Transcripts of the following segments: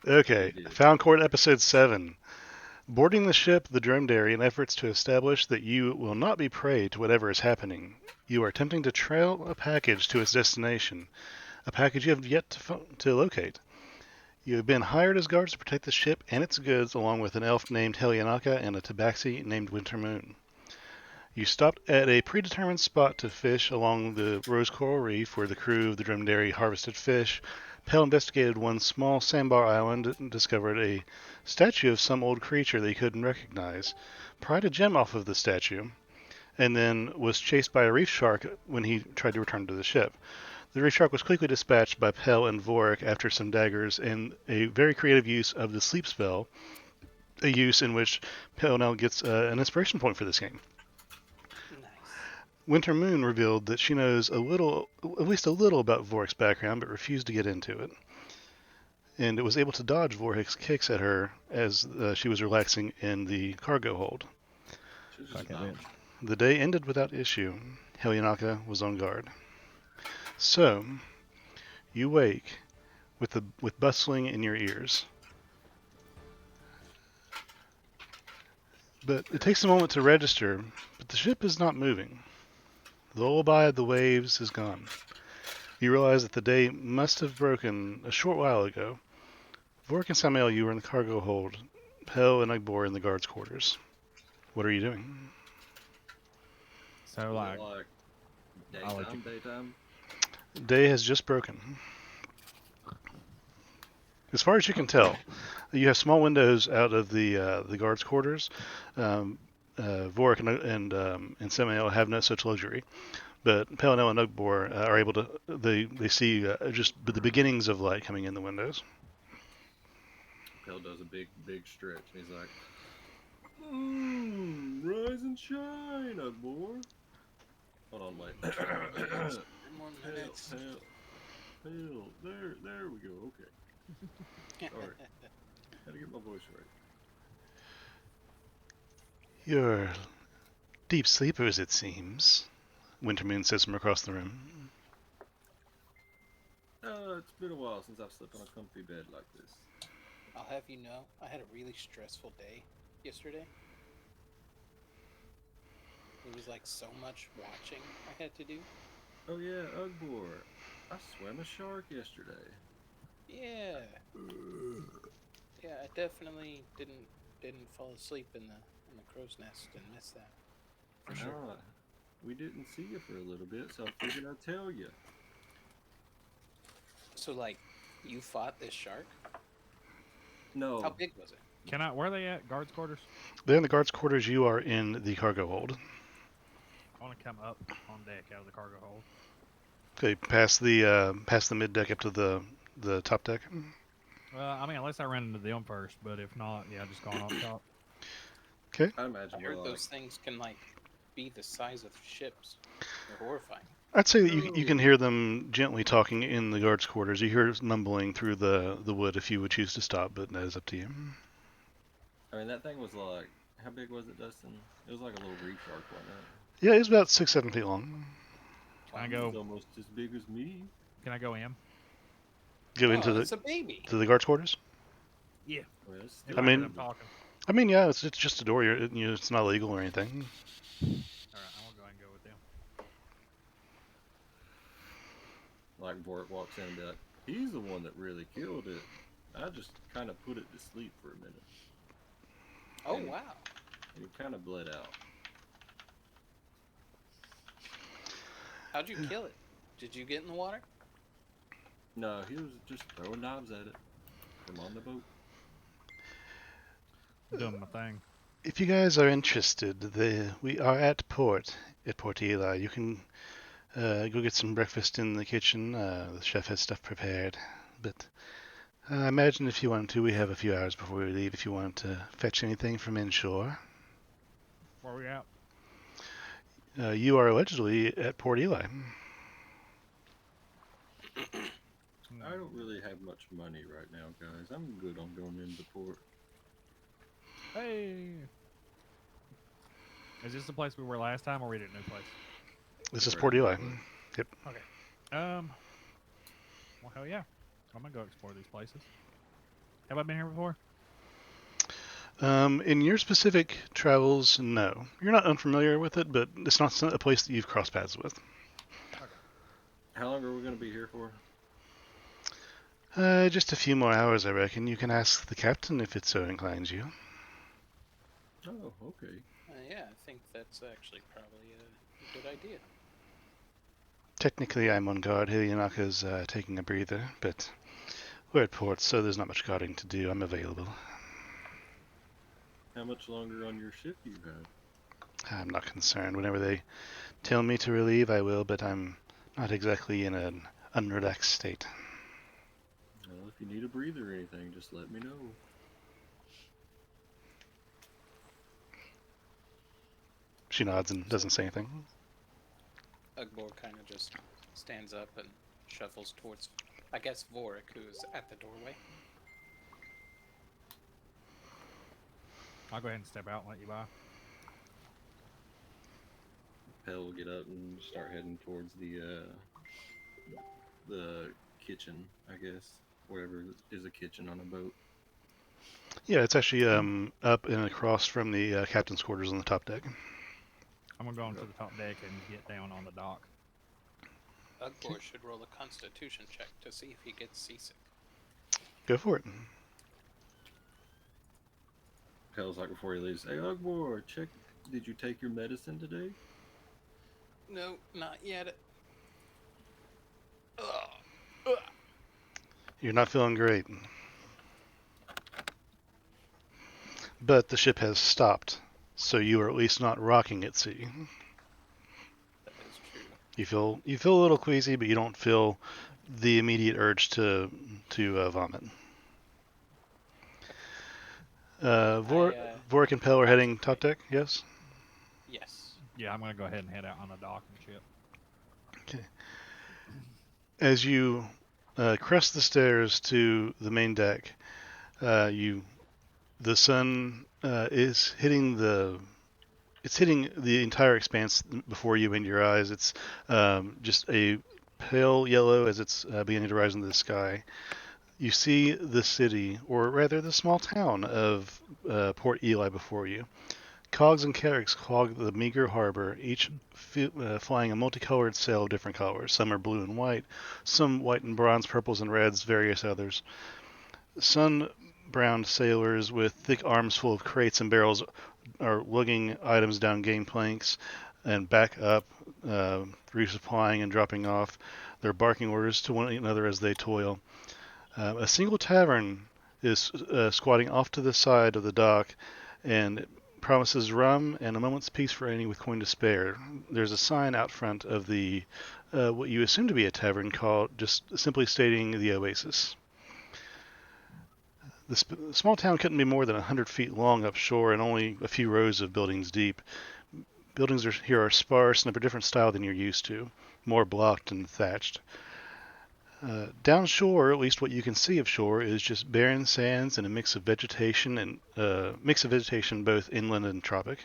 Okay, We did. Falonkort Episode 7. Boarding the ship, the Dromedary, in efforts to establish that you will not be prey to whatever is happening. You are attempting to trail a package to its destination, a package you have yet to locate. You have been hired as guards to protect the ship and its goods, along with an elf named Helyanaka and a tabaxi named Wintermoon. You stopped at a predetermined spot to fish along the rose coral reef where the crew of the Dromedary harvested fish. Pell investigated one small sandbar island and discovered a statue of some old creature they couldn't recognize. Pried a gem off of the statue, and then was chased by a reef shark when he tried to return to the ship. The reef shark was quickly dispatched by Pell and Vorik after some daggers and a very creative use of the sleep spell, a use in which Pell now gets an inspiration point for this game. Nice. Winter Moon revealed that she knows a little, at least a little, about Vorik's background, but refused to get into it. And it was able to dodge Vorik's kicks at her as she was relaxing in the cargo hold. She's just Fucking bound. bitch. The day ended without issue. Helyanaka was on guard. So, you wake with bustling in your ears. But it takes a moment to register, but the ship is not moving. The lullaby of the waves is gone. You realize that the day must have broken a short while ago. Vork and Samael, you were in the cargo hold. Pell and Ugbor in the guards' quarters. What are you doing? So Was like, it like I'll let you. daytime? Day has just broken. As far as you can tell, you have small windows out of the guards' quarters. Vorik and Samael have no such luxury, but Pellinel and Ugbor are able to. They see just the beginnings of light coming in the windows. Pell does a big stretch, and he's like, rise and shine, boy. Hold on, wait. Three more minutes. Pell, 3 more minutes. Pell. There we go. Okay. Sorry. Gotta get my voice right. You're deep sleepers, it seems. Wintermoon says from across the room. It's been a while since I've slept on a comfy bed like this. I'll have you know, I had a really stressful day yesterday. It was like so much watching I had to do. Oh yeah, Ugbor. I swam a shark yesterday. Yeah, yeah. I definitely didn't fall asleep in the crow's nest and miss that for sure. Ah, we didn't see you for a little bit, so I figured I'd tell you. So like, you fought this shark? No, How big was it? Can I? Where are they at? Guards' quarters. They're in the guards' quarters. You are in the cargo hold. I want to come up on deck out of the cargo hold. Okay, past the mid deck up to the top deck. I mean, unless I ran into them first, but if not, yeah, just going up top. Okay, I I imagine we're heard like, those things can like be the size of ships. They're horrifying. I'd say that you can no. hear them gently talking in the guards' quarters. You hear mumbling through the wood if you would choose to stop, but that is up to you. I mean, that thing was like, how big was it, Dustin? It was like a little reef shark, wasn't it? Yeah, it's about 6-7 feet long. Can I It go? was almost as big as me. Can I go in? Go into Oh, the it's a baby. to the guards' quarters. Yeah. Well, it's If still I mean- hear big. them talking. I mean, yeah, it's just a door. It's not illegal or anything. All right, I'm gonna go ahead and go with them. Like Bort walks in and be like, he's the one that really killed it. I just kind of put it to sleep for a minute. Oh And- wow. And it kind of bled out. How'd you kill it? Did you get in the water? No, he was just throwing knives at it from on the boat. Doing my thing. If you guys are interested, we are at Port Eli. You can go get some breakfast in the kitchen. The chef has stuff prepared. But I imagine if you want to, we have a few hours before we leave. If you want to fetch anything from inshore, Where we at? you are allegedly at Port Eli. I don't really have much money right now, guys. I'm good on going into port. Hey. Is this the place we were last time, or we did a new place? This is Right. Port Eli. Well, hell yeah. I'm gonna go explore these places. Have I been here before? In your specific travels, no. You're not unfamiliar with it, but it's not a place that you've crossed paths with. How long are we going to be here for? Just a few more hours, I reckon. You can ask the captain if it so inclines you. Oh, okay. Yeah, I think that's actually probably a good idea. Technically, I'm on guard. Helianaka's taking a breather, but we're at port, so there's not much guarding to do. I'm available. How much longer on your ship do you have? I'm not concerned. Whenever they tell me to relieve, I will, but I'm not exactly in an unrelaxed state. Well, if you need a breather or anything, just let me know. She nods and doesn't say anything. Ugbor kind of just stands up and shuffles towards, I guess, Vorik, who is at the doorway. I'll go ahead and step out and let you by. Pell will get up and start heading towards the kitchen, I guess. Wherever is a kitchen on a boat. Yeah, it's actually up and across from the captain's quarters on the top deck. I'm gonna go onto the top deck and get down on the dock. Ugbor should roll a constitution check to see if he gets seasick. Go for it. Pell's like before he leaves, hey Ugbor, check, did you take your medicine today? No, not yet. You're not feeling great. But the ship has stopped, so you are at least not rocking at sea. That is true. You feel a little queasy, but you don't feel the immediate urge to vomit. Vorik and Pell are heading top deck. Yes. Yes. Yeah, I'm gonna go ahead and head out on the dock and ship. Okay. As you crest the stairs to the main deck, the sun is hitting the entire expanse before you and your eyes. It's just a pale yellow as it's beginning to rise into the sky. You see the city, or rather the small town of Port Eli before you. Cogs and carracks clog the meager harbor, each flying a multicolored sail of different colors. Some are blue and white, some white and bronze, purples and reds, various others. Sun-browned sailors with thick arms full of crates and barrels are lugging items down gangplanks and back up, resupplying and dropping off. They're barking orders to one another as they toil. A single tavern is squatting off to the side of the dock and promises rum and a moment's peace for any with coin to spare. There's a sign out front of the what you assume to be a tavern called just simply stating the Oasis. The small town couldn't be more than 100 feet long upshore and only a few rows of buildings deep. Buildings here are sparse and of a different style than you're used to, more blocked and thatched. Downshore, at least what you can see of shore, is just barren sands and a mix of vegetation both inland and tropic.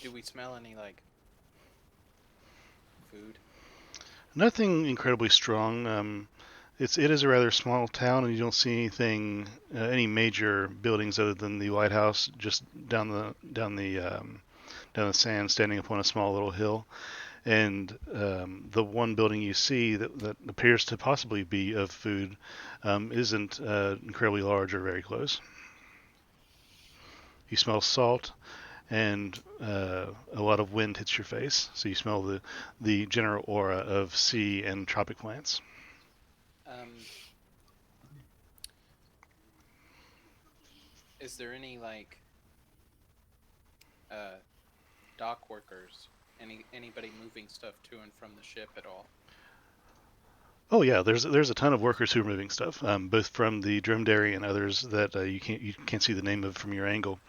Do we smell any food? Nothing incredibly strong. It is a rather small town, and you don't see any major buildings other than the lighthouse just down the sand, standing upon a small little hill. And the one building you see that appears to possibly be of food isn't incredibly large or very close. You smell salt, and a lot of wind hits your face, so you smell the general aura of sea and tropic plants. Is there any dock workers? Anybody moving stuff to and from the ship at all? Oh yeah, there's a ton of workers who are moving stuff, both from the Dromedary and others that you can't see the name of from your angle.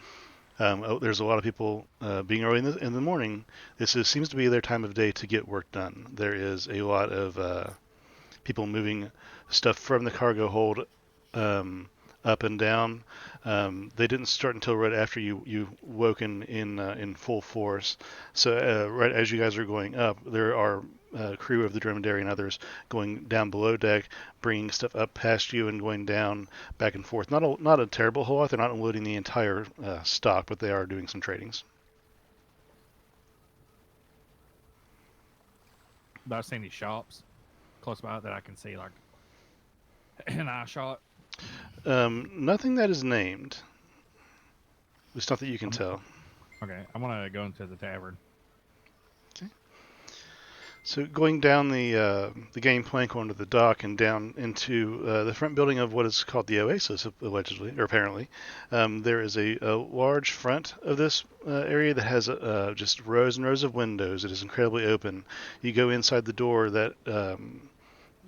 There's a lot of people being early in the morning. Seems to be their time of day to get work done. There is a lot of people moving stuff from the cargo hold up and down. They didn't start until right after you woken in full force. So right as you guys are going up, there are crew of the Dromedary and others going down below deck, bringing stuff up past you and going down back and forth. Not a terrible whole lot. They're not unloading the entire stock, but they are doing some tradings. Do I see any shops close by that I can see, like an eye shot? Nothing that is named. At least not that you can tell. Okay, I'm gonna go into the tavern. So going down the gangplank onto the dock and down into the front building of what is called the Oasis, allegedly or apparently, there is a large front of this area that has just rows and rows of windows. It is incredibly open. You go inside the door that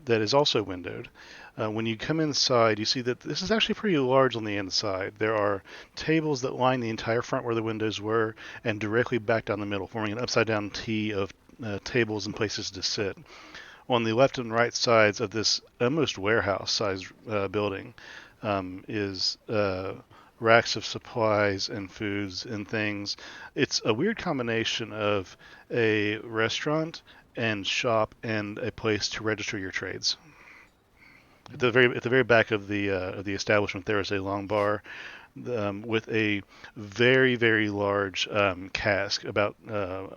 is also windowed. When you come inside, you see that this is actually pretty large on the inside. There are tables that line the entire front where the windows were, and directly back down the middle, forming an upside-down T of tables and places to sit. On the left and right sides of this almost warehouse-sized building is racks of supplies and foods and things. It's a weird combination of a restaurant and shop and a place to register your trades. At the very back of the establishment, there is a long bar with a very large cask, about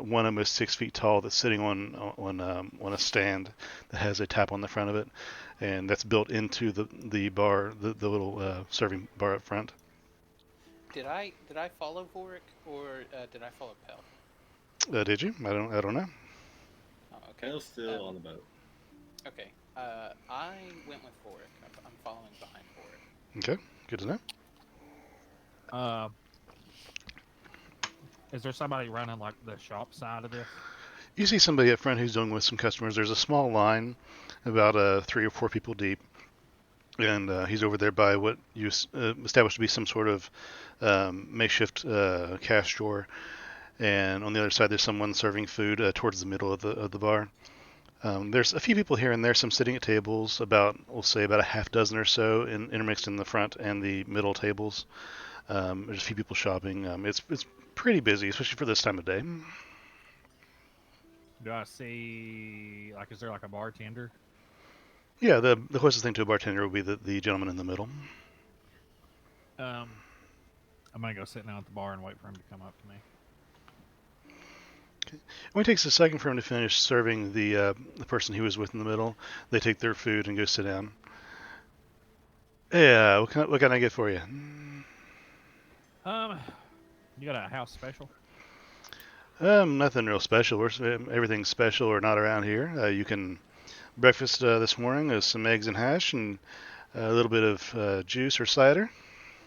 one almost 6 feet tall, that's sitting on a stand that has a tap on the front of it, and that's built into the bar, the little serving bar up front. Did I follow Vorik or did I follow Pell? Did you? I don't know. Oh, okay. Pale's still on the boat. Okay. I went with Vorik. I'm following behind Vorik. Okay, good to know. Is there somebody running like the shop side of this? You see somebody up front who's dealing with some customers. There's a small line, about 3 or 4 people deep, and he's over there by what you established to be some sort of makeshift cash drawer. And on the other side, there's someone serving food towards the middle of the bar. There's a few people here and there, some sitting at tables, we'll say about a half dozen or so, intermixed in the front and the middle tables. There's a few people shopping. It's pretty busy, especially for this time of day. Do I see, like, is there like a bartender? Yeah, the closest thing to a bartender would be the gentleman in the middle. I'm gonna go sit down at the bar and wait for him to come up to me. Okay. It only takes a second for him to finish serving the person he was with in the middle. They take their food and go sit down. Yeah, what can I get for you? You got a house special? Nothing real special. Everything's special or not around here. You can breakfast this morning is some eggs and hash and a little bit of juice or cider.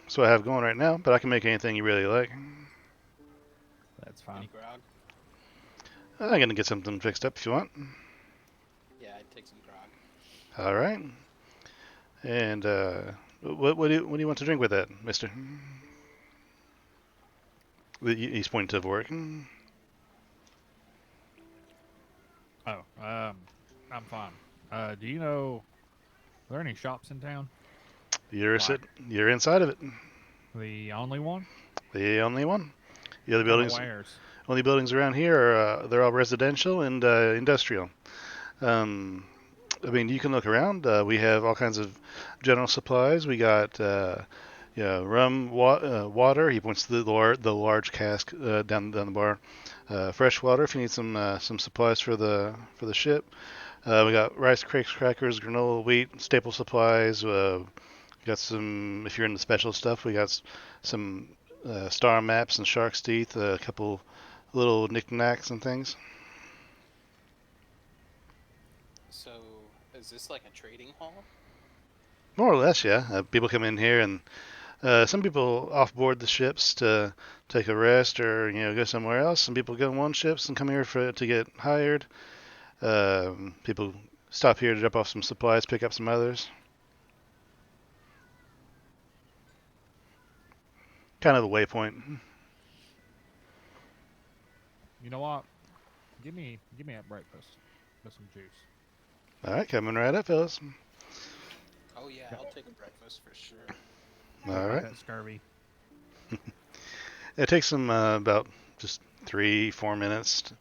That's what I have going right now, but I can make anything you really like. That's fine. Any grog? I'm gonna get something fixed up if you want. Yeah, I'd take some grog. All right. And what do you want to drink with that, Mister? He's pointing to Vorik. Oh, I'm fine. Do you know, are there any shops in town? You're inside of it. The only one? The only one. The other buildings. Wares? Only buildings around here are they're all residential and industrial. I mean, you can look around. We have all kinds of general supplies. We got rum, water. He points to the large cask down the bar. Fresh water if you need some supplies for the ship. We got rice cakes, crackers, granola, wheat, staple supplies. Got some, if you're into special stuff, we got some star maps and shark's teeth, a couple little knickknacks and things. So, is this like a trading hall? More or less, yeah. People come in here, and some people off-board the ships to take a rest or go somewhere else. Some people go on ships and come here to get hired. People stop here to drop off some supplies, pick up some others. Kind of a waypoint. You know what? Give me a breakfast with some juice. All right, coming right up, fellas. Oh yeah, I'll take a breakfast for sure. All right. That scurvy. It takes them about just 3-4 minutes.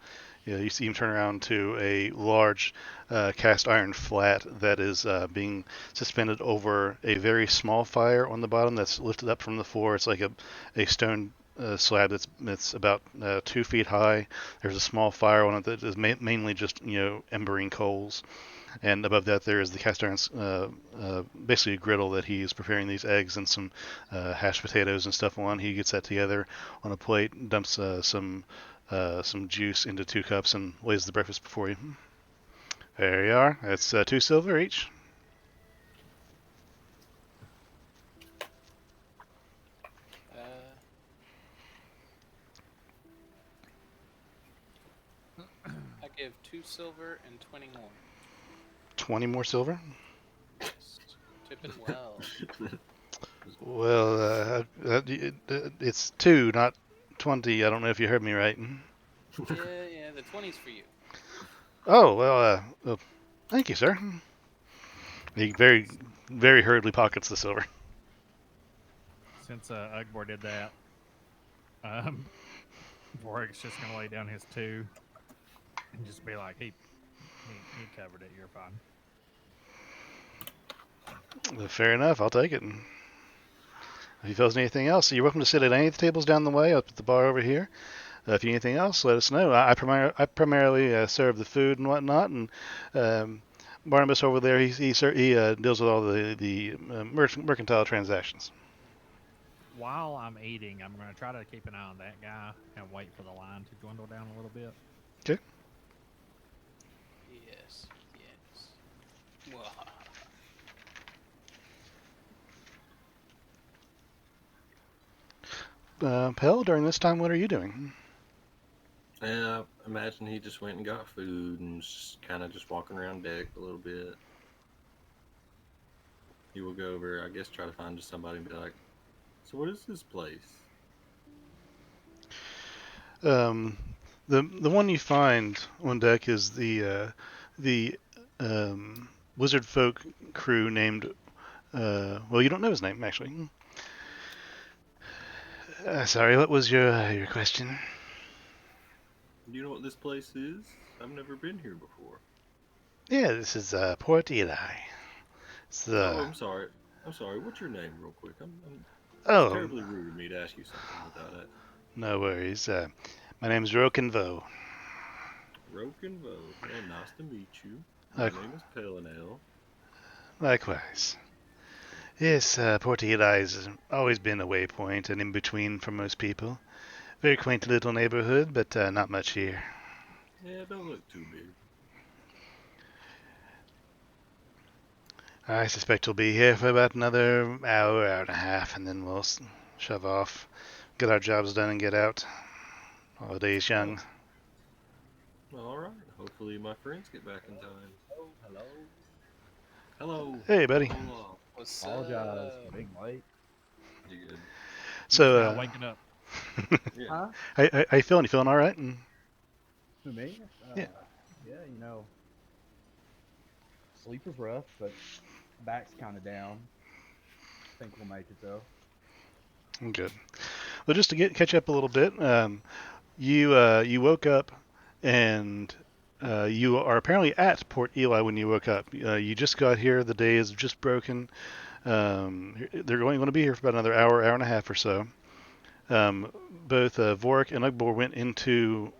You see him turn around to a large cast iron flat that is being suspended over a very small fire on the bottom that's lifted up from the floor. It's like a stone slab that's about 2 feet high. There's a small fire on it that is mainly just embering coals, and above that there is the cast iron, basically a griddle that he's preparing these eggs and some hashed potatoes and stuff on. He gets that together on a plate, dumps some juice into 2 cups, and lays the breakfast before you. There you are. It's 2 silver each. I give 2 silver and 20 more. 20 more silver. Yes. Tipping well. Well, it's 2, not 20. I don't know if you heard me right. Yeah, the 20's for you. Oh well, thank you, sir. He very, very hurriedly pockets the silver. Since Ugbor did that, Vorik's just gonna lay down his 2 and just be like, he covered it. You're fine. Fair enough. I'll take it. If he feels anything else, you're welcome to sit at any of the tables down the way, up at the bar over here. If you need anything else, let us know. I primarily serve the food and whatnot, and Barnabas over there, he deals with all the mercantile transactions. While I'm eating, I'm gonna try to keep an eye on that guy and wait for the line to dwindle down a little bit. Okay. Yes. Well, Pell, during this time, what are you doing? Yeah, I imagine he just went and got food and just kind of just walking around deck a little bit. He will go over, I guess, try to find just somebody and be like, "So what is this place?" The one you find on deck is the wizard folk crew named. Well, you don't know his name actually. Sorry, what was your question? Do you know what this place is? I've never been here before. Yeah, this is Port Eli. It's Oh, I'm sorry. I'm sorry. What's your name, real quick? It's Oh, terribly rude of me to ask you something without it. no worries. My name's Rokenvo. Rokenvo. Well, nice to meet you. My Like- name is Pelinale. Likewise. Yes, Port Eli has always been a waypoint and in between for most people. Very quaint little neighborhood, but not much here. Yeah, don't look too big. I suspect we'll be here for about another hour and a half, and then we'll shove off, get our jobs done, and get out. Holiday's young. All right. Hopefully my friends get back in time. Hello. Hey, buddy. Hola. what's Apologize up? for being late. You good? So, Just now waking up. Yeah. Huh? how you feeling? You feeling all right? Who, me? Yeah. Yeah, sleep was rough, but back's kind of down. Think we'll make it though. I'm good. Well, just to catch up a little bit, you woke up and you are apparently at Port Eli when you woke up. You just got here. The day is just broken. They're going to be here for about another hour and a half or so. Both Vorik and Ugbor went into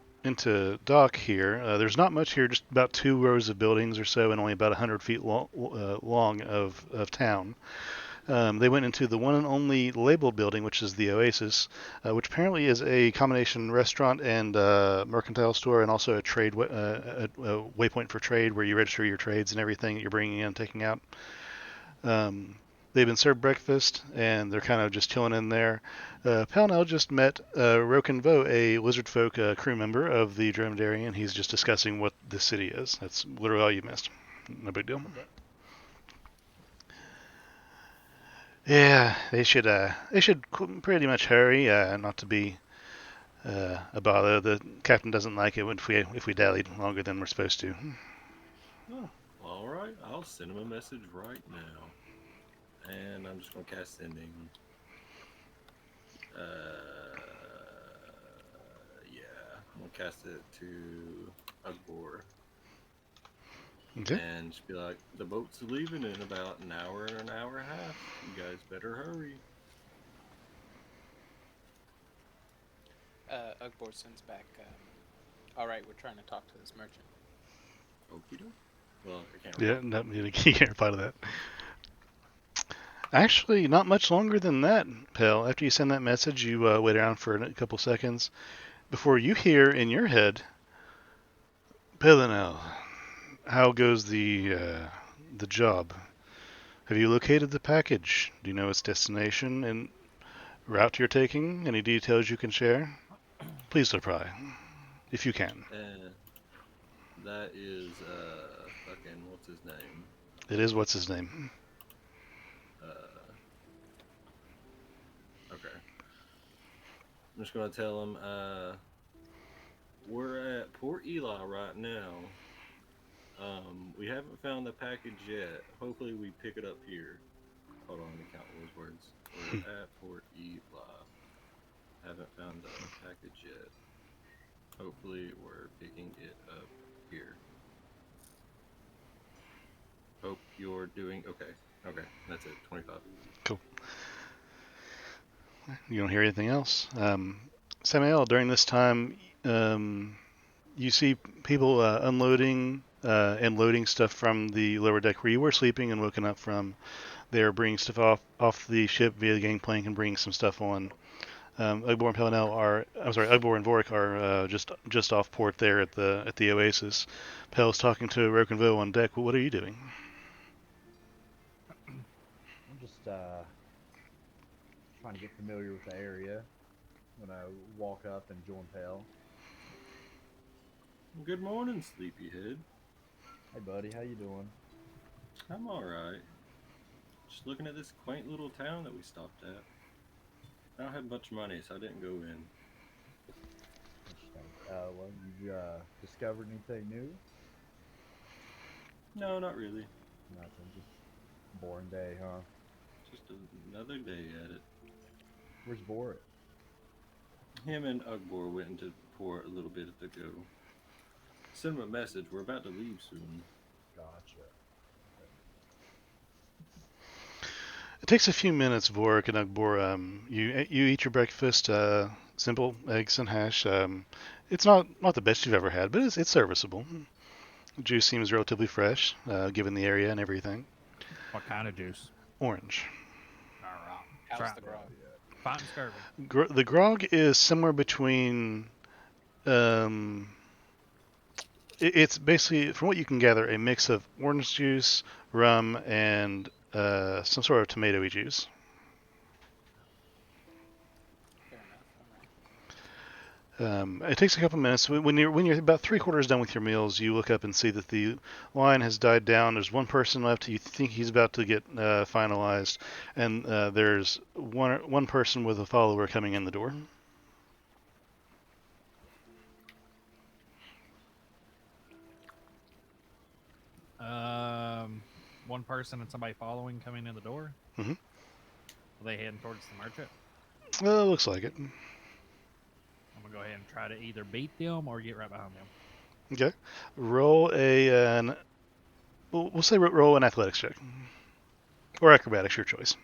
dock here. There's not much here, just about 2 rows of buildings or so, and only about 100 feet long of town. They went into the one and only labeled building, which is the Oasis, which apparently is a combination restaurant and mercantile store, and also a trade a waypoint for trade, where you register your trades and everything that you're bringing in and taking out. They've been served breakfast, and they're kind of just chilling in there. Pownell just met Rokenvo, a lizard folk crew member of the Dromedary, and he's just discussing what the city is. That's literally all you missed. No big deal. Yeah, they should pretty much hurry, not to be a bother. The captain doesn't like it if we dallied longer than we're supposed to. Oh, all right. I'll send him a message right now. And I'm just going to cast sending. Yeah. I'm gonna cast it to Ugbor Okay. and just be like, the boat's leaving in about an hour and an hour and a half. You guys better hurry. Ugbor sends back. All right, we're trying to talk to this merchant. Okie doke. Well, I can't Yeah, reply. not you can't reply to that. Actually, not much longer than that, Pell. After you send that message, you wait around for a couple seconds before you hear in your head, Pelinel, how goes the job? Have you located the package? Do you know its destination and route you're taking? Any details you can share? Please reply, if you can. That is fucking what's his name? It is what's his name? Uh, okay. I'm just gonna tell him. We're at Port Eli right now. We haven't found the package yet. Hopefully, we pick it up here. Hold on, let me count those words. We're at Port Eli. Haven't found the package yet. Hopefully, we're picking it up here. Hope you're doing okay. Okay, that's it. 25. Cool. You don't hear anything else? Samuel, during this time, you see people unloading and loading stuff from the lower deck where you were sleeping and woken up from. They're bringing stuff off the ship via the gangplank and bringing some stuff on. Ugbor and Pellinel are, I'm sorry, Ugbor and Vorik are just off port there at the Oasis. Pel's talking to Rokenvo on deck. What are you doing? I'm just trying to get familiar with the area when I walk up and join Pell. Good morning, sleepyhead. Hey, buddy, how you doing? I'm all right. Just looking at this quaint little town that we stopped at. I don't have much money, so I didn't go in. Interesting. Well, you discovered anything new? No, not really. Nothing. Just boring day, huh? Just another day at it. Where's Borit? Him and Ugbor went into port a little bit ago. Send him a message. We're about to leave soon. Gotcha. It takes a few minutes, Vorik and Ugbor. You eat your breakfast, simple eggs and hash. It's not the best you've ever had, but it's serviceable. Juice seems relatively fresh, given the area and everything. What kind of juice? Orange. All right. How's Try- the grog? Fighting scurvy. The grog is somewhere between. It's basically, from what you can gather, a mix of orange juice, rum, and some sort of tomatoey juice. Fair enough. All right. It takes a couple minutes. When you're about 3/4 done with your meals, you look up and see that the line has died down. There's one person left. You think he's about to get finalized, and there's one person with a follower coming in the door. One person and somebody following coming in the door. Mhm. Are they heading towards the merchant? Looks like it. I'm gonna go ahead and try to either beat them or get right behind them. Okay. Roll we'll say roll an athletics check. Or acrobatics, your choice.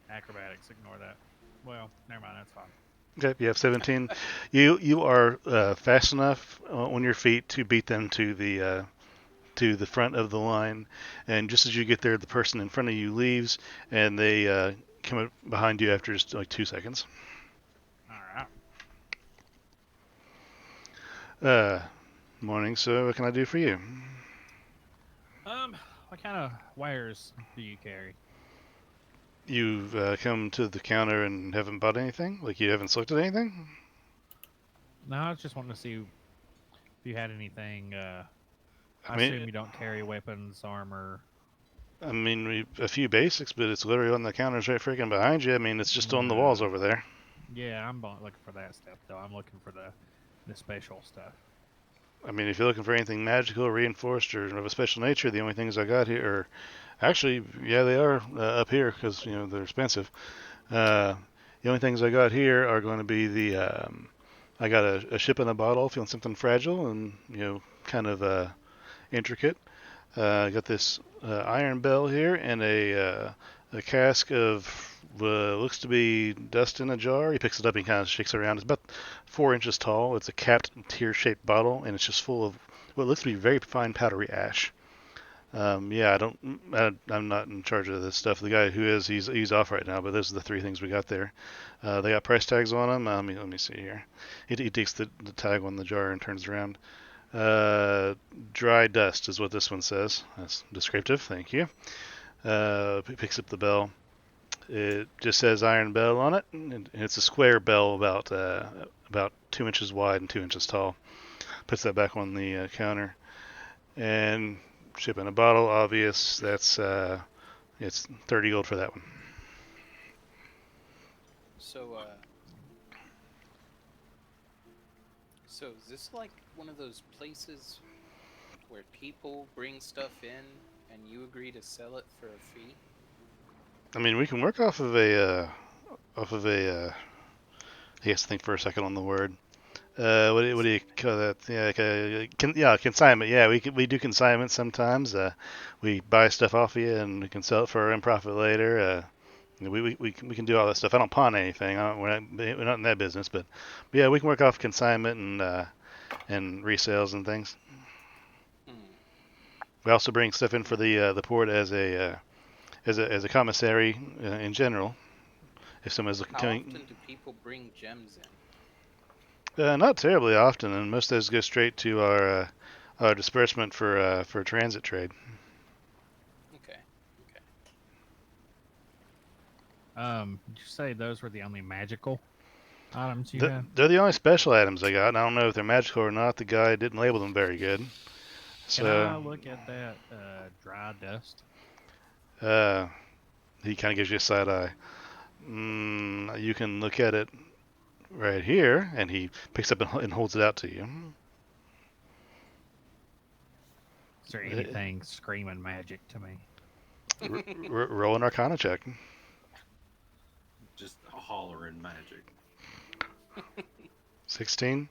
Acrobatics, ignore that. Well, never mind, that's fine. Okay, you have 17. You are fast enough on your feet to beat them to the front of the line, and just as you get there, the person in front of you leaves, and they come up behind you after just like 2 seconds. All right. Morning. So, what can I do for you? What kind of wares do you carry? You've come to the counter and haven't bought anything? Like you haven't selected anything? No, I was just wanting to see if you had anything. I mean, assume you don't carry weapons, armor. I mean, a few basics, but it's literally on the counters right freaking behind you. I mean, it's just on the walls over there. Yeah, I'm looking for that stuff though. I'm looking for the special stuff. I mean, if you're looking for anything magical, reinforced, or of a special nature, the only things I got here are, actually, yeah, they are up here because they're expensive. The only things I got here are going to be I got a ship in a bottle, feeling something fragile and kind of intricate. I got this iron bell here and a cask of looks to be dust in a jar. He picks it up and kind of shakes it around. It's about 4 inches tall. It's a capped tear-shaped bottle, and it's just full of what looks to be very fine powdery ash. Yeah, I'm not in charge of this stuff. The guy who is, he's off right now. But those are the three things we got there. They got price tags on them. Let me see here. He takes the tag on the jar and turns around. Dry dust is what this one says. That's descriptive. Thank you. Picks up the bell. It just says iron bell on it, and it's a square bell about 2 inches wide and 2 inches tall. Puts that back on the counter, and ship in a bottle. Obvious. That's it's 30 gold for that one. So is this like one of those places where people bring stuff in and you agree to sell it for a fee? I mean, we can work off of a he has to think for a second on the word. What do you call that? Yeah, consignment. Yeah, we do consignment sometimes. We buy stuff off of you and we can sell it for our own profit later. We can do all that stuff. I don't pawn anything. We're not in that business, but yeah, we can work off consignment and resales and things. We also bring stuff in for the port as a commissary in general. If someone's looking, how often do people bring gems in? Not terribly often, and most of those go straight to our disbursement for transit trade. Okay. Did you say those were the only magical items you had? They're the only special items I got, and I don't know if they're magical or not. The guy didn't label them very good. So, can I look at that dry dust? He kind of gives you a side eye. You can look at it right here, and he picks up and holds it out to you. Is there anything screaming magic to me? Roll an Arcana check. Just hollering magic. 16.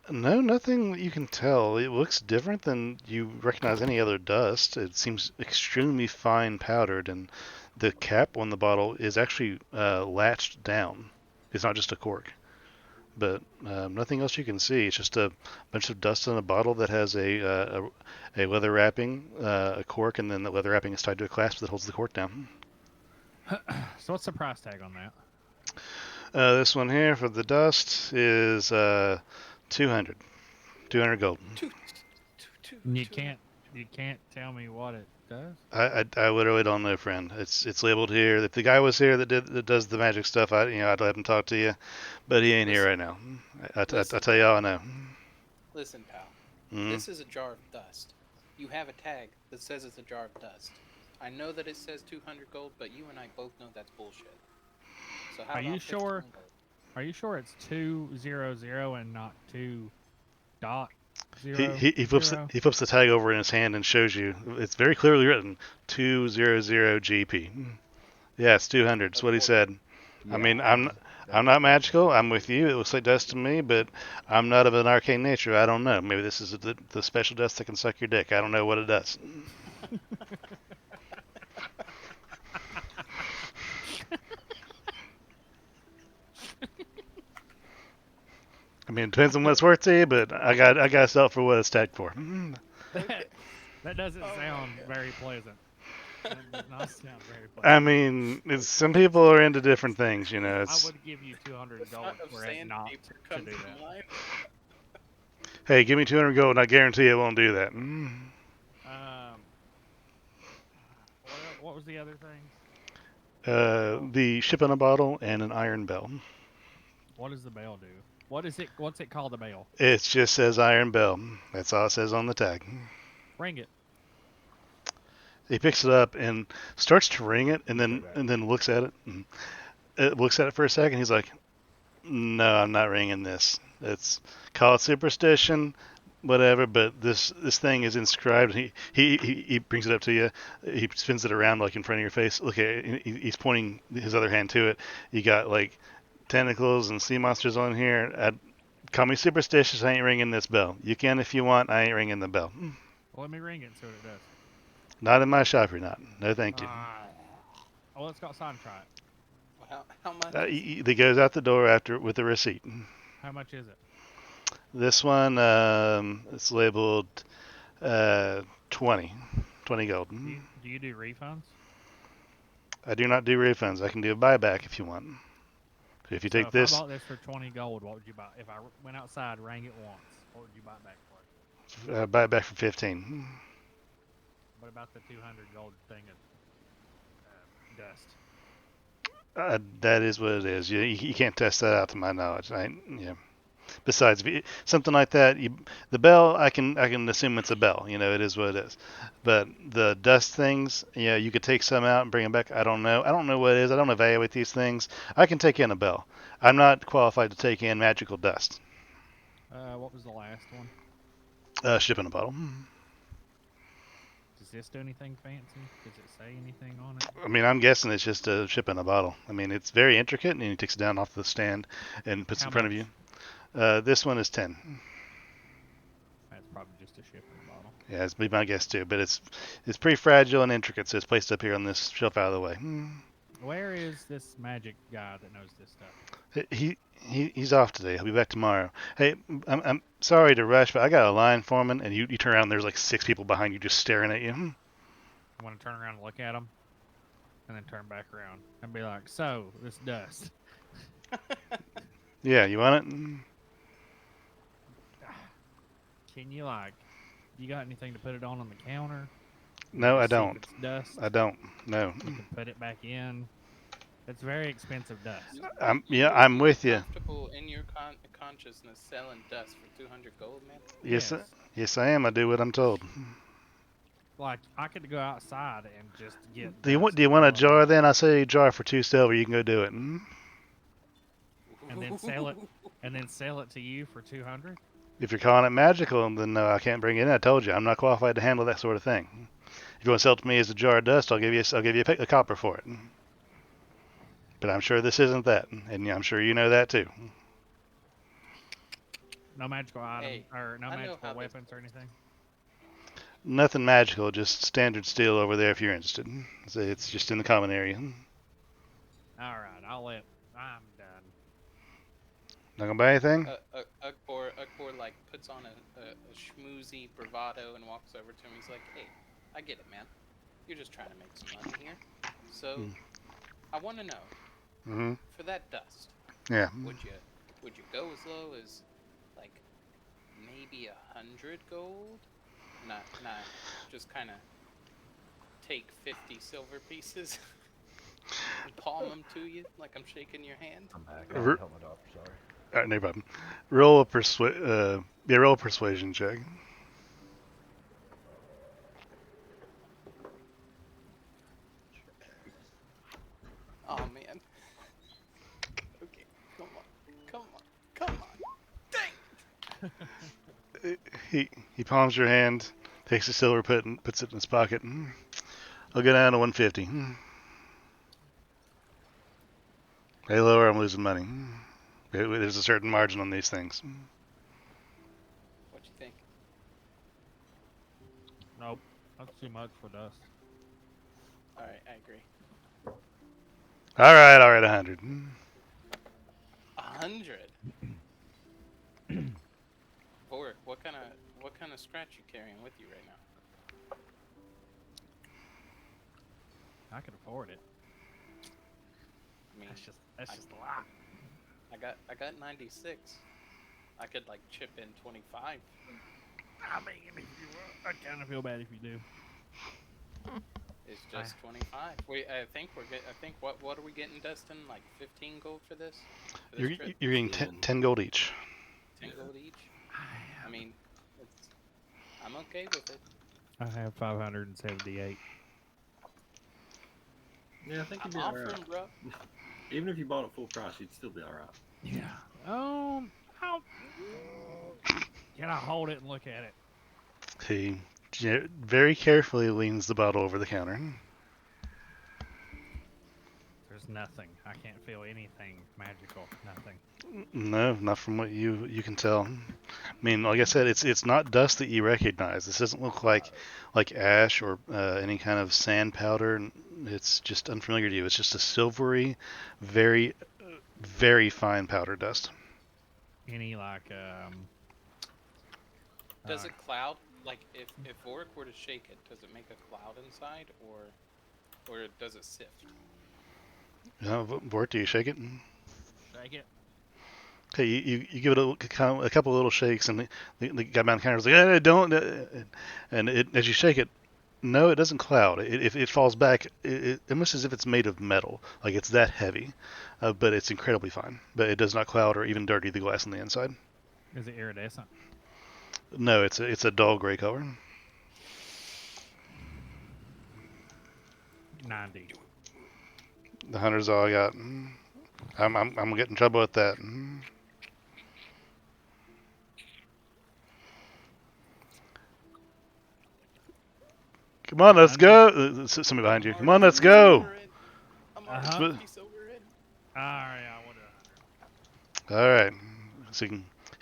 No, nothing that you can tell. It looks different than you recognize any other dust. It seems extremely fine powdered, and the cap on the bottle is actually latched down. It's not just a cork. But nothing else you can see. It's just a bunch of dust in a bottle that has a leather wrapping, a cork, and then the leather wrapping is tied to a clasp that holds the cork down. So what's the price tag on that? This one here for the dust is 200 gold. You can't tell me what it does. I literally don't know, friend. It's labeled here. If the guy was here that does the magic stuff, I'd let him talk to you, but he ain't here right now. I tell you all I know. Listen, pal. Mm-hmm. This is a jar of dust. You have a tag that says it's a jar of dust. I know that it says 200 gold, but you and I both know that's bullshit. So how Are you about sure? 15 gold? Are you sure it's 200 and not 2.0? He flips the tag over in his hand and shows you. It's very clearly written 200 GP. Yeah, it's 200. That's what he said. Yeah, I mean, I'm not magical. I'm with you. It looks like dust to me, but I'm not of an arcane nature. I don't know. Maybe this is the special dust that can suck your dick. I don't know what it does. I mean, it depends on what it's worth to you, but I got to sell it for what it's tagged for. That doesn't sound very pleasant. That does not sound very pleasant. I mean, some people are into different things, you know. I would give you 200 gold for it not to do that. Hey, give me 200 gold, and I guarantee it won't do that. What was the other thing? The ship in a bottle and an iron bell. What does the bell do? What's it called, the bell? It just says iron bell. That's all it says on the tag. Ring it. He picks it up and starts to ring it, and then looks at it. And looks at it for a second. He's like, "No, I'm not ringing this. It's call it superstition, whatever. But this thing is inscribed." He brings it up to you. He spins it around like in front of your face. Look at it. He's pointing his other hand to it. You got like tentacles and sea monsters on here. Call me superstitious. I ain't ringing this bell. You can if you want. I ain't ringing the bell. Well, let me ring it and see what it does. Not in my shop. You're not. No, thank you. Well, let's go outside and try it. Well, how much? Is That goes out the door after with the receipt. How much is it? This one, it's labeled 20 gold. Do you do refunds? I do not do refunds. I can do a buyback if you want. If you So take if this, I bought this for 20 gold, what would you buy? If I went outside, rang it once, what would you buy it back for? buy it back for 15. What about the 200 gold thing of dust? That is what it is. You can't test that out to my knowledge. Yeah. Besides, something like that, the bell, I can assume it's a bell. It is what it is. But the dust things, you could take some out and bring them back. I don't know. I don't know what it is. I don't evaluate these things. I can take in a bell. I'm not qualified to take in magical dust. What was the last one? Ship in a bottle. Does this do anything fancy? Does it say anything on it? I mean, I'm guessing it's just a ship in a bottle. I mean, it's very intricate, and he takes it down off the stand and puts it How in front much? of you. This one is 10. That's probably just a ship in a bottle. Yeah, it's be my guess too. But it's pretty fragile and intricate, so it's placed up here on this shelf out of the way. Where is this magic guy that knows this stuff? He's off today. He'll be back tomorrow. Hey, I'm sorry to rush, but I got a line foreman, and you turn around, and there's like 6 people behind you just staring at you. I want to turn around and look at him, and then turn back around and be like, "So this dust." Yeah, you want it? Can you you got anything to put it on the counter? No, I Just see if don't. it's dust. I don't. No. You can put it back in. It's very expensive dust. I'm with you. Comfortable in your consciousness selling dust for 200 gold, man? Yes, I am. I do what I'm told. Like I could go outside and just get. Do you want a dust jar from then? I'll sell you a jar for 2 silver. You can go do it. And then sell it to you for 200. If you're calling it magical, then no, I can't bring it in. I told you, I'm not qualified to handle that sort of thing. If you want to sell it to me as a jar of dust, I'll give you a copper for it. But I'm sure this isn't that, and I'm sure you know that too. No magical item Hey, or no I know magical how this weapons or anything. Nothing magical, just standard steel over there if you're interested. So it's just in the common area. All right, I'm done. Not gonna buy anything? Ugbor like puts on a schmoozy bravado and walks over to him. He's like, "Hey, I get it, man. You're just trying to make some money here. So, I want to know Mm-hmm. for that dust, Yeah. would you go as low as like maybe 100 gold? Not just kind of take 50 silver pieces and palm them to you like I'm shaking your hand." I'm back. I had to help my daughter. Sorry. All right, no problem. Roll a persuasion check. Oh man. Okay, come on. Dang. He palms your hand, takes the silver, puts it in his pocket. I'll go down to 150. Hey, lower, I'm losing money. There's a certain margin on these things. What you think? Nope, that's too much for dust. All right, I agree. All right, 100. 100. Vorik, what kind of scratch you carrying with you right now? I could afford it. I mean, That's just a lot. I got 96. I could like chip in 25. I mean, if you will, I kind of feel bad if you do. It's just 25. I think what are we getting, Dustin? Like 15 gold for this? You're trip? getting 10 gold each. 10 gold each. I mean, I'm okay with it. I have 578. Yeah, I think you'd be I'm alright. offering, bro. Even if you bought it full price, you'd still be alright. Yeah. How can I hold it and look at it? He very carefully leans the bottle over the counter. There's It's nothing. I can't feel anything magical. Nothing. No, not from what you can tell. I mean, like I said, it's not dust that you recognize. This doesn't look like ash or any kind of sand powder. It's just unfamiliar to you. It's just a silvery, very very fine powder dust. Any like Does it cloud? Like if Vorik were to shake it, does it make a cloud inside, or does it sift? Bort, do you shake it? shake it? Okay, you give it a couple of little shakes, and the guy behind the counter is like, don't. And as you shake it, no, it doesn't cloud. It falls back, almost as if it's made of metal. Like it's that heavy, but it's incredibly fine. But it does not cloud or even dirty the glass on the inside. Is it iridescent? No, it's a dull gray color. 90. The hunter's all I got. I'm gonna get in trouble with that. Come on, let's go. Somebody behind you. Come on, let's go. I'm Uh-huh. already 50 silver in. Alright, I would have. All right. So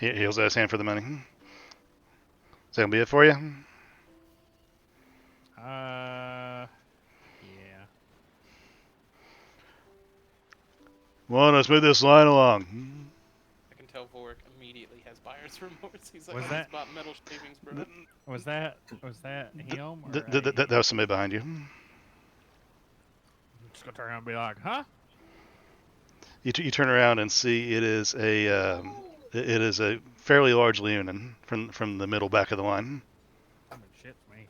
he holds out his hand for the money. Is that gonna be it for you? Yeah. Come on, let's move this line along. I can tell Vorik immediately has buyer's remorse. He's like, Was I that- just bought metal shavings, bro. Was that him? Or That was somebody behind you. I'm just gonna turn around and be like, huh? You turn around and see it is a fairly large leonin from the middle back of the line. I mean, shit's me.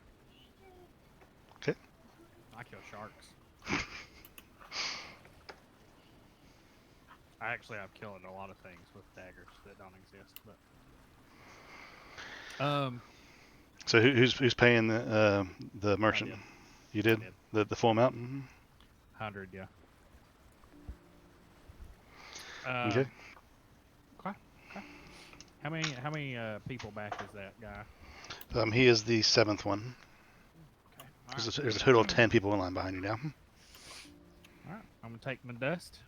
Okay. I kill sharks. I've killed a lot of things with daggers that don't exist, but So who's paying the merchant? did. You did I did. the full amount. 100, yeah. Okay. Okay. How many people back is that guy? He is the seventh one. Okay. There's a total of 10 people in line behind you now. All right. I'm gonna take my dust,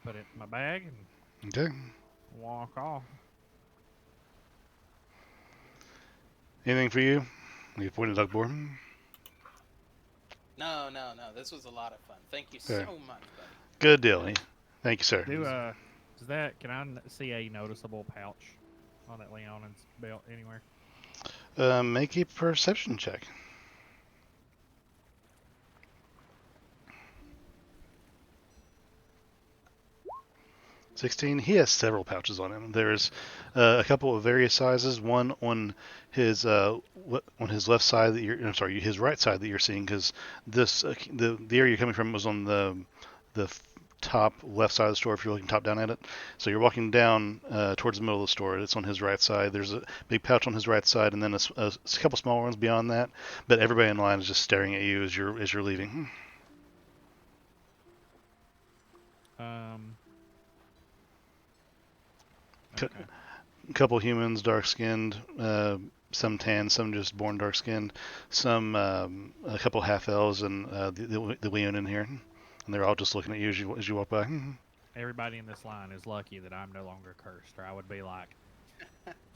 put it in my bag, and Okay. walk off. Anything for you? You pointed at Duckboard. No. This was a lot of fun. Thank you Fair. so much, buddy. Good deal. Thank you, sir. Does that? Can I see a noticeable pouch on that Leon's belt anywhere? Make a perception check. 16. He has several pouches on him. There's a couple of various sizes. One on his left side that I'm sorry, his right side that you're seeing, because this the area you're coming from was on the top left side of the store if you're looking top down at it. So you're walking down towards the middle of the store. It's on his right side. There's a big pouch on his right side, and then a couple smaller ones beyond that. But everybody in line is just staring at you as you're leaving. Okay. A couple humans, dark skinned, some tan, some just born dark skinned, some a couple half elves, and the Leon in here, and they're all just looking at you as you walk by. Everybody in this line is lucky that I'm no longer cursed, or I would be like,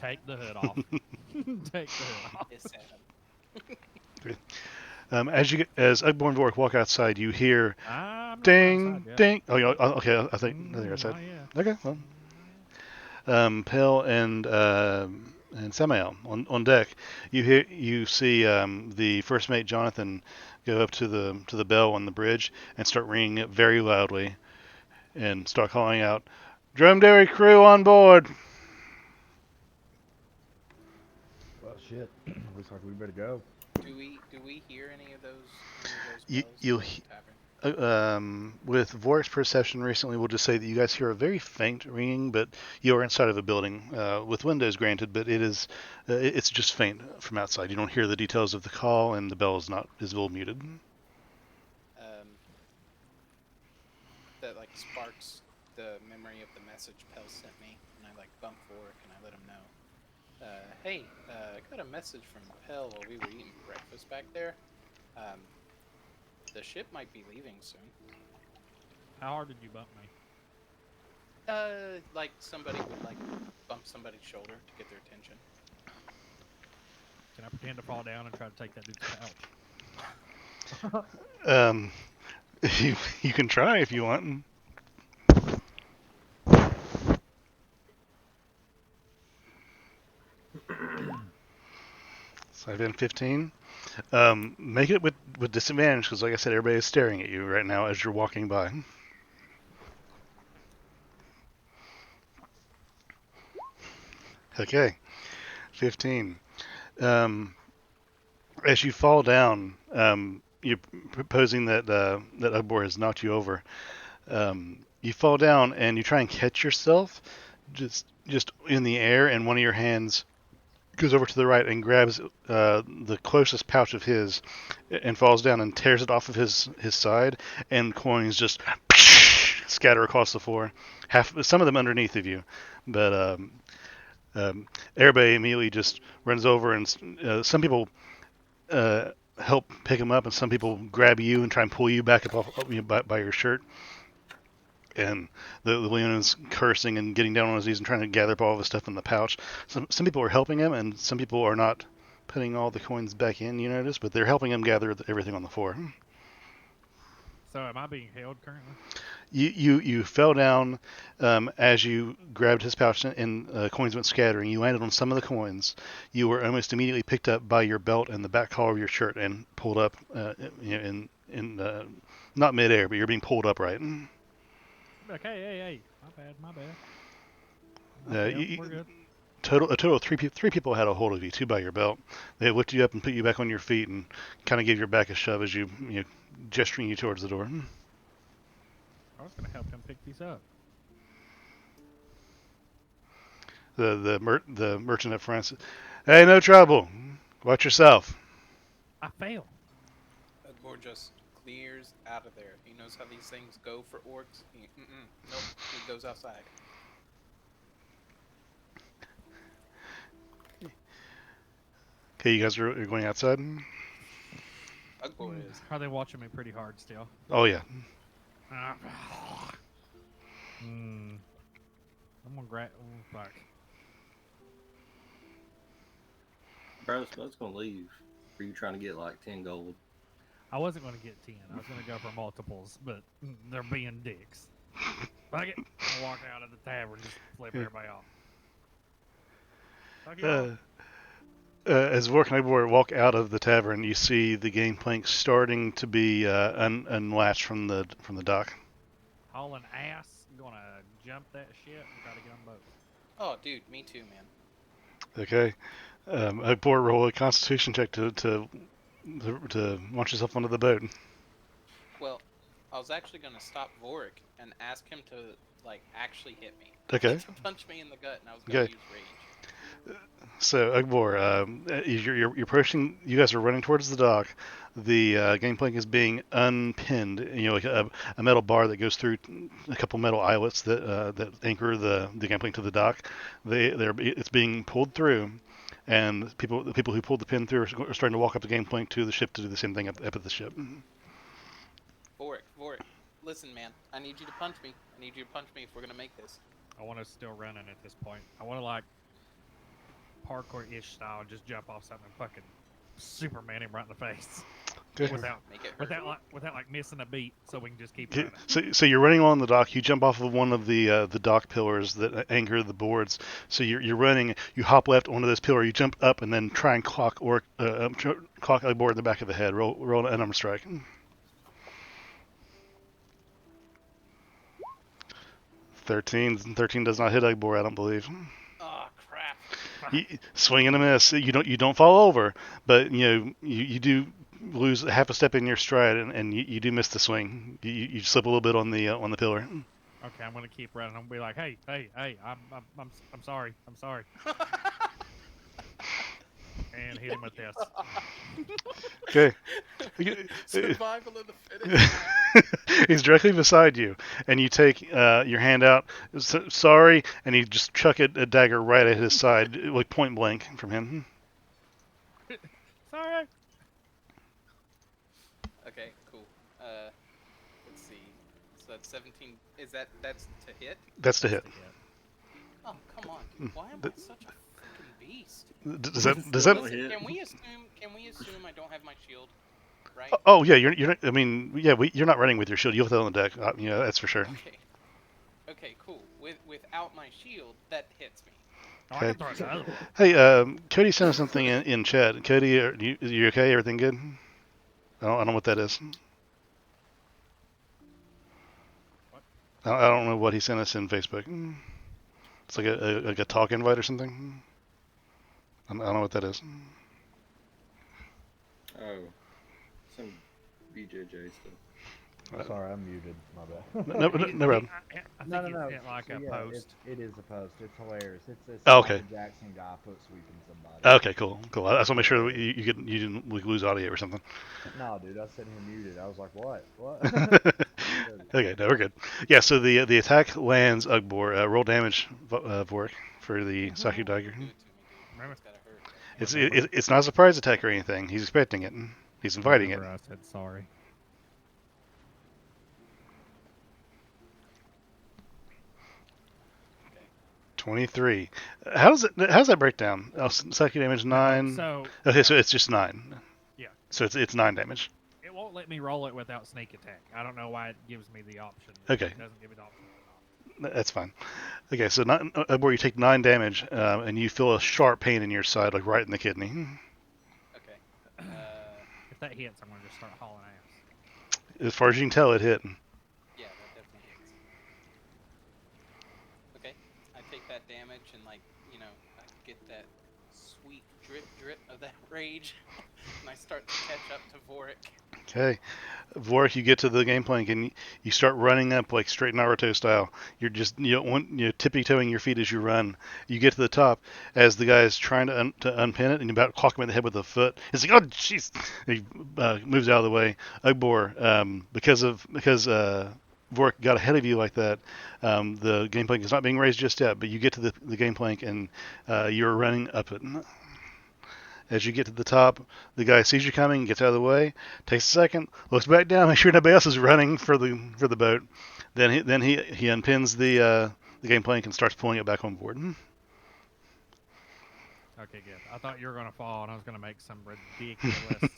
take the hood off. Take the hood off. It's sad. As Ugborn and Vork walk outside, you hear I'm not ding, outside yet. ding. Oh, okay. I think they're outside. Not yet. Okay, well. Pell and Samael on deck. You see the first mate Jonathan go up to the bell on the bridge and start ringing it very loudly, and start calling out, "Dromedary crew on board!" Well, shit. Looks like we better go. Do we hear any of those You- bells you'll in the he- tavern? With Vork's perception recently, we'll just say that you guys hear a very faint ringing, but you are inside of a building with windows granted, but it's just faint from outside. You don't hear the details of the call, and the bell is not visible, muted. That like sparks the memory of the message Pell sent me, and I like bump Vorik and I let him know. Hey, I got a message from Pell while we were eating breakfast back there. The ship might be leaving soon. How hard did you bump me? Like somebody would like bump somebody's shoulder to get their attention. Can I pretend to fall down and try to take that dude's pouch? Um, you can try if you want. So I've been 15. Make it with disadvantage because, like I said, everybody is staring at you right now as you're walking by. Okay, 15. Um, as you fall down, you're proposing that that Ugbor has knocked you over. You fall down and you try and catch yourself, just in the air, and one of your hands goes over to the right and grabs the closest pouch of his, and falls down and tears it off of his side, and coins just scatter across the floor. Some of them underneath of you, but everybody immediately just runs over, and some people help pick him up, and some people grab you and try and pull you back up off, by your shirt. And the Leon is cursing and getting down on his knees and trying to gather up all of his stuff in the pouch. Some people are helping him, and some people are not putting all the coins back in. You notice, but they're helping him gather everything on the floor. So am I being held currently? You fell down as you grabbed his pouch, and coins went scattering. You landed on some of the coins. You were almost immediately picked up by your belt and the back collar of your shirt and pulled up, in not midair, but you're being pulled upright. Like, hey, my bad. You, We're good. a total of three people had a hold of you, two by your belt. They lifted you up and put you back on your feet and kind of gave your back a shove as you gesturing you towards the door. I was gonna help him pick these up. The merchant up front said, "Hey, no trouble. Watch yourself." I failed. Ugbor just clears out of there. He knows how these things go for orcs. Nope, he goes outside. Okay, you guys are going outside. Ugbor is. Are they watching me pretty hard still? Oh yeah. I'm gonna grab. Fuck. Bro, so that's gonna leave. Are you trying to get like 10 gold? I wasn't gonna get 10. I was gonna go for multiples, but they're being dicks. Fuck it. I'll walk out of the tavern, just flip everybody off. Fuck you. As Vork and Ibor walk out of the tavern, you see the gangplank starting to be unlatched from the dock. Hauling ass. Gonna jump that shit and try to get them both. Oh, dude, me too, man. Okay. Ibor, roll a Constitution check to launch yourself onto the boat. Well, I was actually gonna stop Vorik and ask him to like actually hit me. Okay. To punch me in the gut, and I was gonna use rage. So, Ugbor, you're approaching. You guys are running towards the dock. The gangplank is being unpinned. Like a metal bar that goes through a couple metal eyelets that anchor the gangplank to the dock. It's being pulled through, and the people who pulled the pin through are starting to walk up the gangplank to the ship to do the same thing up at the ship. Vorik, listen, man. I need you to punch me. I need you to punch me if we're gonna make this. I want us still running at this point. I want to like parkour-ish style, just jump off something and fucking Superman him right in the face. Okay. Make it hurt. Without like missing a beat, so we can just keep Okay, running. so you're running along the dock. You jump off of one of the dock pillars that anchor the boards. So you're running. You hop left onto this pillar. You jump up and then try and clock a board in the back of the head. Roll an unarmed strike. 13 does not hit Ugbor, I don't believe. Oh crap! Swing and a miss. You don't fall over, but you do lose half a step in your stride, and you do miss the swing. You slip a little bit on the pillar. Okay, I'm gonna keep running. I'm gonna be like, hey, I'm sorry, and hit him with this. Okay. Survival of the fittest. He's directly beside you, and you take your hand out. Sorry, and you just chuck a dagger right at his side, like point blank from him. Sorry. Okay, cool. Let's see. So that's 17. That's to hit? That's to hit. Oh, come on, dude. Why am I such a freaking beast? Does that? Does Still that? a hit. Can we assume I don't have my shield, right? Oh yeah, you're not. I mean, yeah, you're not running with your shield. You'll throw it on the deck. Yeah, that's for sure. Okay. Okay, cool. Without my shield, that hits me. Oh, I can throw it the other way. Hey, Cody sent us something in chat. Cody, are you okay? Everything good? I don't know what that is. What? I don't know what he sent us in Facebook. It's like a talk invite or something. I don't know what that is. Oh, some BJJ stuff. Sorry, I'm muted. My bad. No problem. I think No, he no. sent like So, a yeah, post. it is a post. It's hilarious. It's this Oh, okay. Michael Jackson guy foot sweeping somebody. Okay, cool. I just want to make sure that you didn't lose audio or something. No, dude, I was sitting here muted. I was like, what? What? Okay, no, we're good. Yeah, so the attack lands Ugbor. Roll damage, Vorik, for the Saki Dagger. Do it to me, dude. Remember? It's gotta hurt. Right? It's not a surprise attack or anything. He's expecting it. He's inviting it. Remember I said sorry. Okay. 23. How's that break down? Oh, Saki damage 9. So Okay, so it's just 9. Yeah. So it's 9 damage. it won't let me roll it without sneak attack. I don't know why it gives me the option. Okay. It doesn't give me the option. That's fine. Okay, so where you take 9 damage, and you feel a sharp pain in your side, like right in the kidney. Okay. If that hits, I'm gonna just start hauling ass. As far as you can tell, it hit. Yeah, that definitely hits. Okay. I take that damage and I get that sweet drip of that rage, and I start to catch up to Vorik. Okay. Vorik, you get to the game plank and you start running up like straight Naruto style. You're tippy-toeing your feet as you run. You get to the top as the guy is trying to unpin it, and you about clock him in the head with a foot. It's like, oh jeez! He moves out of the way. Ugbor, because Vorik got ahead of you like that, the game plank is not being raised just yet, but you get to the game plank and you're running up it. As you get to the top, the guy sees you coming, gets out of the way, takes a second, looks back down, make sure nobody else is running for the boat. Then he unpins the game plank and starts pulling it back on board. Okay, good. I thought you were gonna fall, and I was gonna make some ridiculous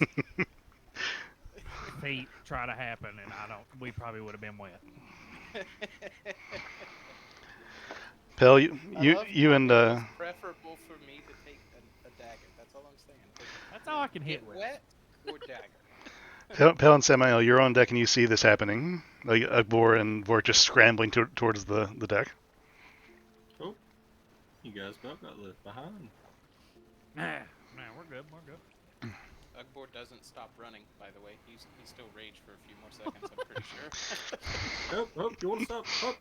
feat try to happen, and we probably would have been wet. Pell, I love you and it's preferable for me to take a dagger. That's all I'm saying. That's all I can hit Get with. wet or dagger. Pell and Samael, you're on deck and you see this happening. Like Ugbor and Vorik just scrambling towards the deck. Oh, you guys about got left behind. Nah, we're good. We're good. Ugbor doesn't stop running, by the way. He's still raged for a few more seconds, I'm pretty sure. Oh, you want to stop? Oh.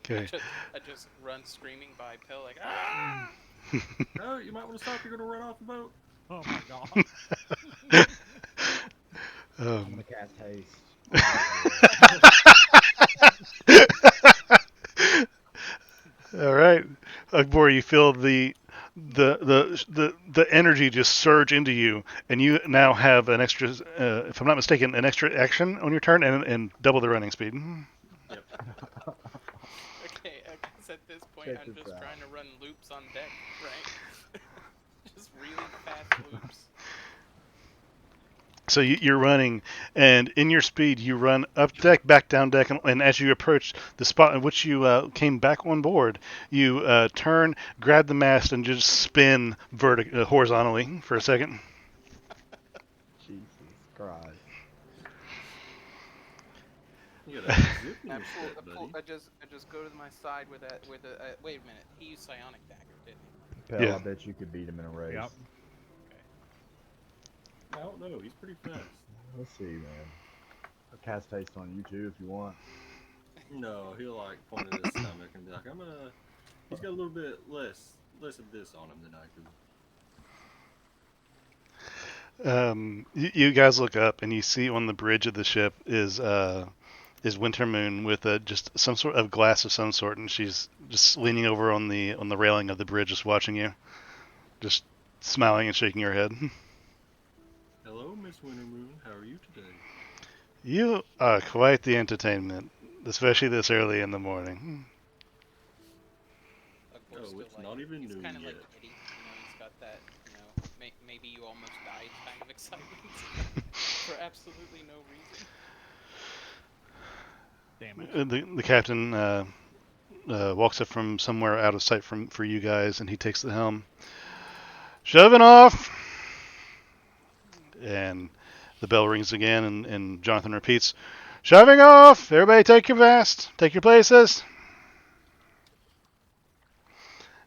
Okay. I just run screaming by Pill like, ah! No, you might want to stop. You're going to run off the boat. Oh my god. I'm gonna cast haste. All right, Ugbor, you feel the energy just surge into you, and you now have an extra, if I'm not mistaken, an extra action on your turn and double the running speed. Yep. Okay, I guess at this point Check I'm this just out. trying to run loops on deck, right? Just really fast loops. So you're running, and in your speed, you run up deck, back down deck, and as you approach the spot in which you came back on board, you turn, grab the mast, and just spin horizontally for a second. Jesus Christ. You got a zip in I your step, buddy. just go to my side with a wait a minute. He used psionic dagger, didn't he? Pell, Yeah. I bet you could beat him in a race. Yep. I don't know. He's pretty fast. Let's see, man. I'll cast haste on you too if you want. No, he'll like point at his stomach and be like, "I'm gonna." He's got a little bit less of this on him than I do. You guys look up and you see on the bridge of the ship is Winter Moon with just some sort of glass of some sort, and she's just leaning over on the railing of the bridge, just watching you, just smiling and shaking her head. Hello, Miss Wintermoon. How are you today? You are quite the entertainment, especially this early in the morning. Ugbor's Oh, still it's like, not even he's noon kind of like yet. giddy. He's got that, maybe you almost died kind of excitement for absolutely no reason. Damn it. The captain walks up from somewhere out of sight for you guys, and he takes the helm. Shoving off! And the bell rings again, and Jonathan repeats, "Shoving off! Everybody take your vest, take your places."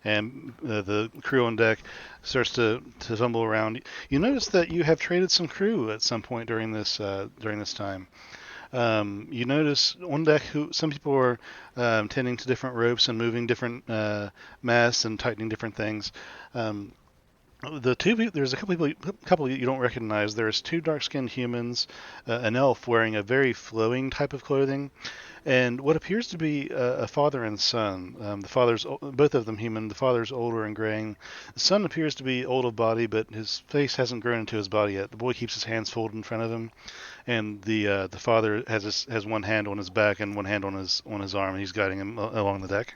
And the crew on deck starts to fumble around. You notice that you have traded some crew at some point during this time. You notice on deck who some people are tending to different ropes and moving different masts and tightening different things. Um, there's a couple you don't recognize. There's two dark-skinned humans, an elf wearing a very flowing type of clothing, and what appears to be a father and son. The father's both of them human. The father's older and graying. The son appears to be old of body, but his face hasn't grown into his body yet. The boy keeps his hands folded in front of him, and the father has one hand on his back and one hand on his arm. And he's guiding him along the deck.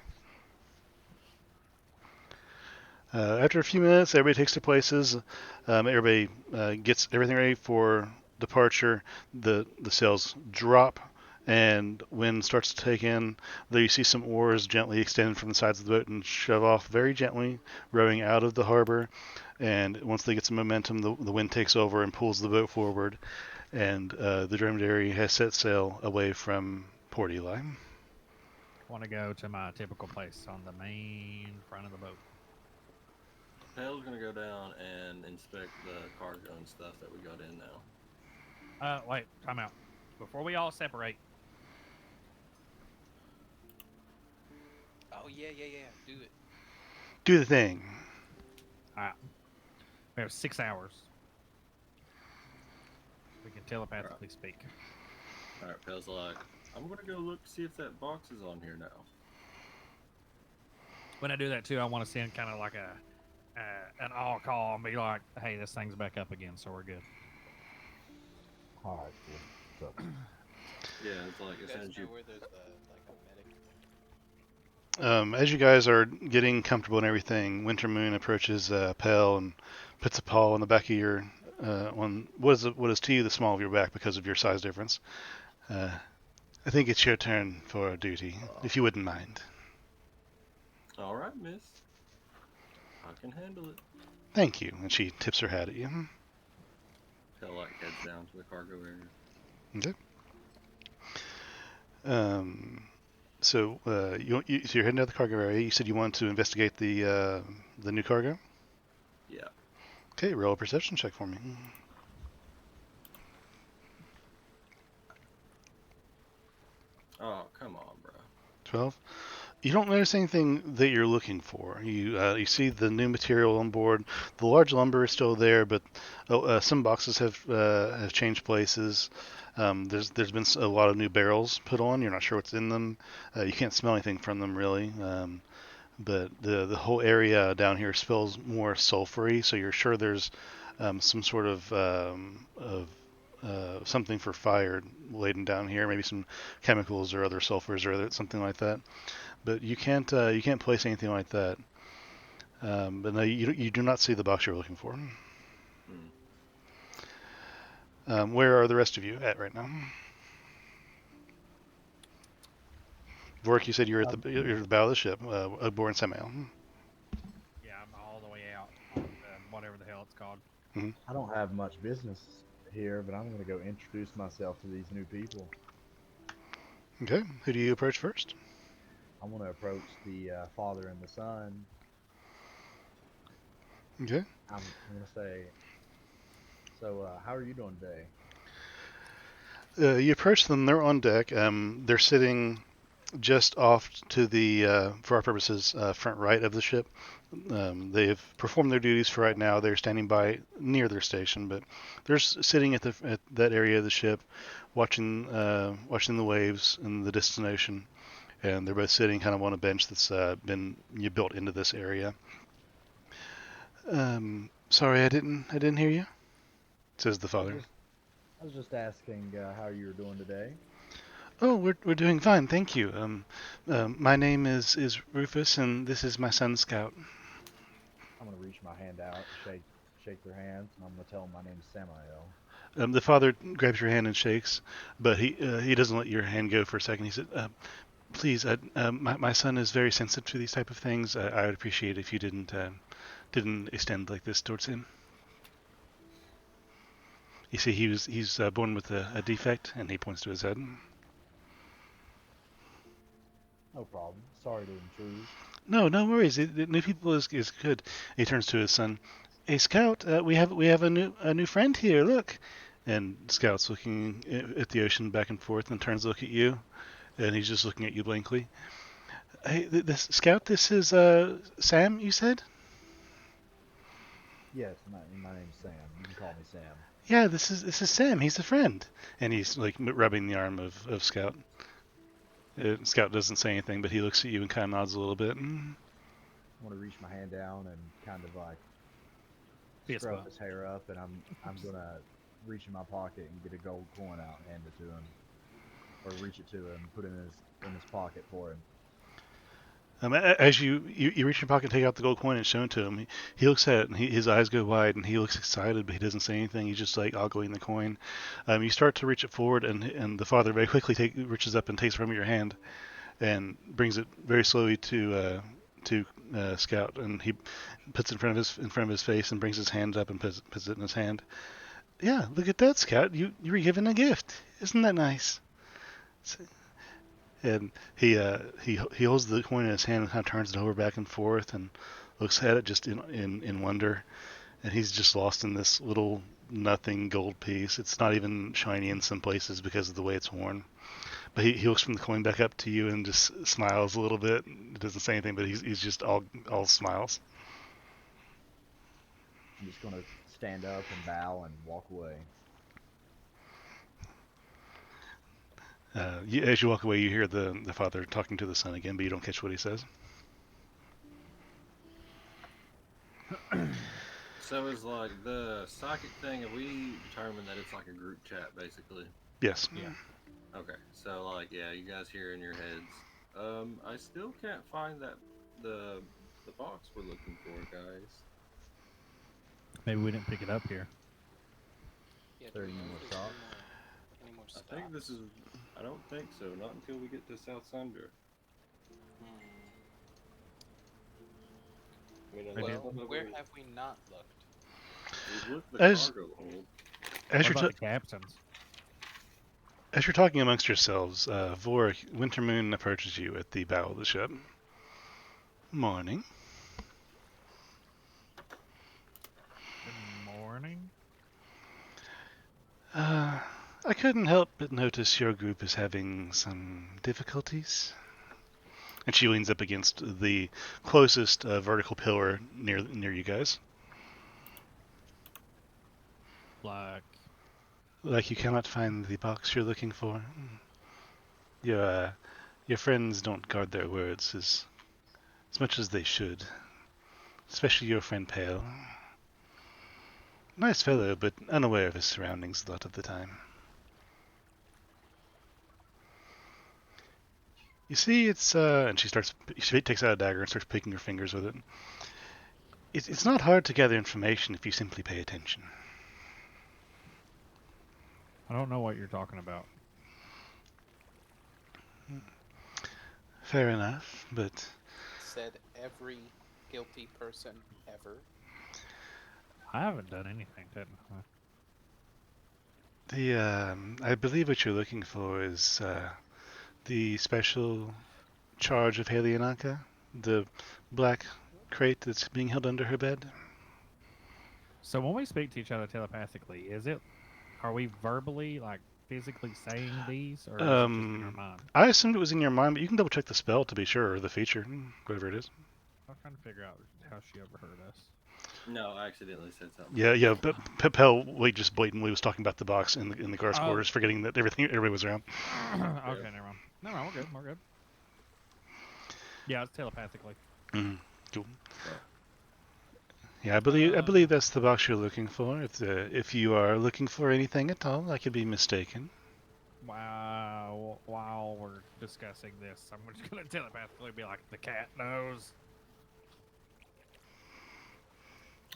After a few minutes, everybody takes their places. Everybody gets everything ready for departure. The sails drop, and wind starts to take in. There you see some oars gently extended from the sides of the boat and shove off very gently, rowing out of the harbor. And once they get some momentum, the wind takes over and pulls the boat forward. And the Dromedary has set sail away from Port Eli. Want to go to my typical place on the main front of the boat. Pale's gonna go down and inspect the cargo and stuff that we got in now. Wait, time out. Before we all separate, Oh yeah, do it. Do the thing. we have 6 hours. We can All telepathically speak. right, Pale's like, I'm gonna go look see if that box is on here now. When I do that too, I want to send kind of like an all call and be like, "Hey, this thing's back up again, so we're good." All right, cool. So, Yeah, it's like You as guys soon as know you. where there's like a medic? As you guys are getting comfortable and everything, Winter Moon approaches Pell and puts a paw on the back of your on what is to you the small of your back because of your size difference. Uh, I think it's your turn for duty, if you wouldn't mind. All right, miss. I can handle it. Thank you. And she tips her hat at you. Pale like heads down to the cargo area. Okay. So so you're heading out the cargo area. You said you wanted to investigate the new cargo. Yeah. Okay, roll a perception check for me. Oh, come on, bro. 12. You don't notice anything that you're looking for. You see the new material on board. The large lumber is still there, but some boxes have changed places. There's been a lot of new barrels put on. You're not sure what's in them. You can't smell anything from them really. But the whole area down here smells more sulfury, so you're sure there's some sort of something for fire laden down here, maybe some chemicals or other sulfurs or something like that. But you can't place anything like that. But no, you do not see the box you're looking for. Hmm. Where are the rest of you at right now? Vork, you said you're at the bow of the ship, aboard Samael. Yeah, I'm all the way out on whatever the hell it's called. I don't have much business here, but I'm gonna go introduce myself to these new people. Okay, who do you approach first? I want to approach the father and the son. Okay. I'm gonna say, so how are you doing today? You approach them. They're on deck. They're sitting just off to the, for our purposes, front right of the ship. They have performed their duties for right now. They're standing by near their station, but they're sitting at that area of the ship, watching the waves and the distant ocean. And they're both sitting kind of on a bench that's been built into this area. Sorry, I didn't hear you. Says the I father. just I was just asking how you were doing today. Oh, we're doing fine, thank you. My name is Rufus, and this is my son Scout. I'm gonna reach my hand out, shake their hands, and I'm gonna tell them my name's Samael. The father grabs your hand and shakes, but he doesn't let your hand go for a second. He said, "Please, my son is very sensitive to these type of things. I would appreciate it if you didn't extend like this towards him. You see, he's born with a defect," and he points to his head. No problem. Sorry to intrude. No, no worries. New people is good. He turns to his son. Hey, Scout, we have a new friend here. Look, and Scout's looking at the ocean back and forth, and turns to look at you, and he's just looking at you blankly. Hey, this Scout, this is Sam. You said? Yes, my name's Sam. You can call me Sam. Yeah, this is Sam. He's a friend, and he's like rubbing the arm of Scout. Scout doesn't say anything, but he looks at you and kind of nods a little bit. I want to reach my hand down and kind of like Fist scrub bump. his hair up, and I'm gonna reach in my pocket and get a gold coin out and hand it to him, or reach it to him, put it in his pocket for him. As you reach in your pocket and take out the gold coin and show it to him, he looks at it and his eyes go wide and he looks excited, but he doesn't say anything. He's just like ogling the coin. You start to reach it forward, and the father very quickly reaches up and takes it from your hand and brings it very slowly to Scout, and he puts it in front of his face and brings his hand up and puts it in his hand. Yeah, look at that, Scout. You were given a gift. Isn't that nice? And he holds the coin in his hand and kind of turns it over back and forth and looks at it just in wonder. And he's just lost in this little nothing gold piece. It's not even shiny in some places because of the way it's worn. But he looks from the coin back up to you and just smiles a little bit. He doesn't say anything, but he's just all smiles. I'm just gonna stand up and bow and walk away. As you walk away, you hear the father talking to the son again, but you don't catch what he says. So it's like the psychic thing. Have we determined that it's like a group chat, basically? Yes. Yeah. Okay. So like, yeah, you guys hear in your heads. I still can't find the the box we're looking for, guys. Maybe we didn't pick it up here. Yeah, There do we any know more if there's stock? any more I stock? think this is. I don't think so. Not until we get to South Sunder. Hmm. I mean, Maybe- Well, unless where have we not looked? we've looked the As cargo hold. as What you're about the captains? as you're talking amongst yourselves, Vorik, Wintermoon approaches you at the bow of the ship. Morning. Good morning. I couldn't help but notice your group is having some difficulties. And she leans up against the closest vertical pillar near you guys. Like, Like you cannot find the box you're looking for. Your friends don't guard their words as much as they should. Especially your friend Pale. Nice fellow, but unaware of his surroundings a lot of the time. You see, and she takes out a dagger and starts picking her fingers with it. It's not hard to gather information if you simply pay attention. I don't know what you're talking about. Fair enough, but Said every guilty person ever. I haven't done anything technically. I believe what you're looking for is the special charge of Helianaka, the black crate that's being held under her bed. So when we speak to each other telepathically, are we verbally, like physically saying these, or is it just in our mind? I assumed it was in your mind, but you can double check the spell to be sure, or the feature, whatever it is. I was trying to figure out how she overheard us. No, I accidentally said something. Yeah. Pepel just blatantly was talking about the box in the guard's Oh. quarters, forgetting that everybody was around. Okay, never mind. Never mind, we're good. We're good. Yeah, it's telepathically. Cool. Yeah, I believe that's the box you're looking for. If you are looking for anything at all, I could be mistaken. Wow. While we're discussing this, I'm just gonna telepathically be like, the cat knows.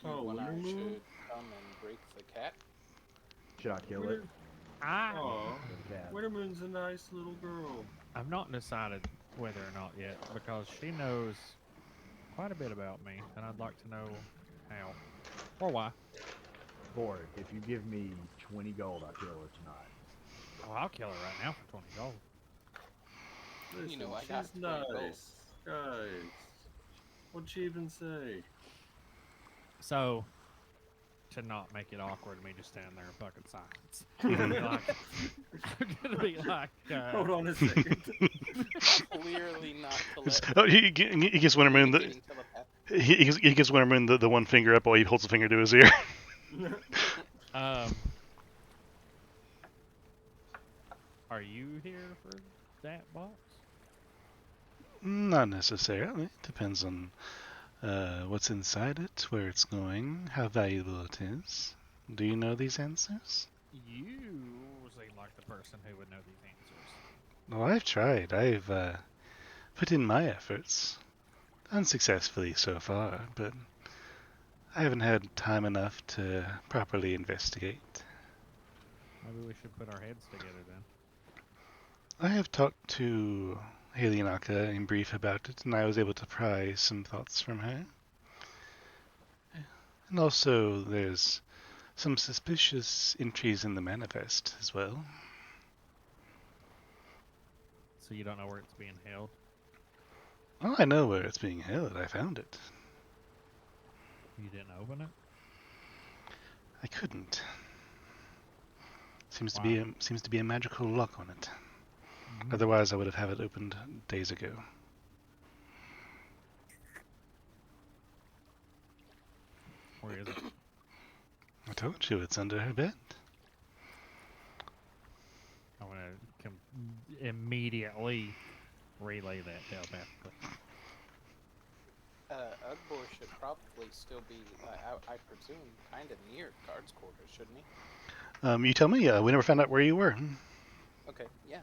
Oh, When I Winter Moon? should come and break the cat. Should I kill it? Winter... I Aw, Kill the cat. Winter Moon's a nice little girl. I've not decided whether or not yet because she knows quite a bit about me, and I'd like to know how or why. Borg, if you give me 20 gold, I'll kill her tonight. Oh, I'll kill her right now for 20 gold. Listen, You know, I she's got 20 gold. nice. Guys, what'd she even say? So, to not make it awkward, me just stand there in fucking silence. I'm gonna be like, Hold on a second. Clearly not to let. Oh, he gives Wintermoon the Getting telepathic. he gives Wintermoon the one finger up while he holds the finger to his ear. Are you here for that box? Not necessarily. Depends on what's inside it, where it's going, how valuable it is. Do you know these answers? You seem like the person who would know these answers. Well, I've tried. I've put in my efforts. Unsuccessfully so far, but I haven't had time enough to properly investigate. Maybe we should put our heads together then. I have talked to Helianaka in brief about it, and I was able to pry some thoughts from her. And also, there's some suspicious entries in the manifest as well. So you don't know where it's being held? Oh, I know where it's being held. I found it. You didn't open it? I couldn't. Seems Wow. to be a magical lock on it. Mhm. Otherwise, I would have it opened days ago. Where is it? I told you it's under her bed. I'm gonna immediately relay that telepathically. Ugbor should probably still be, I presume, kind of near guards' quarters, shouldn't he? You tell me. We never found out where you were. Okay, yeah.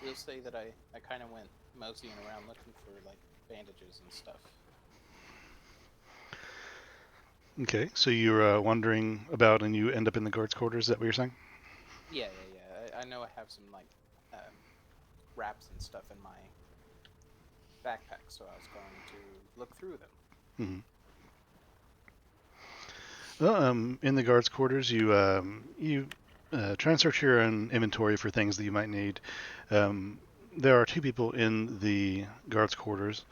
We'll say that I kind of went moseying around looking for, like, bandages and stuff. Okay, so you're wandering about and you end up in the guards' quarters. Is that what you're saying? Yeah. I know I have some, like, wraps and stuff in my backpack, so I was going to look through them. Well, in the guards' quarters, you try and search your own inventory for things that you might need. There are two people in the guards' quarters.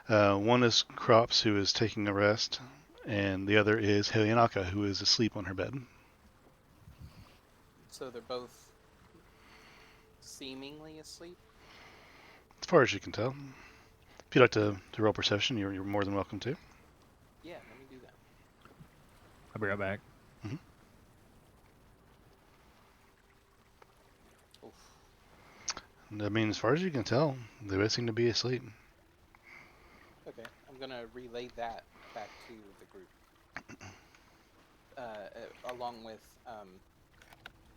One is Crops, who is taking a rest, and the other is Helianaka, who is asleep on her bed. So they're both seemingly asleep? As far as you can tell. If you'd like to roll perception, you're more than welcome to. Yeah, let me do that. I'll be right back. Oof. I mean, as far as you can tell, they both seem to be asleep. Okay, I'm gonna relay that back to the group. Along with,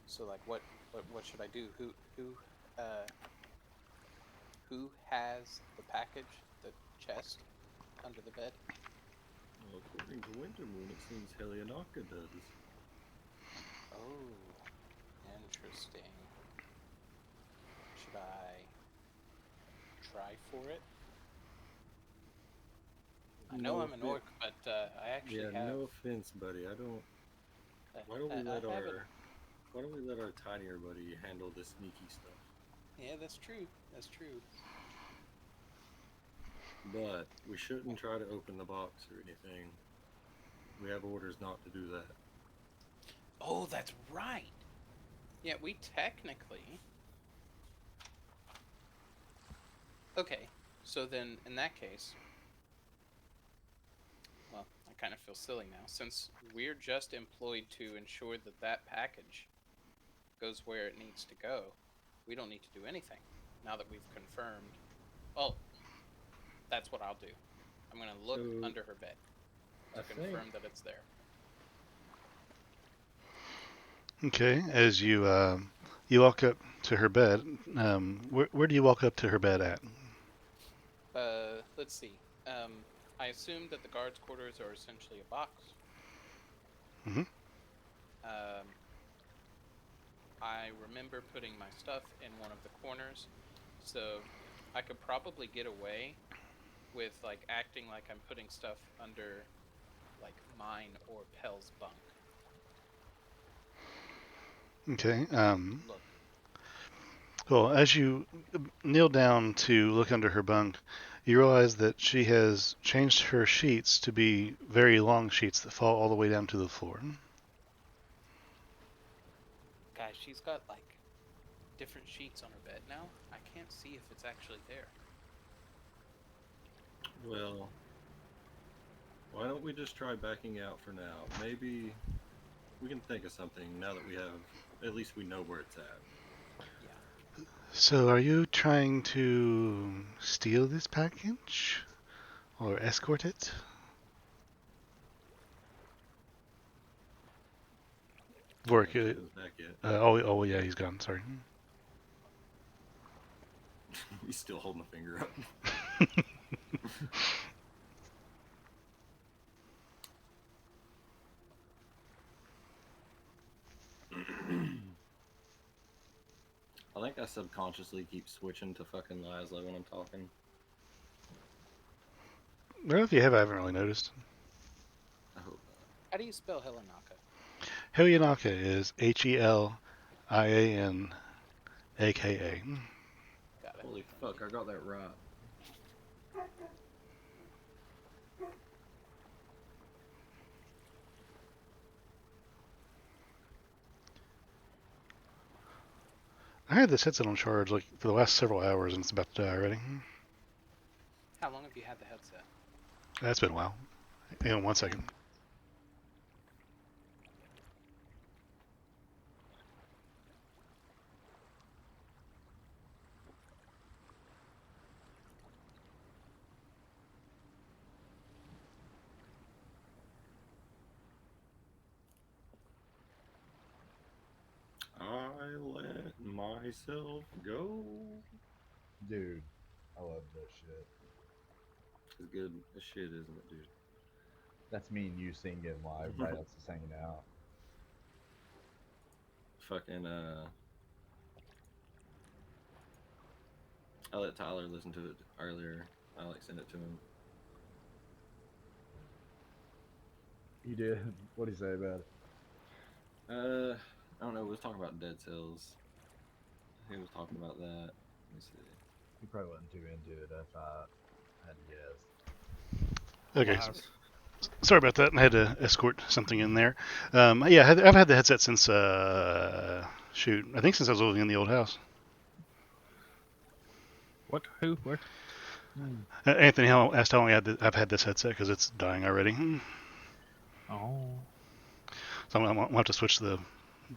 so like, what should I do? Who has the package, the chest, under the bed? Well, according to Winter Moon, it seems Helianaka does. Oh, interesting. Should I try for it? I know I'm an orc, but I actually have. Yeah, no offense, buddy. I don't. Why don't we let our tinier buddy handle the sneaky stuff? Yeah, that's true. That's true. But we shouldn't try to open the box or anything. We have orders not to do that. Oh, that's right. Yeah, we technically. Okay, so then in that case, well, I kind of feel silly now, since we're just employed to ensure that that package goes where it needs to go. We don't need to do anything now that we've confirmed. Well, that's what I'll do. I'm gonna look under her bed. to confirm that it's there. Okay, as you you walk up to her bed, where do you walk up to her bed at? Let's see. I assume that the guards' quarters are essentially a box. Mm-hmm. I remember putting my stuff in one of the corners, so I could probably get away with like acting like I'm putting stuff under like mine or Pell's bunk. Okay. Look, Well, as you kneel down to look under her bunk, you realize that she has changed her sheets to be very long sheets that fall all the way down to the floor. guys, she's got like different sheets on her bed now. I can't see if it's actually there. Well, why don't we just try backing out for now? Maybe we can think of something now that we have. At least we know where it's at. Yeah. So, are you trying to steal this package or escort it? Vork, Shit is back yet. oh, yeah, he's gone. Sorry. He's still holding a finger up. I think I subconsciously keep switching to fucking Laszlo when I'm talking. Well, if you have, I haven't really noticed. I hope not. How do you spell Helenaka? Helyanaka is Helianaka. Got it. Holy fuck, I got that right. I had this headset on charge like for the last several hours, and it's about to die already. How long have you had the headset? That's been a while. Hang on 1 second. I let myself go. Dude, I love this shit. It's good as shit, isn't it, dude? That's me and you singing while everybody else is hanging out. Fucking, I let Tyler listen to it earlier. I like sent it to him. You did? What'd he say about it? I don't know. We was talking about Dead Cells. He was talking about that. Let me see. He probably wasn't too into it if I had to guess. Okay. Lies. Sorry about that. I had to escort something in there. Yeah, I've had the headset since, shoot, I think since I was living in the old house. What? Who? Where? Anthony asked how long I've had this headset because it's dying already. Oh. So I'm gonna have to switch to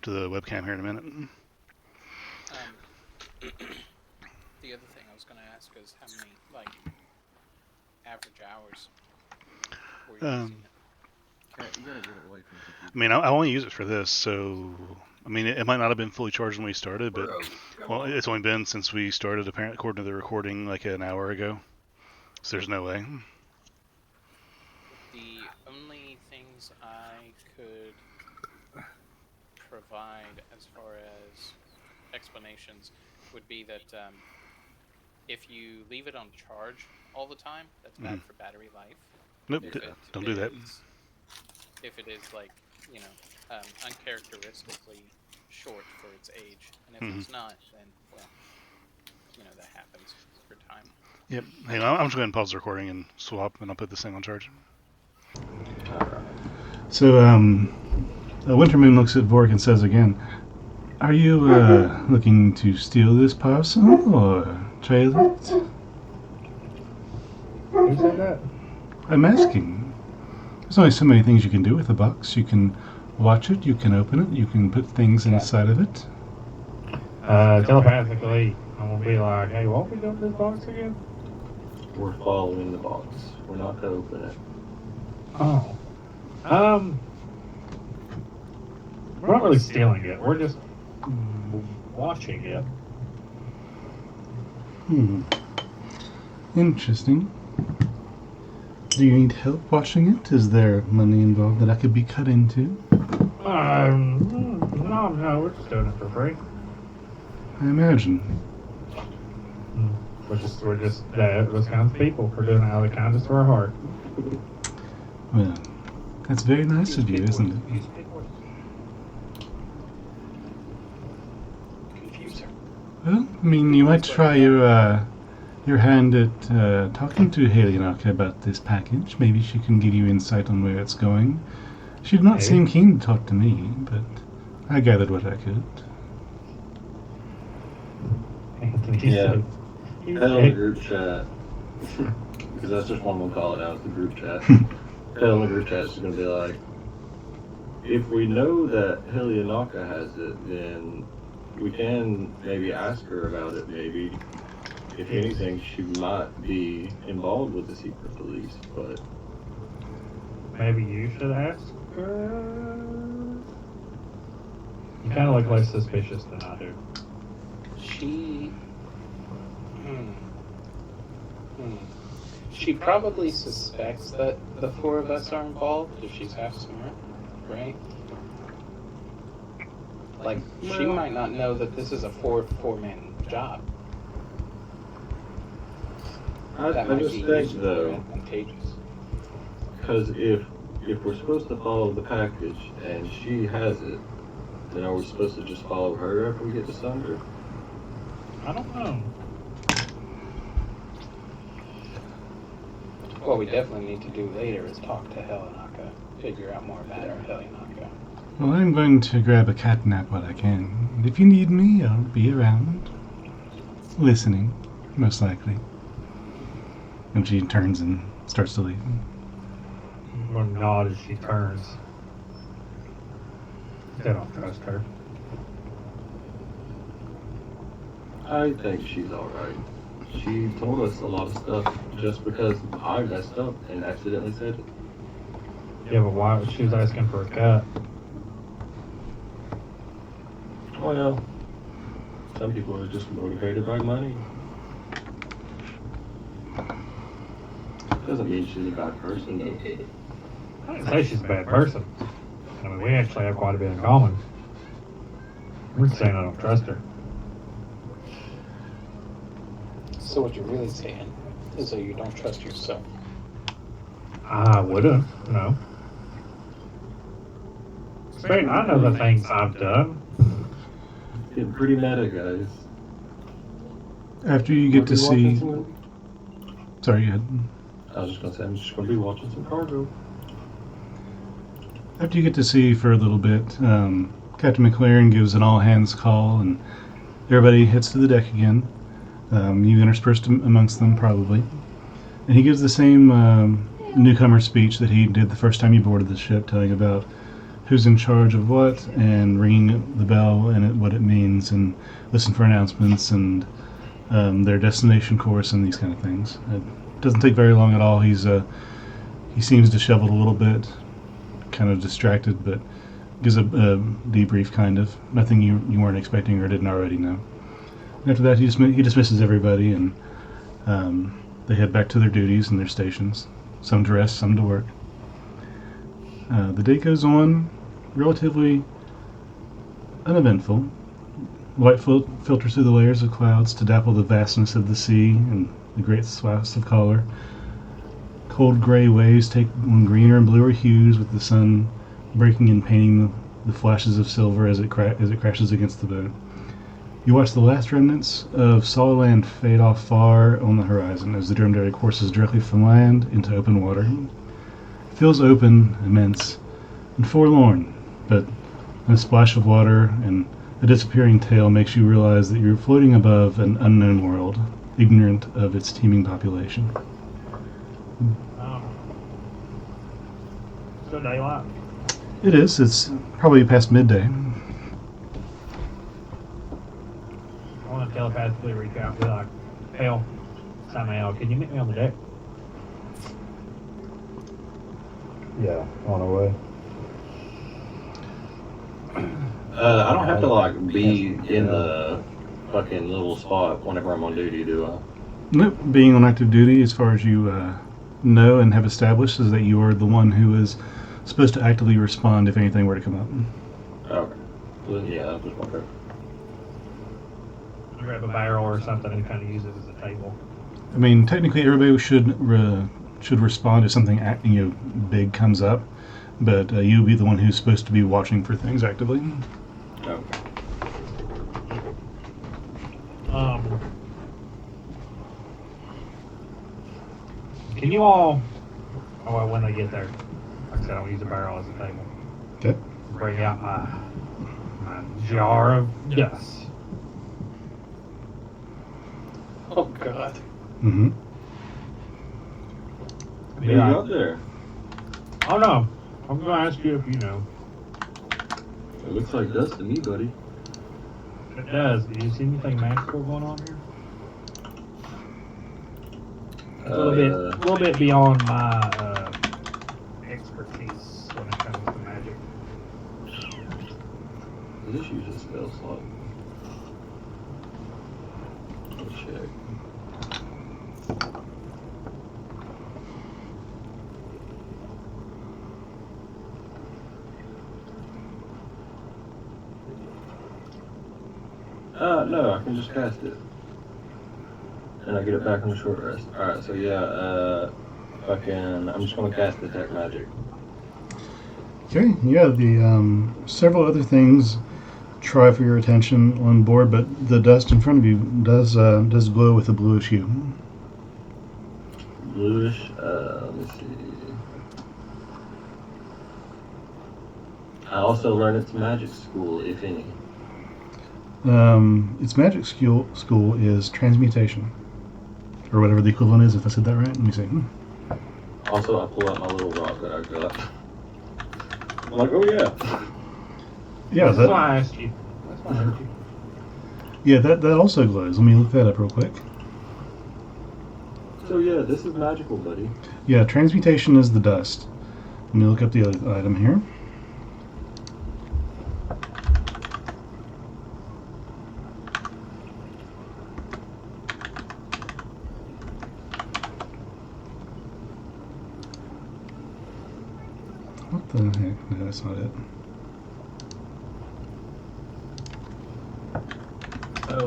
the webcam here in a minute. The other thing I was going to ask is how many, like, average hours were you using it? Okay, you gotta get away from the I mean, I only use it for this, so I mean, it might not have been fully charged when we started, but well, it's only been since we started, apparently, according to the recording, like an hour ago. So there's no way. The only things I could provide as far as explanations would be that if you leave it on charge all the time, that's bad for battery life. Nope, If it don't do that. If it is like, you know, uncharacteristically short for its age, and if it's not, then, well, you know, that happens for time. Yep. Hang on, I'm just going to pause the recording and swap, and I'll put this thing on charge. So, Wintermoon looks at Vork and says again, "Are you looking to steal this parcel or trail it?" Who said that? I'm asking. There's only so many things you can do with a box. You can watch it, you can open it, you can put things inside of it. Telepathically, I'm gonna be like, hey, what we doing with this box again? We're following the box. We're not to open it. Oh, We're not really stealing it. We're just watching it. Interesting. Do you need help watching it? Is there money involved that I could be cut into? No, we're just doing it for free. I imagine. We're just those kinds of people. We're doing it out of the kindness of our heart. Well, that's very nice of you, isn't it? Well, I mean, you might try your hand at talking to Helianaka about this package. Maybe she can give you insight on where it's going. She did not seem keen to talk to me, but I gathered what I could. Yeah. Tell in the group chat, because that's just what I'm going to call it now, it's the group chat. Tell in the group chat is going to be like, if we know that Helianaka has it, then we can maybe ask her about it, maybe. If anything, she might be involved with the secret police, but... Maybe you should ask her? You kind of look less suspicious than I do. She... She probably suspects that the four of us are involved if she's half smart, right? Like, she might not know that this is a four-man job. I just think, though, advantageous. because if we're supposed to follow the package and she has it, then are we supposed to just follow her after we get to Sunder? I don't know. What we definitely need to do later is talk to Helianaka, figure out more about her Helianaka. Well, I'm going to grab a cat nap while I can. And if you need me, I'll be around. Listening, most likely. And she turns and starts to leave. Or nod as she turns. I don't trust her. I think she's alright. She told us a lot of stuff just because I messed up and accidentally said it. Yeah, but why? She was asking for a cat. Well, some people are just motivated by money. Doesn't mean she's a bad person, though. I didn't say she's a bad person. I mean, we actually have quite a bit in common. I'm just saying I don't trust her. So what you're really saying is that you don't trust yourself. I wouldn't, no. Straight, I know the things I've done. Getting pretty meta, guys. After you get to see... Sorry, go ahead. I was just going to say, I'm just going to be watching some cargo. After you get to see for a little bit, Captain McLaren gives an all-hands call, and everybody heads to the deck again. You interspersed amongst them, probably. And he gives the same newcomer speech that he did the first time you boarded the ship, telling about who's in charge of what, and ringing the bell and what it means, and listen for announcements, and their destination course, and these kind of things. It doesn't take very long at all. He seems disheveled a little bit, kind of distracted, but gives a debrief, kind of. Nothing you weren't expecting or didn't already know. After that, he dismisses everybody, and they head back to their duties and their stations. Some to rest, some to work. The day goes on relatively uneventful. Light filters through the layers of clouds to dapple the vastness of the sea and the great swaths of color. Cold gray waves take on greener and bluer hues with the sun breaking and painting the flashes of silver as it crashes against the boat. You watch the last remnants of solid land fade off far on the horizon as the Dromedary courses directly from land into open water. It feels open, immense, and forlorn, but a splash of water and a disappearing tail makes you realize that you're floating above an unknown world, ignorant of its teeming population. Still daylight. It is. It's probably past midday. I want to telepathically reach out and be like, Hell, Samael, can you meet me on the deck? Yeah, on our way. I don't have to like be in the fucking little spot whenever I'm on duty, do I? Nope. Being on active duty, as far as you know and have established, is that you are the one who is supposed to actively respond if anything were to come up. Okay. Well, yeah, that was okay. Grab a barrel or something and kind of use it as a table. I mean, technically, everybody should respond if something big comes up, but you'll be the one who's supposed to be watching for things actively. Okay. Can you all? Oh, well, when they get there, like I said, I'll use a barrel as a table. Okay. Bring out my jar of dust. Oh God. Mm-hmm. What do you got there? Oh no, I'm gonna ask you if you know. It looks like dust to me, buddy. It does. Do you see anything magical going on here? A little bit beyond my expertise when it comes to magic. This uses a spell slot. Let's check. No, I can just cast it. And I get it back on the short rest. Alright, so yeah, I'm just gonna cast Detect Magic. Okay. Yeah. The several other things try for your attention on board, but the dust in front of you does glow with a bluish hue. Bluish, let me see. I also learned it's magic school, if any. Its magic school is transmutation, or whatever the equivalent is. If I said that right, let me see. Also, I pull out my little rock that I got. I'm like, oh yeah. Yeah, That's why I asked you. That's why I asked you. Yeah, that also glows. Let me look that up real quick. So yeah, this is magical, buddy. Yeah, transmutation is the dust. Let me look up the other item here. What the heck? No, that's not it. So,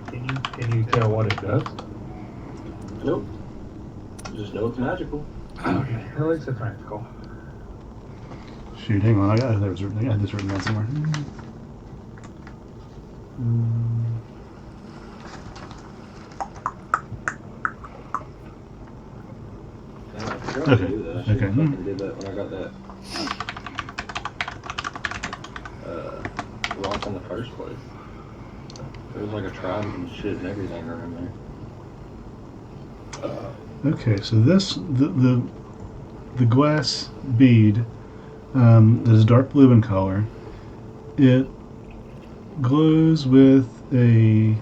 can you tell what it does? Nope. Just know it's magical. Okay, at least it's magical. Shoot, hang on. I had this written down somewhere. I forgot to do that. I should Okay. have fucking did that when I got that rock in the first place. There was like a tribe and shit and everything around there. Okay, so the glass bead that is dark blue in color. It glows with a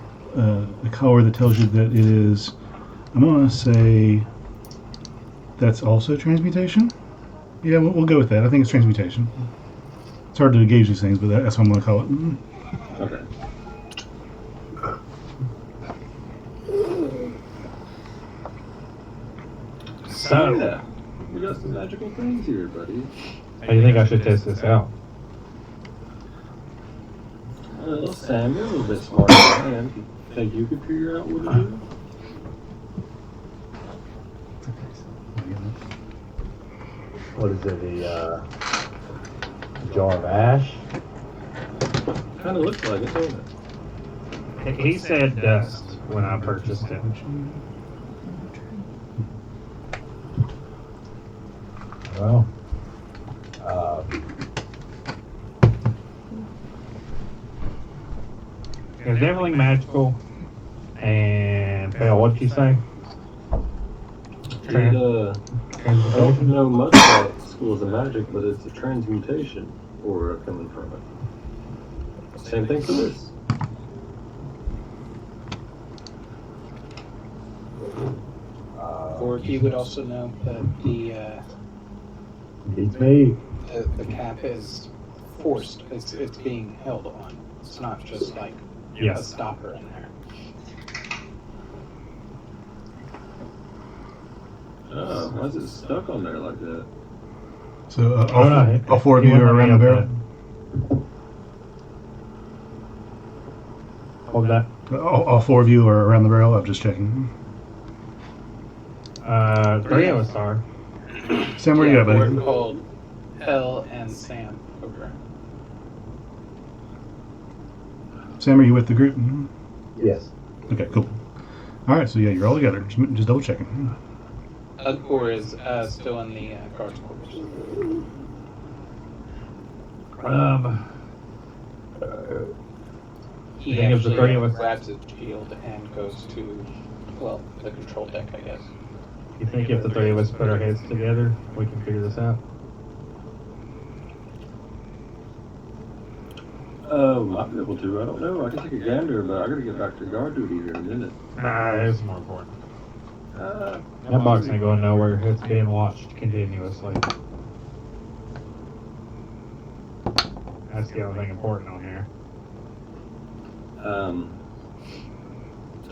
color that tells you that it is. I'm gonna say that's also transmutation. Yeah, we'll go with that. I think it's transmutation. It's hard to gauge these things, but that's what I'm gonna call it. Okay. So, Yeah. We got some magical things here, buddy. how do you think I should test this out? Sam, you're a little bit smarter than I am. Think you could figure out what it is? What is it? The jar of ash? Kind of looks like it, don't it? He said dust when I purchased it. Well, It's definitely magical. And Phil, what'd you say? I don't Transmutation? know much about schools of magic, but it's a transmutation aura coming from it. Same thing for this. Or you would also know that the Beats me. The cap is forced. It's being held on. It's not just like a Yes. stopper in there. Oh, why is it stuck on there like that? So no, all four of he you are wouldn't let around the me barrel. open it. Hold that. All four of you are around the barrel. I'm just checking. 3 of us are. Sam, where you at, buddy? We're called Hell and Sam over. Sam, are you with the group? Yes. Okay, cool. All right, so yeah, you're all together. Just double checking. Ugor is still in the guards quarters. He Think of the actually three of us. grabs his shield and goes to, well, the control deck, I guess. You think if the 3 of us put our heads together, we can figure this out? Might be able to. I don't know. I can take a gander, but I gotta get back to guard duty here in a minute. Nah, it's more important. Uh, That box ain't going nowhere. It's being watched continuously. That's the only thing important on here.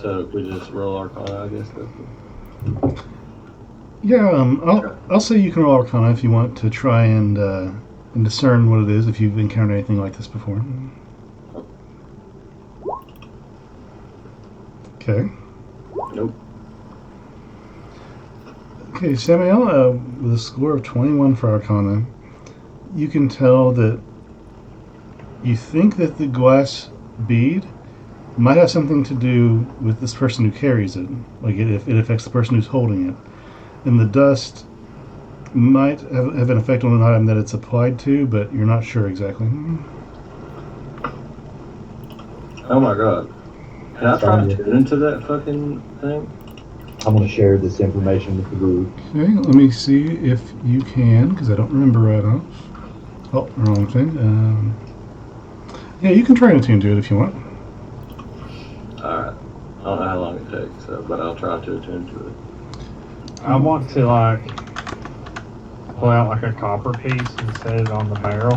So we just roll Arcana, I guess. That's Yeah, I'll say you can roll Arcana if you want to try and discern what it is if you've encountered anything like this before. Okay. Nope. Okay, Samuel, with a score of 21 for Arcana, you can tell that you think that the glass bead might have something to do with this person who carries it. Like it affects the person who's holding it. And the dust might have an effect on an item that it's applied to, but you're not sure exactly. Oh my god. Can I try to tune into that fucking thing? I'm going to share this information with the group. Okay, let me see if you can, because I don't remember right off. Oh, wrong thing. Yeah, you can try and attune to it if you want. Alright. I don't know how long it takes, but I'll try to attune to it. I want to, like, pull out, like, a copper piece and set it on the barrel.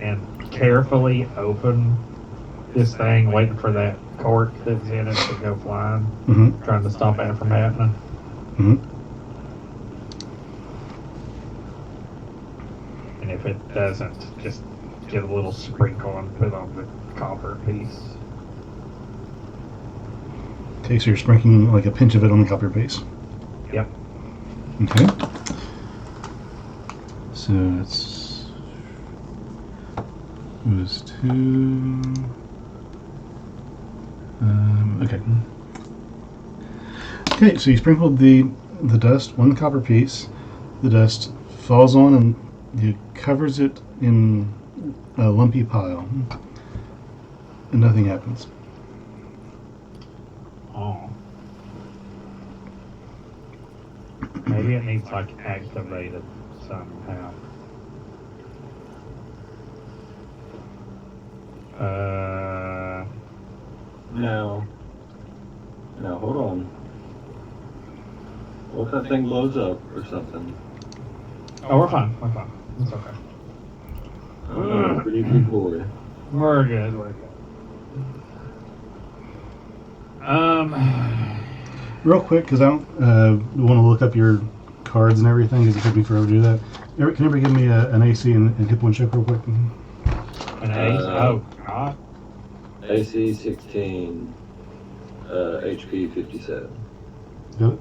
And carefully open this thing, waiting for that cork that's in it to go flying. Mm-hmm. Trying to stop that from happening. Mm-hmm. And if it doesn't, just get a little sprinkle and put on the copper piece. Okay, so you're sprinkling like a pinch of it on the copper piece. Yep. Okay. So it was 2. Okay. Okay, so you sprinkled the dust on the copper piece. The dust falls on and it covers it in a lumpy pile. And nothing happens. Oh. Maybe it needs, like, activated somehow. No, hold on. What if that thing blows up or something? Oh, we're fine. We're fine. It's okay. Oh, pretty big boy. We're good. We're good. Real quick, because I don't want to look up your cards and everything, because it took me forever to do that. Can everybody give me an AC and hit one check real quick? An ace? Oh, God. AC 16, HP 57. Got it?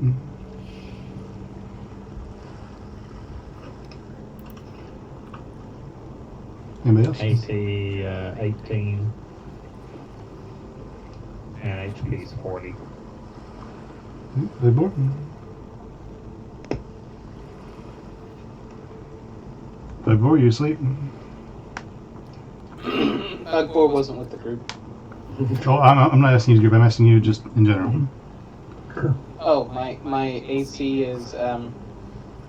Anybody else? AC 18. And HP is 40. Big board? Big board, you asleep? Ugor wasn't with the group. Oh, I'm not asking you to group, I'm asking you just in general. Oh, my AC is,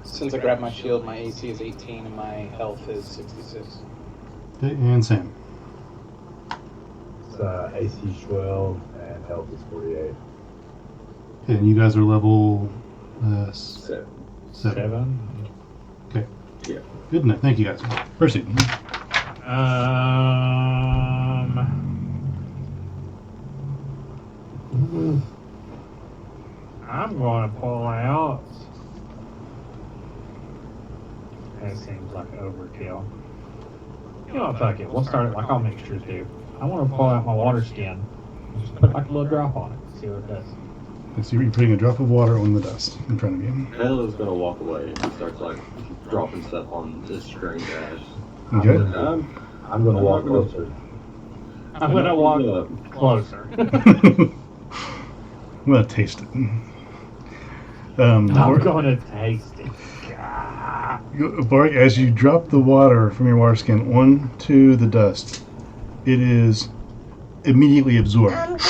since I grabbed my shield, my AC is 18 and my health is 66. Okay, and Sam. It's AC 12 and health is 48. Okay, and you guys are level 7. 7. Okay. Yeah. Good enough. Thank you guys. Proceed. I'm going to pull out. That seems like overkill. You know what, fuck it. We'll start it like all mixtures do. I want to pull out my water skin. Just put like a little drop on it. See what it does. So you're putting a drop of water on the dust in front of you. Hello's gonna walk away. He starts like dropping stuff on this strange ash. Okay. I'm gonna walk closer. I'm going to walk closer. I'm gonna taste it. I'm Borg, going to taste it. Borg, as you drop the water from your water skin onto the dust, it is immediately absorbed,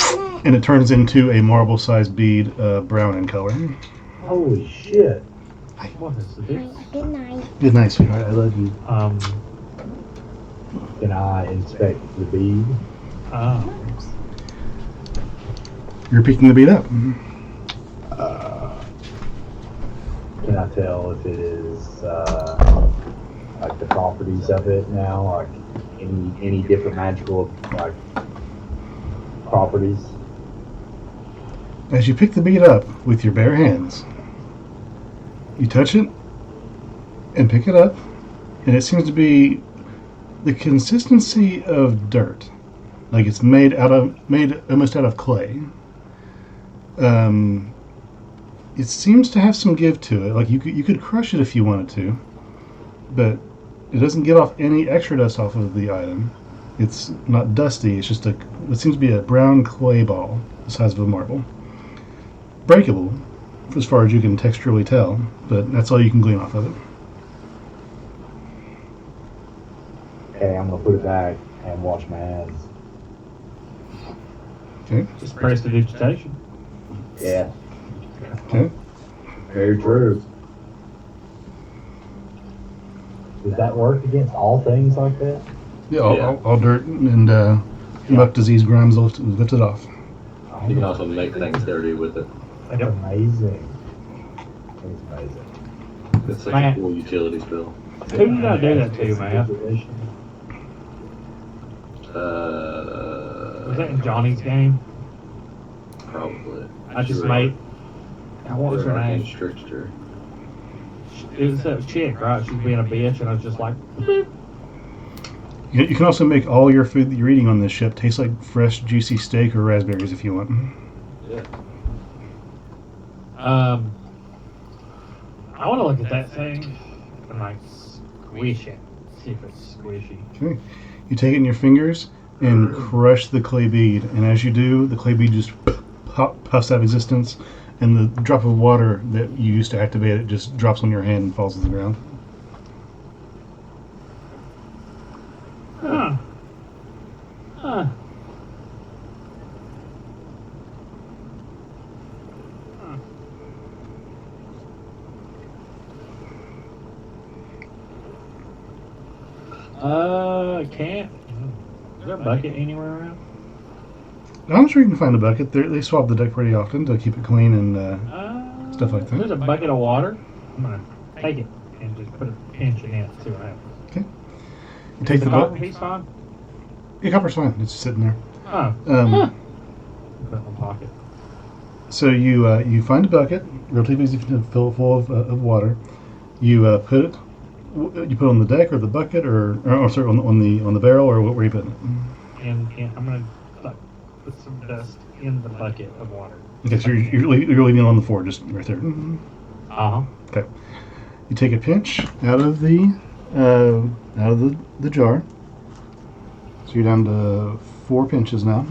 and it turns into a marble-sized bead, brown in color. Holy shit! What is this? Good night. Good night, sweetheart. I love you. Can I inspect the bead? You're picking the bead up. Can I tell if it is like the properties of it now, like any different magical like properties? As you pick the bead up with your bare hands, you touch it and pick it up, and it seems to be the consistency of dirt, like it's made almost out of clay. It seems to have some give to it. Like you could crush it if you wanted to, but it doesn't get off any extra dust off of the item. It's not dusty. It's just it seems to be a brown clay ball the size of a marble. Breakable, as far as you can texturally tell, but that's all you can glean off of it. Okay, I'm gonna put it back and wash my hands. Okay. Just prestidigitation. Yeah, Okay. very true. Does that work against all things like that? Yeah, Yeah. all dirt and muck, disease, grimes lifted off. You can also make things dirty with it. That's amazing. That's amazing. It's like Man. a cool utility spell. Who did I do that to, man? Was that in Johnny's game? Probably. I just made. What was her name? Trickster. It was that chick, right? She was being a bitch, and I was just like, "Boop." You can also make all your food that you're eating on this ship taste like fresh, juicy steak or raspberries if you want. Yeah. I want to look at that thing and like squish it, see if it's squishy. Okay. You take it in your fingers and crush the clay bead, and as you do, the clay bead just puffs out of existence, and the drop of water that you used to activate it just drops on your hand and falls to the ground. Huh. Huh. Can't. Is there a bucket anywhere around? I'm sure you can find a bucket. They swap the deck pretty often to keep it clean and stuff like that. There's a bucket of water. I'm gonna take it and just put a pinch in it. See what happens. You take the copper bucket. piece on? Yeah, copper's fine. It's just sitting there. Oh. Um, Put it in my pocket. So you find a bucket, relatively easy to fill full of water. You put it. You put it on the deck or the bucket or sorry on the barrel, or what were you putting it? And I'm gonna like, put some dust in the bucket of water. Okay, so you're leaving it on the floor, just right there. Uh huh. Okay. You take a pinch out of the jar. So you're down to 4 pinches now.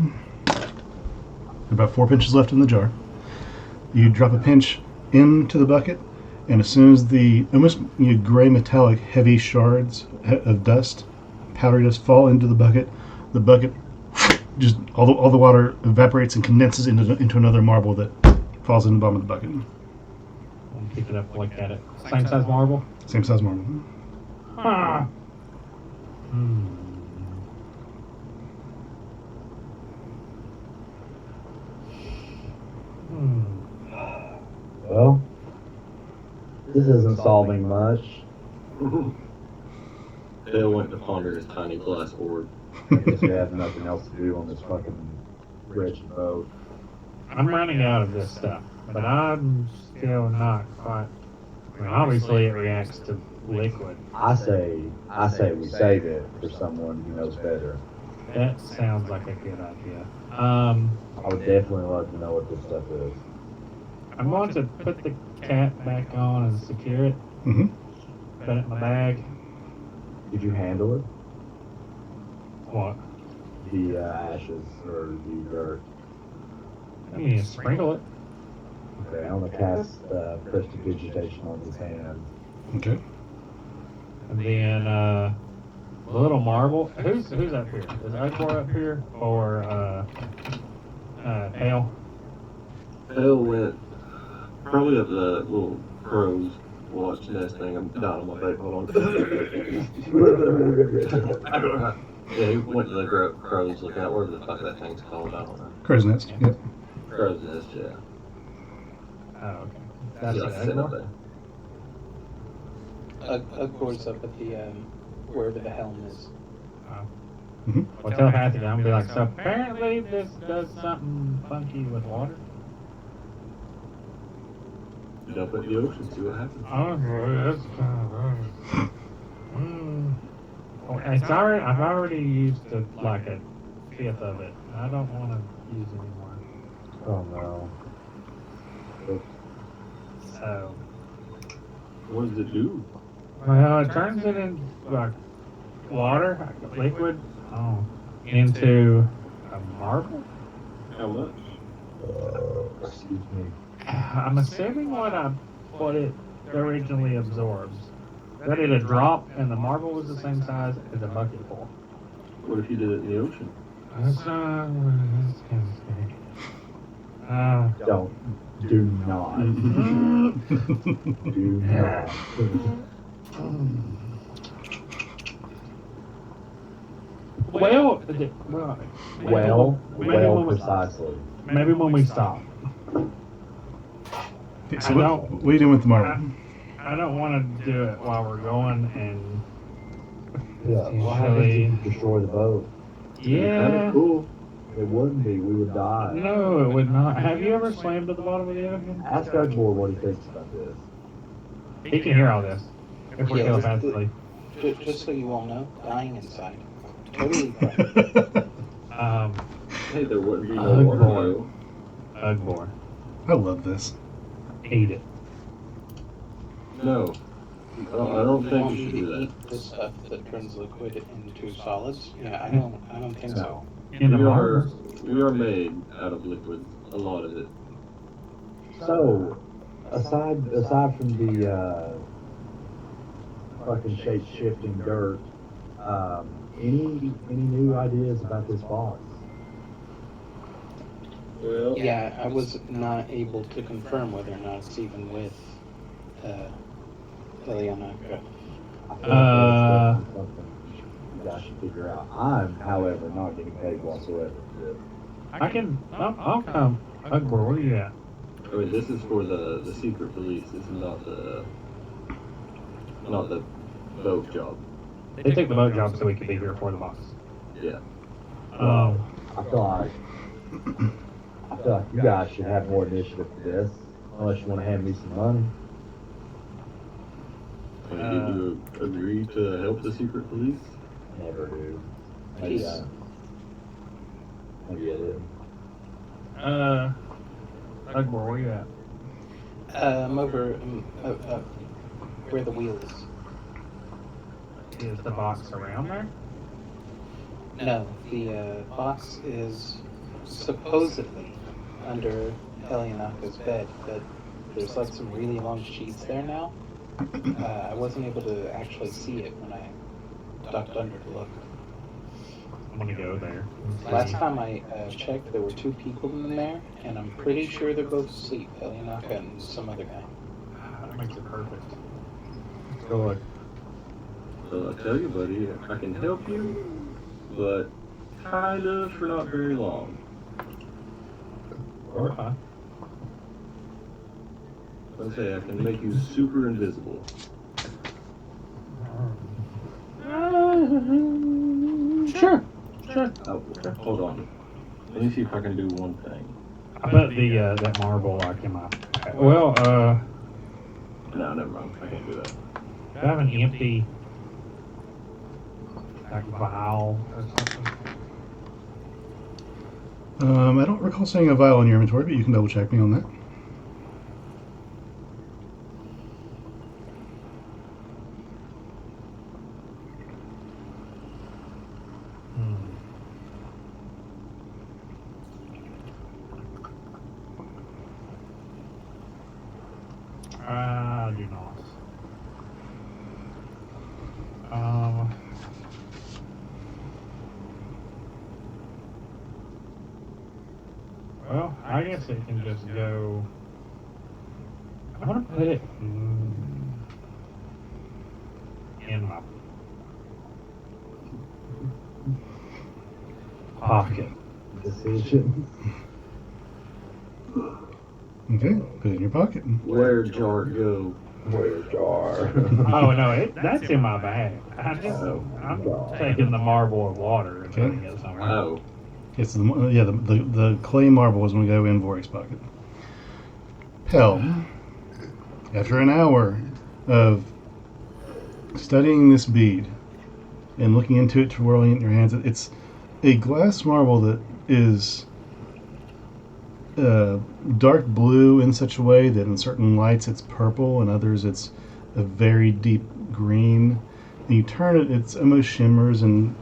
About 4 pinches left in the jar. You drop a pinch into the bucket, and as soon as the almost gray metallic heavy shards of dust, powdery dust, fall into the bucket just all the water evaporates and condenses into another marble that falls in the bottom of the bucket. I'll pick it up, look at it. Same size marble. Same size marble. Ah. Well, this This isn't solving much. Dale went to ponder his tiny glass orb. I guess we have nothing else to do on this fucking wretched boat. I'm running out of this stuff, but I'm still not quite. I mean, obviously, it reacts to liquid. I say we save it for someone who knows better. That sounds like a good idea. I would definitely love to know what this stuff is. I'm going to put the cap back on and secure it. Mm-hmm. Put it in my bag. Did you handle it? What? The ashes or the dirt? I mean, you sprinkle it. Okay, I'm gonna cast prestidigitation on his hand. Okay. And then the little marble. Who's up here? Is Akbar up here or Hale? Dale went probably up the little crow's watch nest thing. I'm down on my bed. Hold on. Yeah, he went to the crow's lookout. Whatever the fuck that thing's called. I don't know. Crow's nest. Yep. Crow's nest, yeah. Oh, okay. That's Yeah, it. sitting up Akbar? there. Akbar's up at the wherever the helm is. Well, telepathically, I'm gonna be like, so apparently this does something funky with water. Dump it in the ocean, see what happens. That's kind of. I've already used like a fifth of it. I don't want to use anymore. Oh no. So, What does it do? well, it turns it into like water, liquid, into a marble. How much? Excuse me. I'm assuming what it originally absorbs. That it a drop and the marble was the same size as a bucket full. What if you did it in the ocean? That's kind of scary. Do not. Do not. Well, precisely. Maybe when we stop. Okay, so what are you doing with the marble? I don't want to do it while we're going and. Yeah, what happens if you destroy the boat? Yeah. Cool. It wouldn't be. We would die. No, it would not. Have you ever swam to the bottom of the ocean? Ask Ugborg what he thinks about this. He can hear all this. If we're Yeah, telepathically. Just so you all know, dying inside. Totally fine. Hey, there wouldn't be no Ugh, water boy. though. Ugborg. I love this. Eat it. No. I don't You think want you me should do to that. eat the stuff that turns liquid into solids? Yeah, I don't think so. In the marble. We are made out of liquid. A lot of it. So, aside from the fucking shape shifting dirt, any new ideas about this box? Well, Yeah, I was not able to confirm whether or not it's even with Eliana. I feel like that's something you guys should figure out. I'm, however, not getting paid whatsoever for this. I'll come. Ugborg, where are you at? I mean, this is for the secret police. This is not the boat job. They took the boat job so we could be here for the box. Yeah. I feel like you guys should have more initiative for this, unless you want to hand me some money. I mean, did you agree to help the secret police? Never do. Maybe I did. Ugborg, where you at? I'm over where the wheel is. Is the box around there? No, the box is supposedly under Elianaka's bed, but there's like some really long sheets there now. I wasn't able to actually see it when I ducked under to look. I'm gonna go there. Last time I checked, there were 2 people in there, and I'm pretty sure they're both asleep. Elianaka and some other guy. That makes it perfect. Let's go look. So I tell you, buddy, I can help you, but kind of for not very long. Okay. Let's say I can make you super invisible. Sure. Oh, hold on. Let me see if I can do one thing. I bet the that marble like in my. Well, No, never mind. I can't do that. do I have an empty like vial or something? I don't recall seeing a vial in your inventory, but you can double check me on that. I do not. Well, I guess it can just go. I want to put it in my pocket. Decision. Okay, put it in your pocket. Where'd Jar go? Where's Jar? Oh no, that's in my bag. I'm taking the marble of water and putting it somewhere. Oh. It's the clay marble is going to go in Vorik's pocket. Pell, after an hour of studying this bead and looking into it, twirling it in your hands, it's a glass marble that is dark blue in such a way that in certain lights it's purple and others it's a very deep green. And you turn it, it almost shimmers and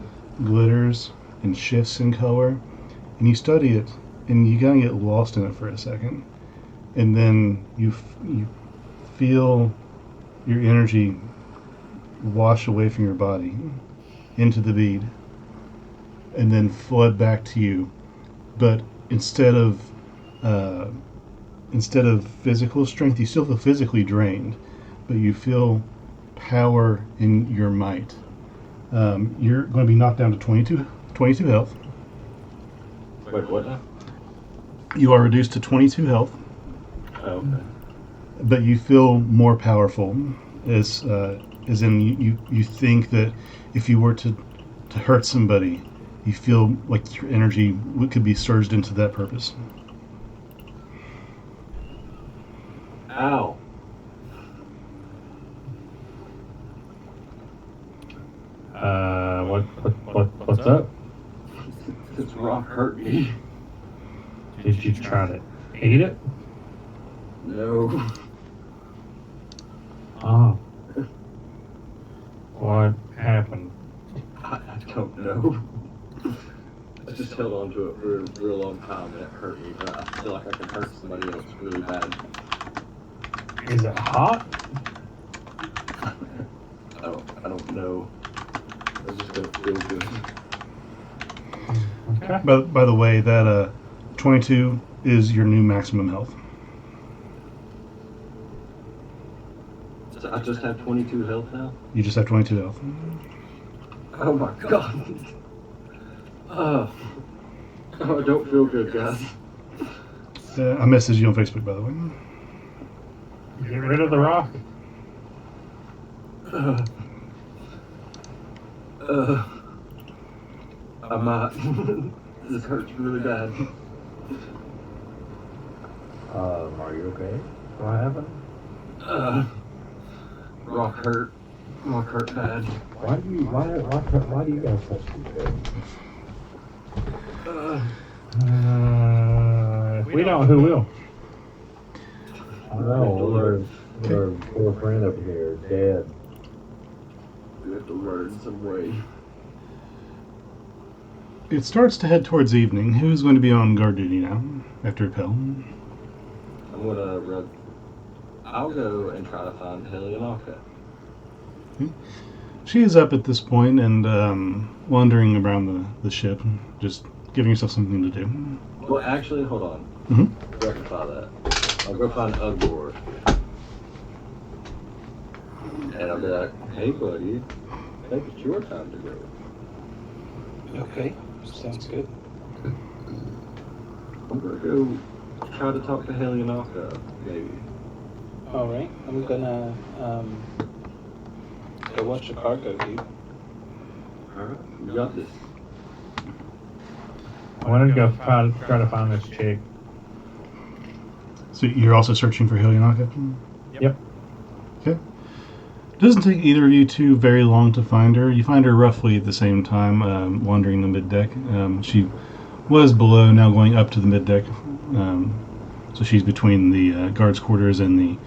glitters and shifts in color. And you study it, and you kind of get lost in it for a second. And then you feel your energy wash away from your body into the bead and then flood back to you. But instead of physical strength, you still feel physically drained, but you feel power in your might. You're going to be knocked down to 22 health. Wait, what now? You are reduced to 22 health, Oh, okay. but you feel more powerful. As in, you think that if you were to hurt somebody, you feel like your energy could be surged into that purpose. Ow. What's up? This rock hurt me. Did you try to eat it? No. Oh. What happened? I don't know. I just held on to it for a real long time and it hurt me, but I feel like I can hurt somebody else really bad. Is it hot? I don't know. I was just gonna feel good. Okay. By the way, that 22 is your new maximum health. So I just have 22 health now? You just have 22 health. Oh my god. Oh, I don't feel good, guys. I messaged you on Facebook, by the way. Get rid of the rock. I might. This hurts really bad. Are you okay? What happened? Rock hurt. Rock hurt bad. Why do you guys touch these If we don't, who will? I know, our poor friend over here is dead. We have to learn some way. It starts to head towards evening. Who's going to be on guard duty now after Pell? I'll go and try to find Helionaka. She is up at this point and wandering around the ship, just giving herself something to do. Well, actually, hold on. Mm-hmm. Rectify that. I'll go find Uggor. And I'll be like, hey, buddy, I think it's your time to go. Okay, sounds good. I'm gonna go try to talk to Helionaka, maybe. All right, I'm gonna go watch the cargo, dude. Alright, you got this. I want to go try to find this chick. So you're also searching for Helionaka? Yep. Okay. It doesn't take either of you two very long to find her. You find her roughly at the same time, wandering the middeck. She was below, now going up to the middeck. So she's between the guards' quarters and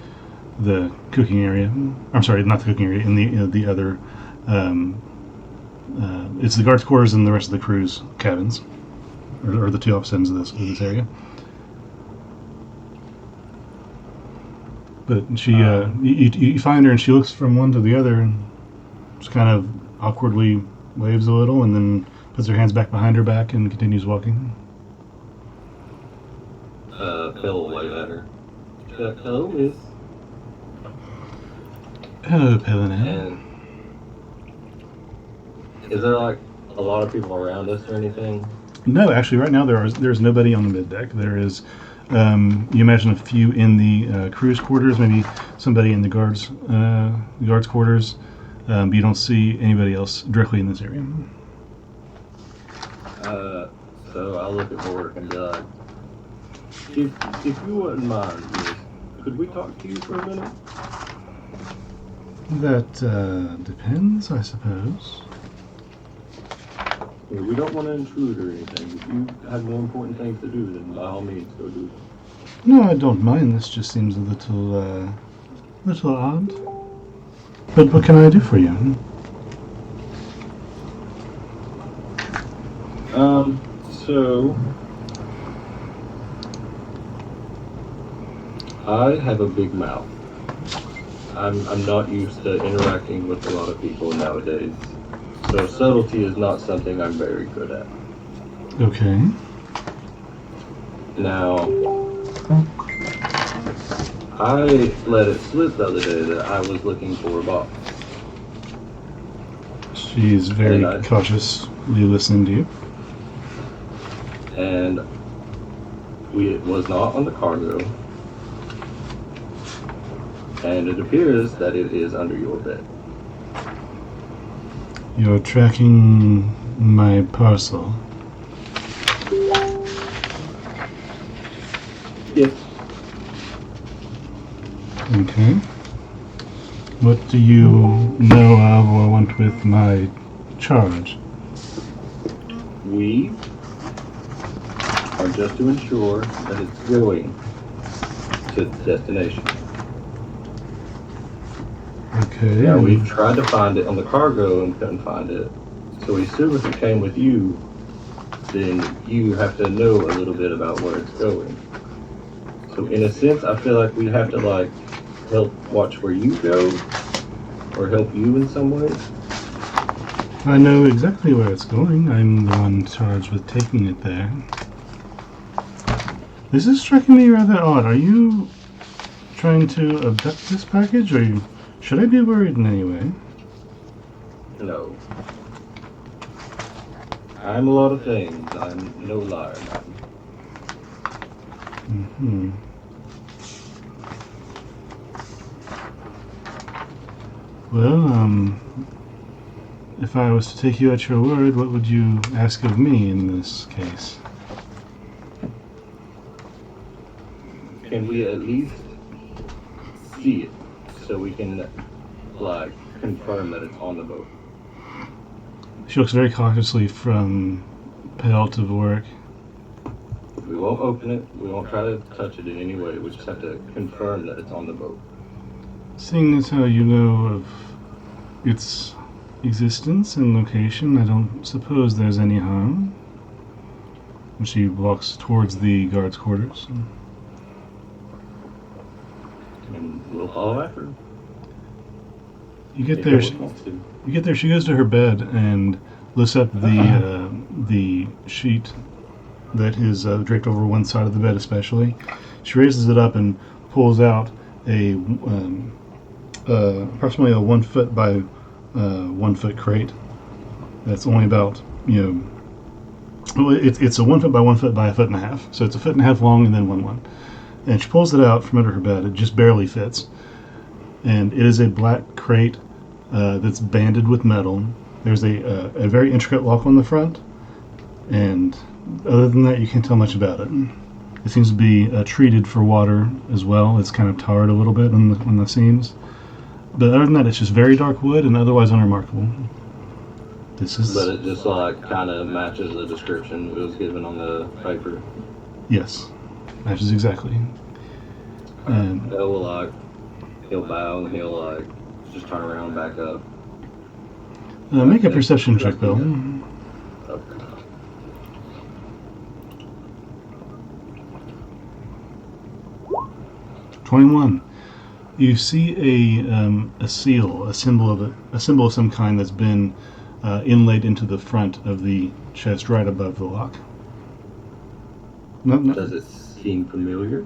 the cooking area. I'm sorry, not the cooking area. In the other, it's the guards' quarters and the rest of the crew's cabins, or the two opposite ends of this area. But she, you find her and she looks from one to the other and just kind of awkwardly waves a little and then puts her hands back behind her back and continues walking. Phil will wave at her. Hello, miss. Hello, Pellinel. And is there like a lot of people around us or anything? No, actually, right now there's nobody on the middeck. There is, you imagine a few in the crew's quarters, maybe somebody in the guards' quarters, but you don't see anybody else directly in this area. So I'll look at Warwick and be like, if you wouldn't mind, miss, could we talk to you for a minute? That depends, I suppose. We don't want to intrude or anything. If you have more important things to do, then by all means, go do it. No, I don't mind. This just seems a little odd. But what can I do for you? So I have a big mouth. I'm not used to interacting with a lot of people nowadays. So subtlety is not something I'm very good at. Okay. Now, I let it slip the other day that I was looking for a box. She's very cautiously listening to you. And it was not on the cargo. And it appears that it is under your bed. You're tracking my parcel. Yes. Okay. What do you know of or want with my charge? We are just to ensure that it's going to the destination. Okay. Now, we've tried to find it on the cargo and couldn't find it. So we assume if it came with you, then you have to know a little bit about where it's going. So in a sense, I feel like we have to like help watch where you go, or help you in some way. I know exactly where it's going. I'm the one charged with taking it there. This is striking me rather odd. Are you trying to abduct this package, or should I be worried in any way? No. I'm a lot of things. I'm no liar, man. Mm-hmm. Well, if I was to take you at your word, what would you ask of me in this case? Can we at least see it so we can, like, confirm that it's on the boat? She looks very cautiously from Pale to Vork. We won't open it. We won't try to touch it in any way. We just have to confirm that it's on the boat. Seeing as how you know of its existence and location, I don't suppose there's any harm. And she walks towards the guards' quarters. And we'll follow after her. You get there. She goes to her bed and lifts up the sheet that is draped over one side of the bed, especially. She raises it up and pulls out a approximately a 1 foot by 1 foot crate. That's only about it's a 1 foot by 1 foot by a foot and a half. So it's a foot and a half long and then one. and she pulls it out from under her bed. It just barely fits, and it is a black crate that's banded with metal. There's a very intricate lock on the front, and other than that, you can't tell much about it. It seems to be treated for water as well. It's kind of tarred a little bit on the seams. But other than that, it's just very dark wood and otherwise unremarkable. This is... But it just like kind of matches the description it was given on the paper. Yes. Matches exactly. And He'll bow and he'll like just turn around and back up. make a perception check, though. Okay. $21. You see a seal, a symbol of some kind that's been inlaid into the front of the chest right above the lock. No. Does it seem familiar?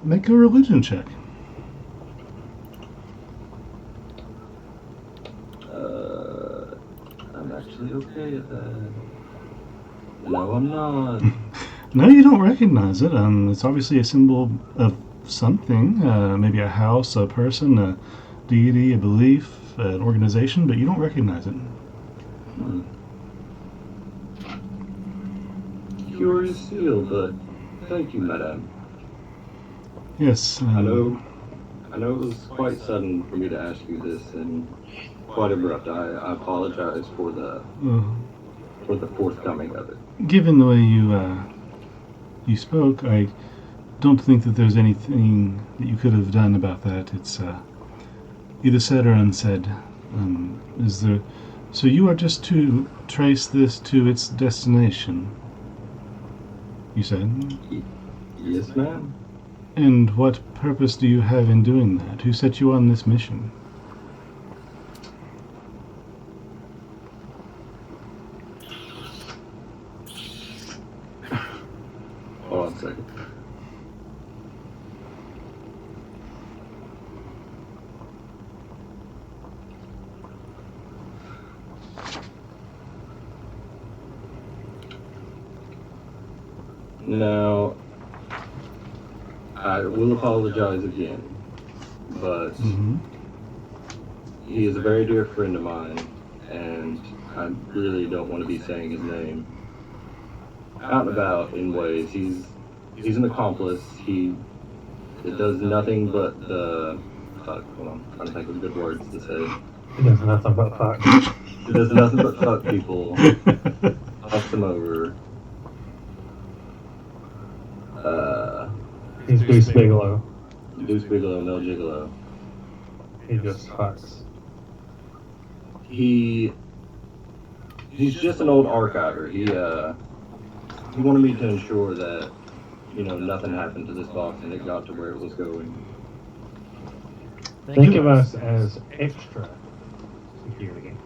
Make a religion check. I'm actually okay at that. No, I'm not. No, you don't recognize it. It's obviously a symbol of something, maybe a house, a person, a deity, a belief, an organization, but you don't recognize it. Curious seal, but thank you, madame. Yes. I know it was quite sudden for me to ask you this and quite abrupt. I apologize for the forthcoming of it. Given the way you spoke, I don't think that there's anything that you could have done about that. It's either said or unsaid. So you are just to trace this to its destination, you said? Yes, ma'am. And what purpose do you have in doing that? Who set you on this mission? Hold on a second. Now, I will apologize again, but he is a very dear friend of mine, and I really don't want to be saying his name out and about in ways. He's an accomplice. He does nothing but fuck. Hold on, I'm trying to think of good words to say. He does nothing but fuck. He does nothing but fuck people, fucks them over. He's Goose Bigelow. Deuce Bigelow, no Gigolo. He just fucks. He's just an old archiver. He wanted me to ensure that, nothing happened to this box and it got to where it was going. Think of us as extra security.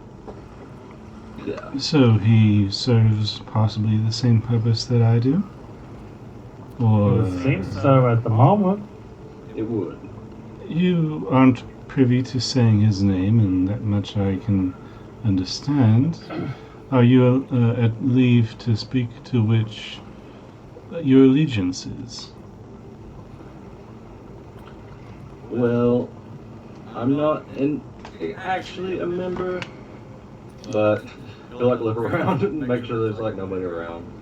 Yeah. So he serves possibly the same purpose that I do? Or It seems so at the moment. It would. you aren't privy to saying his name, and that much I can understand. Are you at leave to speak to which your allegiance is? Well, I'm not actually a member, but he'll look around and make sure there's nobody around.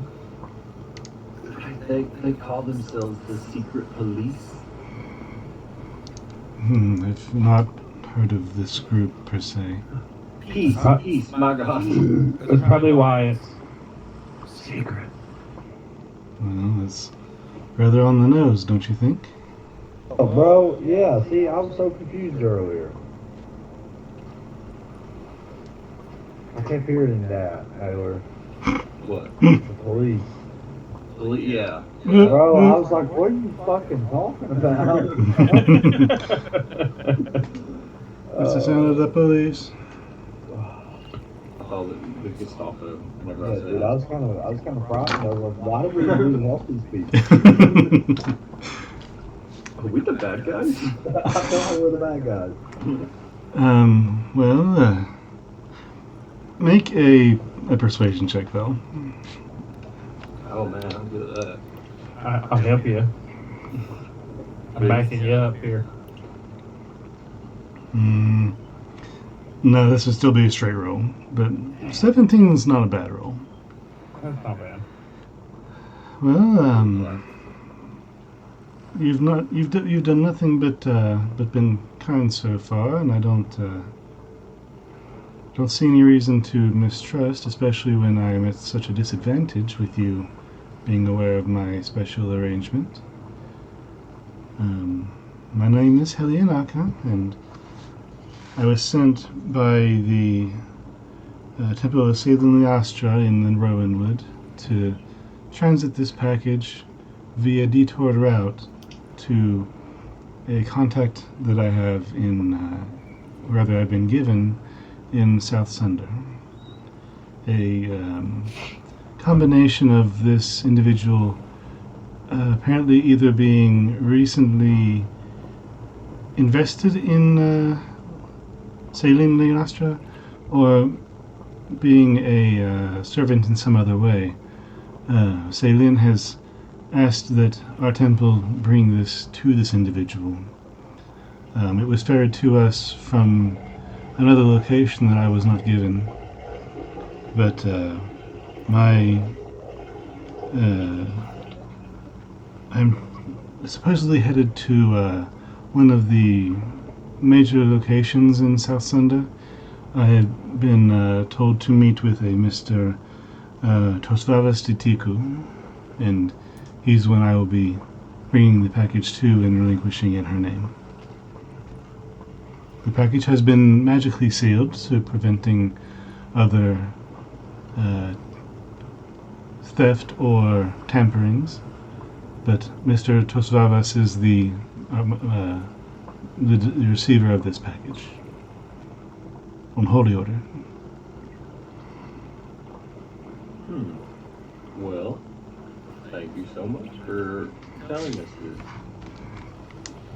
They call themselves the secret police. I've not heard of this group per se. Peace, peace, my God. That's probably why it's secret. Well, that's rather on the nose, don't you think? Oh, bro, yeah, see, I was so confused earlier. I kept hearing that, Taylor. What? The police. Yeah. Bro, I was like, what are you fucking talking about? What's the sound of the police? Oh, the Gestapo. Whenever Yeah, I say dude, that. I was kind of frightened. I was like, why do we really help these people? Are we the bad guys? I thought we were the bad guys. Well, make a persuasion check, though. Oh man, I'm good at that. I'll help you. I'm backing you up here. No, this would still be a straight roll, but 17 is not a bad roll. That's not bad. Well, you've done nothing but been kind so far, and I don't see any reason to mistrust, especially when I am at such a disadvantage with you being aware of my special arrangement. My name is Helianaka, and I was sent by the Temple of Salem Astra in the Rowanwood to transit this package via detour route to a contact that I have I've been given in South Sunder. A combination of this individual apparently either being recently invested in Saline Leonastra or being a servant in some other way. Saline has asked that our temple bring this to this individual. It was ferried to us from another location that I was not given, but I'm supposedly headed to one of the major locations in South Sunder. I had been told to meet with a Mr. Tosvavas Titiku, and he's when I will be bringing the package to and relinquishing in her name. The package has been magically sealed, so preventing other theft or tamperings, but Mr. Tosvavas is the receiver of this package on holy order. Well, thank you so much for telling us this.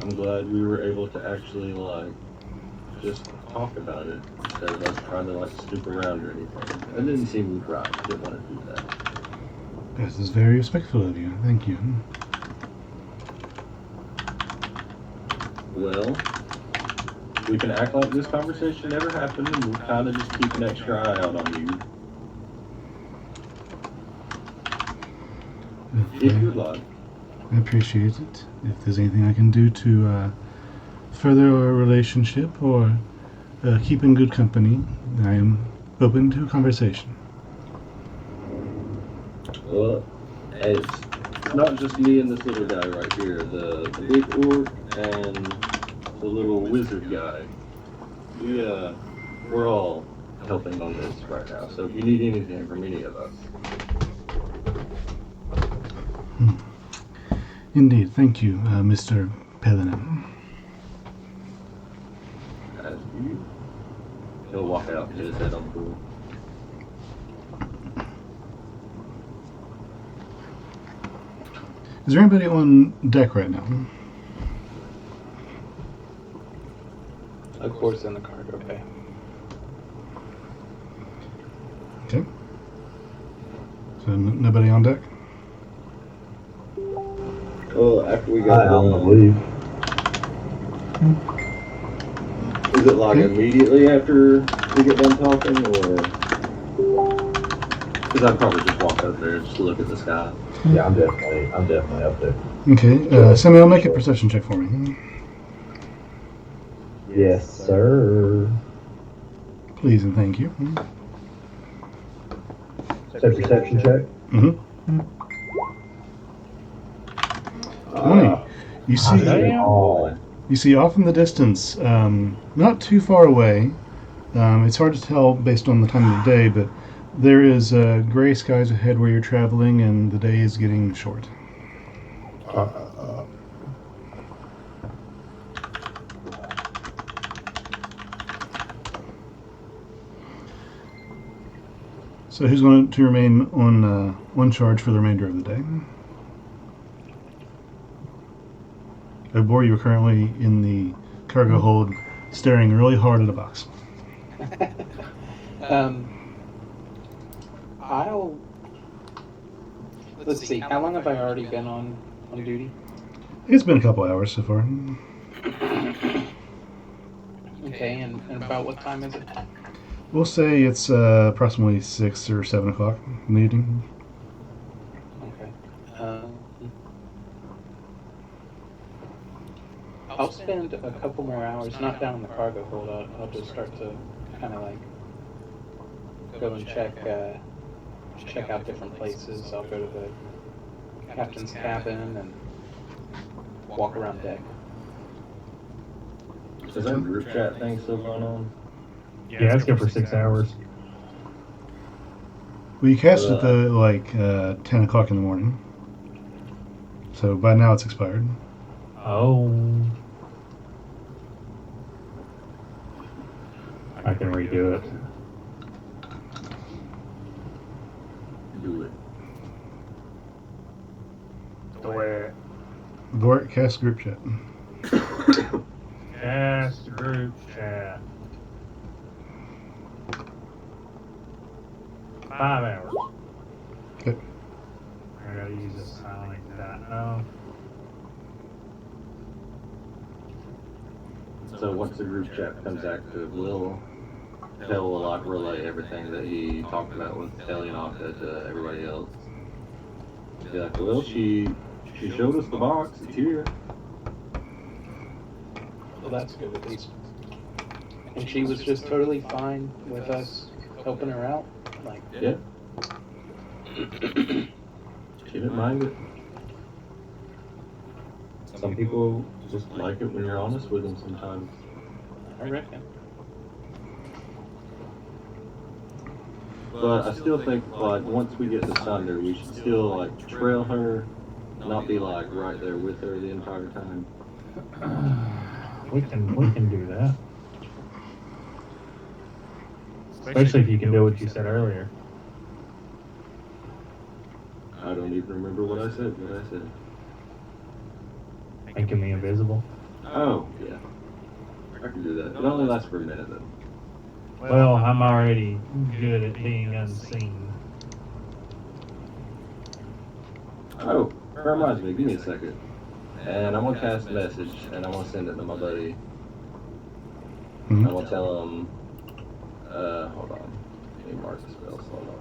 I'm glad we were able to actually, just talk about it instead of us trying to, snoop around or anything. That didn't seem right. I didn't want to do that. This is very respectful of you. Thank you. Well, we can act like this conversation never happened, and we'll kind of just keep an extra eye out on you. If you'd like. I appreciate it. If there's anything I can do to further our relationship or keep in good company, I am open to a conversation. Well, it's not just me and this little guy right here. The big orc and the little wizard guy. We're all helping on this right now. So if you need anything from any of us. Indeed, thank you, Mr. Pellenin. As you. He'll walk out and hit his head on the pool. Is there anybody on deck right now? Of course, in the cargo bay. Okay. So nobody on deck? Well, after we I got don't done, believe. is it immediately after we get done talking, or? Because I'd probably just walk up there and just look at the sky. Yeah, I'm definitely up there. Okay, Samuel, make a perception check for me. Yes, sir. Please and thank you. Is that perception check? Mm-hmm. 20. You see, Oh, you see off in the distance, not too far away. It's hard to tell based on the time of the day, but there is gray skies ahead where you're traveling, and the day is getting short. So who's going to remain on charge for the remainder of the day? Obor, you are currently in the cargo hold, staring really hard at a box. let's see. How long have I already been on duty? It's been a couple hours so far. Okay, and about what time is it? We'll say it's approximately 6 or 7 o'clock in the evening. Okay. I'll spend a couple more hours, not down in the cargo hold. I'll just start to kind of like go and check out different places. I'll go to the captain's cabin and walk around deck. Is that group chat thing still going on? Yeah, it's good for 6 hours. Well, you cast it at 10 o'clock in the morning. So by now it's expired. Oh. I can redo it. Do it. Do it. Vort, cast group chat. Cast group chat. 5 hours. Okay. I gotta use this sonic dino. So once the group chat comes active, we'll tell Lock Relay everything that he talked about with Falonkort to everybody else. Be like, well, she showed us the box. It's here. Well, that's good at least. And she was just totally fine with us helping her out. Like, Yeah. She didn't mind it. Some people just like it when you're honest with them sometimes. I reckon. But I still think, like, once we get to Sunder, we should still, like, trail her, not be, like, right there with her the entire time. We can do that. Especially if you can do what you said earlier. I don't even remember what I said. Making me invisible. Oh, yeah. I can do that. It only lasts for a minute, though. Well, I'm already good at being unseen. Oh, that reminds me. Give me a second. And I'm going to cast a message, and I'm going to send it to my buddy. Mm-hmm. I'm going to tell him, hold on. Let me mark the spell slow mo.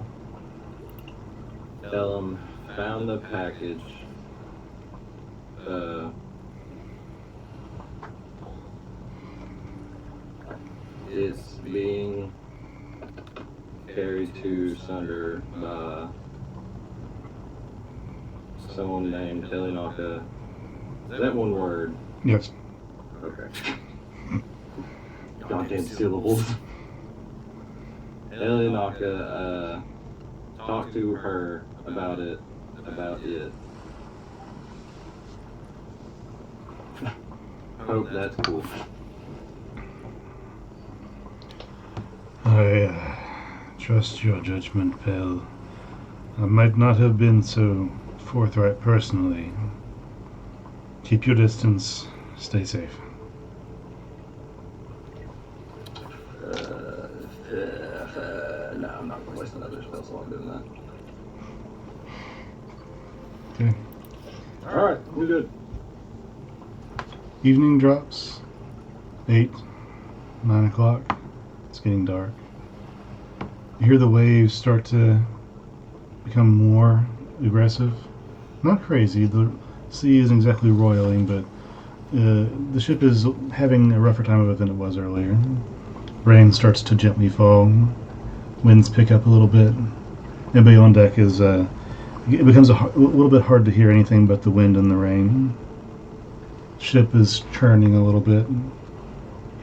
Tell him, found the package. It's being carried to Sunder by someone named Falonkort. Is that one word? Yes. Okay. Goddamn syllables. Falonkort, talk to her about it. Hope that's cool. I trust your judgment, Pell. I might not have been so forthright personally. Keep your distance. Stay safe. No, I'm not going to waste another spell slot doing that. Okay. Alright, we're good. Evening drops. 8, 9 o'clock. It's getting dark. You hear the waves start to become more aggressive. Not crazy. The sea isn't exactly roiling, but the ship is having a rougher time of it than it was earlier. Rain starts to gently fall. Winds pick up a little bit. Everybody on deck is... it becomes a little bit hard to hear anything but the wind and the rain. Ship is churning a little bit. You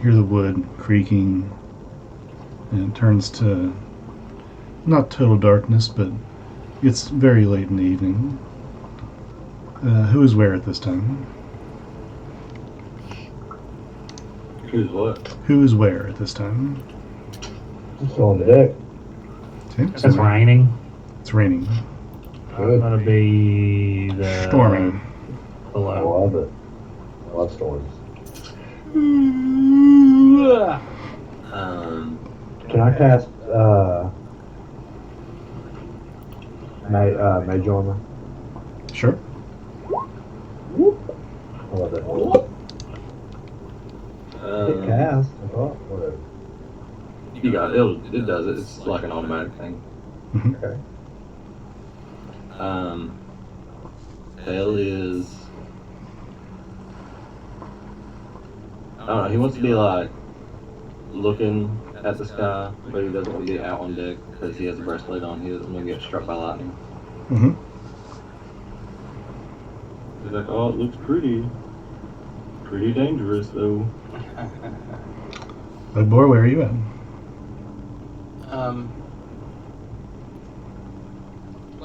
hear the wood creaking. And it turns to not total darkness, but it's very late in the evening. Who is where at this time? Who's what? Who is where at this time? Still on the deck. Okay, It's raining. It's raining. I'm gonna be the Storming. I below. love it. I love storms. Can I cast Mage Armor? Sure. I love that one. Hit cast. I thought. Whatever. You got it. It does it. It's like an automatic thing. Mhm. Okay. Hell is. I don't know. He wants to be like looking at the sky, but he doesn't want to be out on deck because he has a breastplate on. He doesn't want to get struck by lightning. Mm-hmm. He's like, oh, it looks pretty. Pretty dangerous though. Bug boy, where are you at?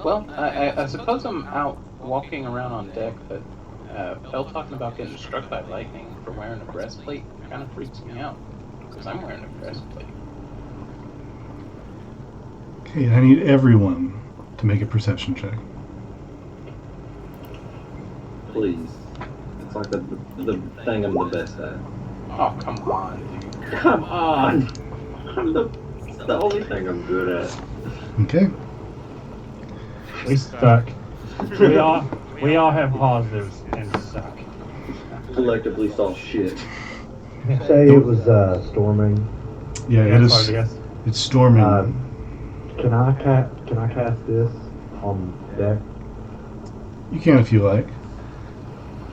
Well, I suppose I'm out walking around on deck, but Bell talking about getting struck by lightning for wearing a breastplate kind of freaks me out, because I'm wearing a breastplate. Okay, I need everyone to make a perception check. Please. It's like the thing I'm the best at. Oh, come on, dude. Come on! It's the only thing I'm good at. Okay. We suck. We all have positives and suck. Collectively saw shit. Say it was storming. Yeah, it That's what is. I guess. It's storming. Can I cast this on deck? You can if you like.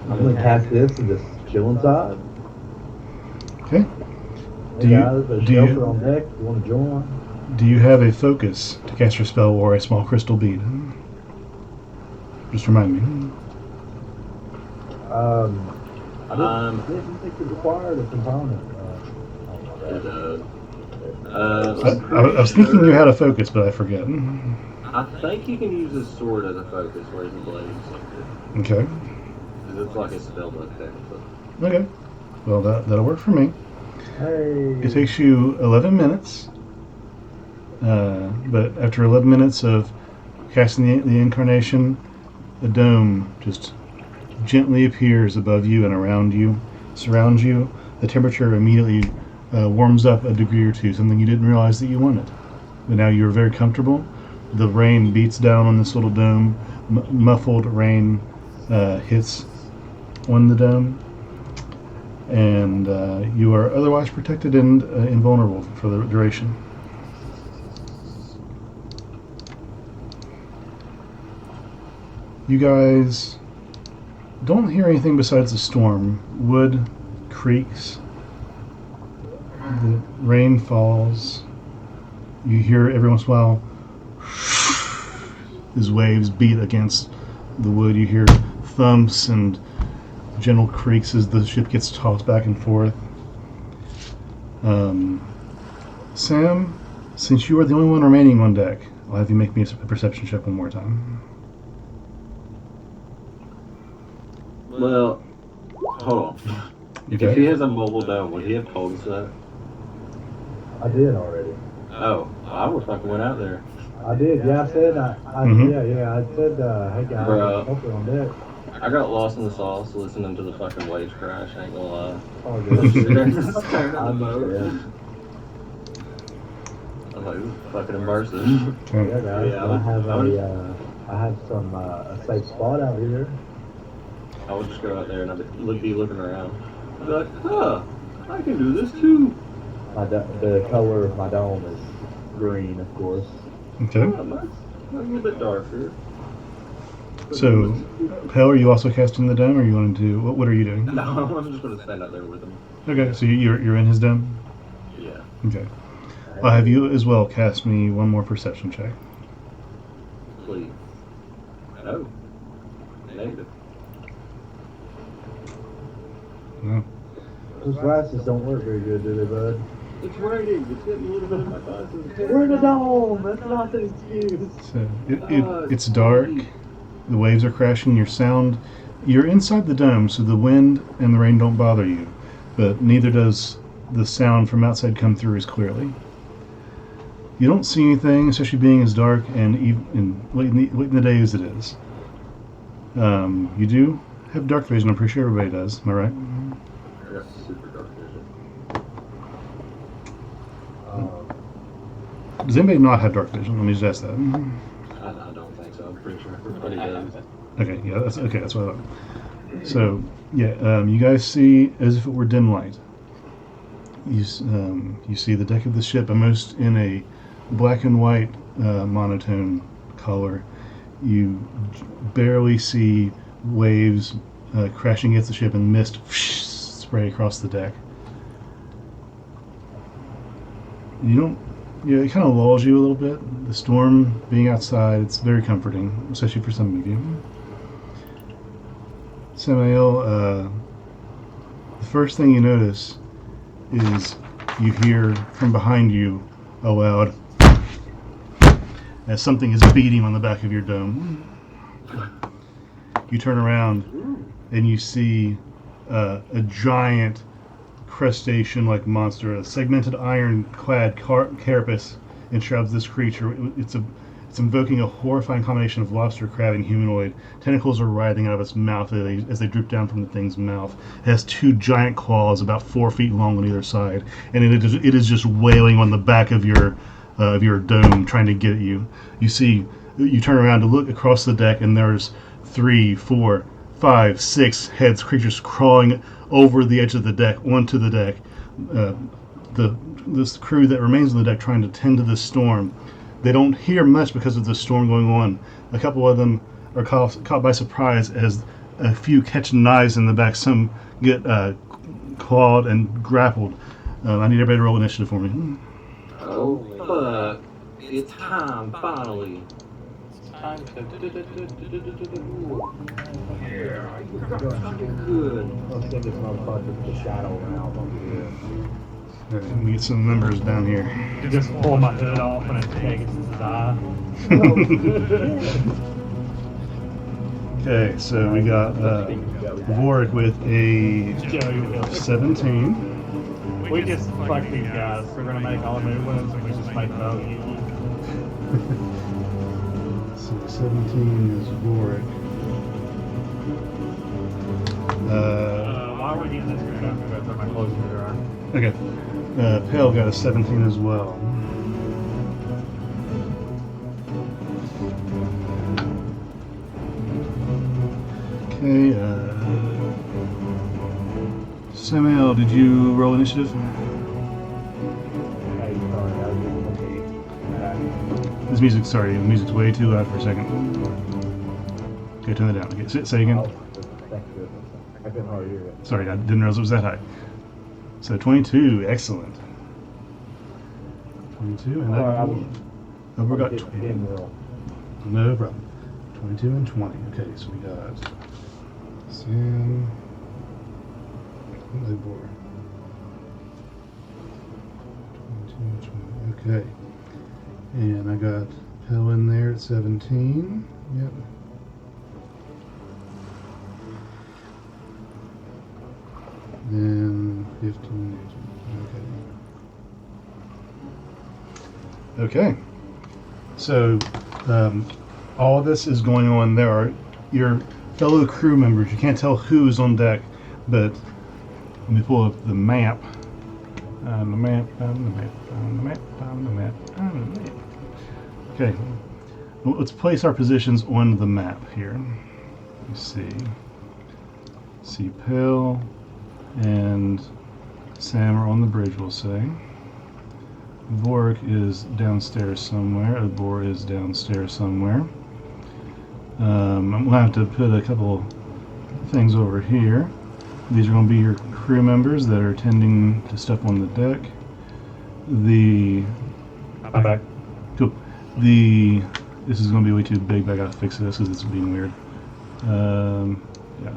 I'm gonna cast this and just chill inside. Okay. Hey guys, there's shelter on deck. You want to join? Do you have a focus to cast your spell or a small crystal bead? Just remind me. I didn't think it required a component. I was thinking you had a focus, but I forget. I think you can use his sword as a focus, whereas the blades. Okay. It's like a spell book technically. Okay. Well, that'll work for me. Hey. It takes you 11 minutes. But after 11 minutes of casting the incarnation, a dome just gently appears above you and around you, surrounds you. The temperature immediately warms up a degree or two, something you didn't realize that you wanted. But now you're very comfortable. The rain beats down on this little dome. Muffled rain hits on the dome. And you are otherwise protected and invulnerable for the duration. You guys don't hear anything besides the storm. Wood creaks. The rain falls. You hear every once in a while as waves beat against the wood. You hear thumps and gentle creaks as the ship gets tossed back and forth. Sam, since you are the only one remaining on deck, I'll have you make me a perception check one more time. Well, hold on. If he has a mobile dome, would he have told us that? I did already. Oh, I would fucking went out there. I did. Yeah, I said. I said. Hey guys, Bro. shelter on deck. I got lost in the sauce listening to the fucking waves crash. I ain't gonna lie. Oh, Staring good. at the boat. I'm like, this is fucking immersive. Yeah, guys. Yeah, I have some a safe spot out here. I would just go out there and I'd be looking around. I'd be like, huh, I can do this too. The color of my dome is green, of course. Okay. Oh, mine's a little bit darker. So, Pell, are you also casting the dome, or are you going to? What are you doing? No, I'm just gonna stand out there with him. Okay, so you're in his dome. Yeah. Okay. I'll have you as well cast me one more perception check. Please. No. Negative. No. Those glasses don't work very good, do they, bud? It's raining. It's getting a little bit of my glasses. We're in a dome. That's not an excuse. So it's dark. The waves are crashing. You're inside the dome, so the wind and the rain don't bother you, but neither does the sound from outside come through as clearly. You don't see anything, especially being as dark and late in the day as it is. You do have dark vision. I'm pretty sure everybody does. Am I right? I got super dark vision. Does anybody not have dark vision? Let me just ask that. I don't think so. I'm pretty sure everybody I does. have it. Okay, yeah, that's okay. That's what I thought. So, yeah, you guys see as if it were dim light. You see the deck of the ship, almost in a black and white monotone color. You barely see waves crashing against the ship and mist spray across the deck. You don't. Yeah, it kind of lulls you a little bit. The storm being outside, it's very comforting, especially for some of you. Samael, the first thing you notice is you hear from behind you a loud as something is beating on the back of your dome. You turn around and you see a giant crustacean-like monster, a segmented iron-clad carapace enshrouds this creature. It's invoking a horrifying combination of lobster, crab, and humanoid. Tentacles are writhing out of its mouth as they drip down from the thing's mouth. It has two giant claws about 4 feet long on either side, and it is just wailing on the back of your dome, trying to get at you. You turn around to look across the deck, and there's 3, 4, 5, 6 heads, creatures crawling over the edge of the deck, onto the deck. This crew that remains on the deck trying to tend to this storm. They don't hear much because of the storm going on. A couple of them are caught by surprise as a few catch knives in the back. Some get clawed and grappled. I need everybody to roll initiative for me. Oh, fuck. It's time, finally. It's time to. Good. Let's give this motherfucker the shadow round over here. Let me get some numbers down here. Just pull my hood off and it's Pegasus' eye. Okay, so we got Vorik with a Joey will. 17. We just fuck these guys. We're gonna make all the new ones and we just make those. So 17 is Vorik. While we're getting this screwed up, I'm gonna throw my clothes in the dryer. Okay. Pale got a 17 as well. Okay, Samuel, did you roll initiative? Hey, sorry, I was The music's way too loud for a second. Okay, turn it down. Okay, say again. thank goodness. I couldn't hardly hear it. Sorry, I didn't realize it was that high. So 22, excellent. 22, and Sorry, I was we got getting 20. real. No problem. 22 and 20. Okay, so we got Sam, Libor. 22 and 20. Okay. And I got Pell in there at 17. Yep. Then 15. Okay. Okay. So, all of this is going on. There are your fellow crew members. You can't tell who's on deck, but let me pull up the map. The map. Okay. Well, let's place our positions on the map here. Let's see. See Pale and Sam are on the bridge, we'll say. Vorik is downstairs somewhere. Obor is downstairs somewhere. I'm going to have to put a couple things over here. These are going to be your crew members that are tending to stuff on the deck. I'm back. Cool. This is going to be way too big, but I got to fix this because it's being weird. Yeah,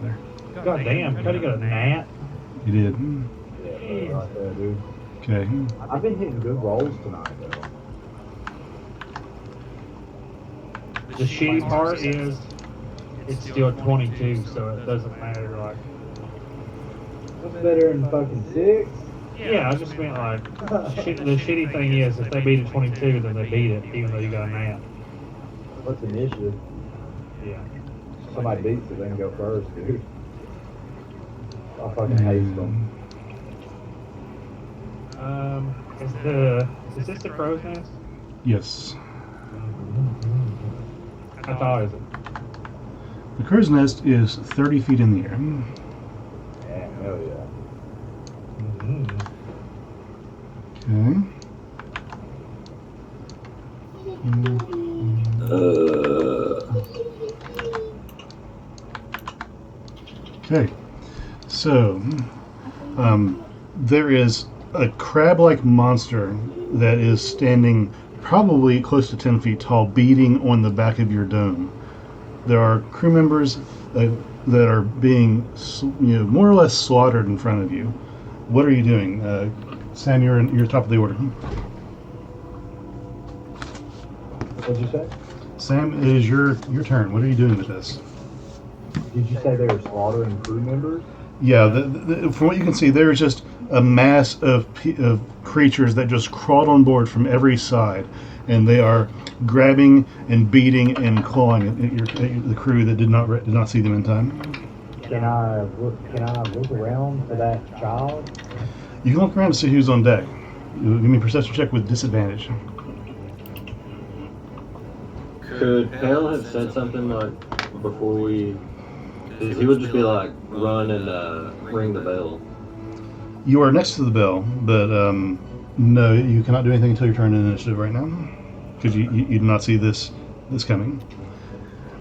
there. God damn, Cody got a gnat. You did. Yeah, right there, dude. Okay. I've been hitting good rolls tonight, though. The shitty part is it's still 22, so it doesn't matter. Like, What's better than fucking 6? yeah, I just meant like the shitty thing is if they beat a 22, then they beat it, even though you got a gnat. What's initiative? Yeah. Somebody beats it, they can go first, dude. I fucking hate them. Is this the crow's nest? Yes. I How tall is it? The crow's nest is 30 feet in the air. Yeah, hell yeah. Mm-hmm. Okay. Okay. So, there is a crab-like monster that is standing probably close to 10 feet tall, beating on the back of your dome. There are crew members that are being, more or less slaughtered in front of you. What are you doing? Sam, you're top of the order. What'd you say? Sam, it is your turn. What are you doing with this? Did you say they were slaughtering crew members? Yeah, from what you can see, there's just a mass of creatures that just crawled on board from every side, and they are grabbing and beating and clawing at the crew that did not see them in time. Can I look around for that child? You can look around to see who's on deck. Give me a perception check with disadvantage. Could Pale have said something like before we? Because he would just be like, run and ring the bell. You are next to the bell, but no, you cannot do anything until your turn in initiative right now, because you do not see this coming.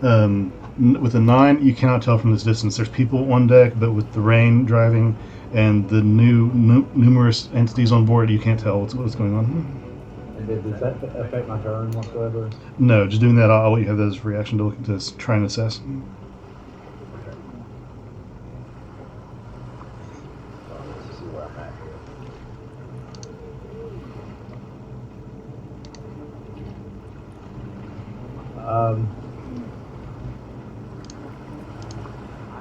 With a 9, you cannot tell from this distance. There's people on deck, but with the rain driving and the numerous entities on board, you can't tell what's going on. And does that affect my turn whatsoever? No, just doing that, I'll let you have that as a reaction to try and assess. Let's see where I'm at here.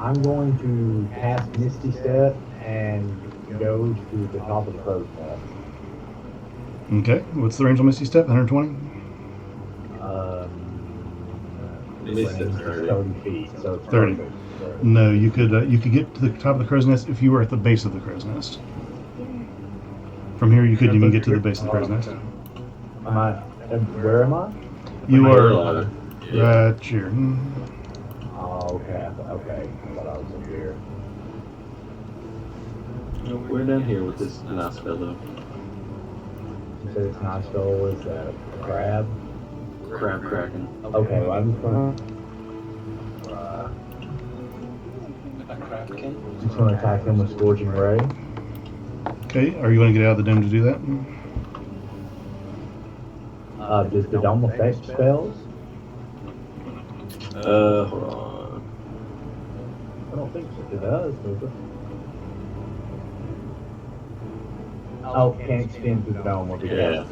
I'm going to cast Misty Step and go to the top of the crow's nest. Okay, what's the range on Misty Step? 120? Misty Step's 30 feet, so it's 30. perfect. No, you could get to the top of the crow's nest if you were at the base of the crow's nest. From here, you couldn't even get to the base of the crow's nest. Where am I? You are ladder. right here. Oh, okay. Okay. I thought I was up here. We're down here with this nice fellow. You said it's nice fellow is a crab? Crab cracking. Okay, well, I'm just gonna A crabkin? attack him with Scorching Ray. Okay, are you going to get out of the dome to do that? Does the dome affect spells? Hold on. I don't think so. It does it? Oh, can't extend through the dome will be Yeah.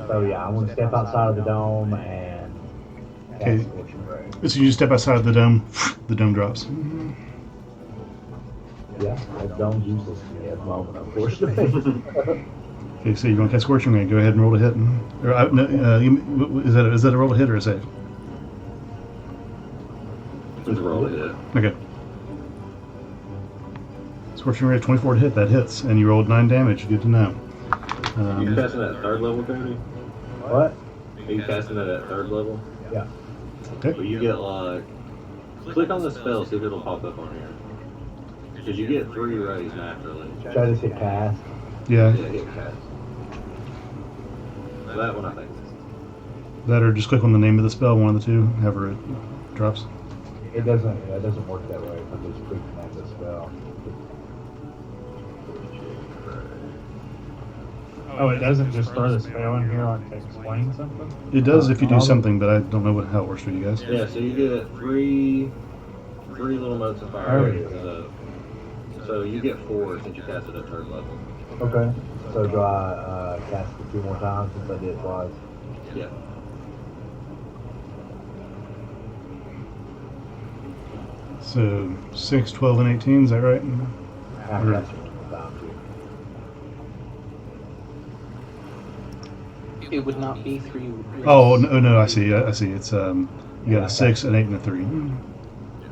So yeah, I'm gonna step outside of the dome and Okay. cast Scorching Ray. So you just step outside the dome drops. Yeah, the dome's useless to me at the moment, unfortunately. Okay, so you're going to cast Scorching Ray. Go ahead and roll to hit. Is that a roll to hit or a save? Let's roll it. Okay. Scorching Ray 24 to hit. That hits, and you rolled 9 damage. Good to know. You casting that at 3rd level, Cody? What? Are you casting that at 3rd level? Yeah. Okay. Well, you get like, click on the spell, see if it'll pop up on here. Because you get 3 rays naturally. Should I just hit cast? Yeah. Yeah, hit cast. So that one I think. That or just click on the name of the spell, one of the two, however it drops. It doesn't work that way. I'm just clicking at the spell. Oh, it doesn't just throw the spell in here like to explain something? It does if you do something, but I don't know how it works for you guys. Yeah, so you get three little motes of fire. So you get 4 since you cast it at 3rd level. Okay. So do I cast it 2 more times since I did twice? Yeah. So 6, 12, and 18, is that right? I cast it 1 more time too. It would not be 3. Oh no, I see. It's you got a 6, an 8, and a 3.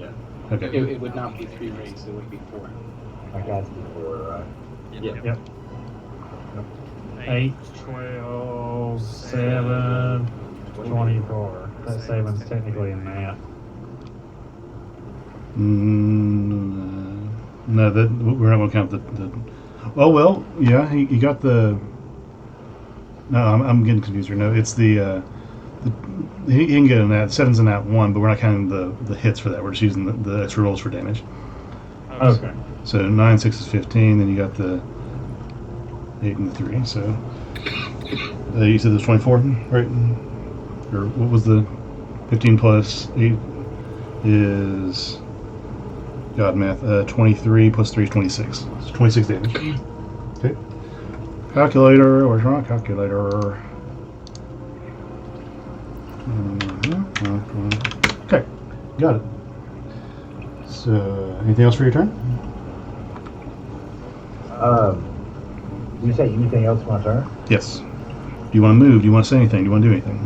Yeah. Okay. It would not be 3 rays, it would be 4. I cast it 4, right? Yeah. 8, 12, 7, 24. That saving's technically in math. No, that we're not going to count the. Oh well, yeah, he got the. No, I'm getting confused here. No, it's the he can get in that. Seven's in that one, but we're not counting the hits for that. We're just using the extra rolls for damage. Okay. So 9, 6 is 15. Then you got the 8 and the 3. So you said it was 24, right? Or what was the 15 plus 8 is God math. 23 plus 3 is 26. So 26 damage. Okay. Calculator. Where's my calculator? Okay, got it. So, anything else for your turn? Did you say anything else for my turn? Yes. Do you want to move? Do you want to say anything? Do you want to do anything?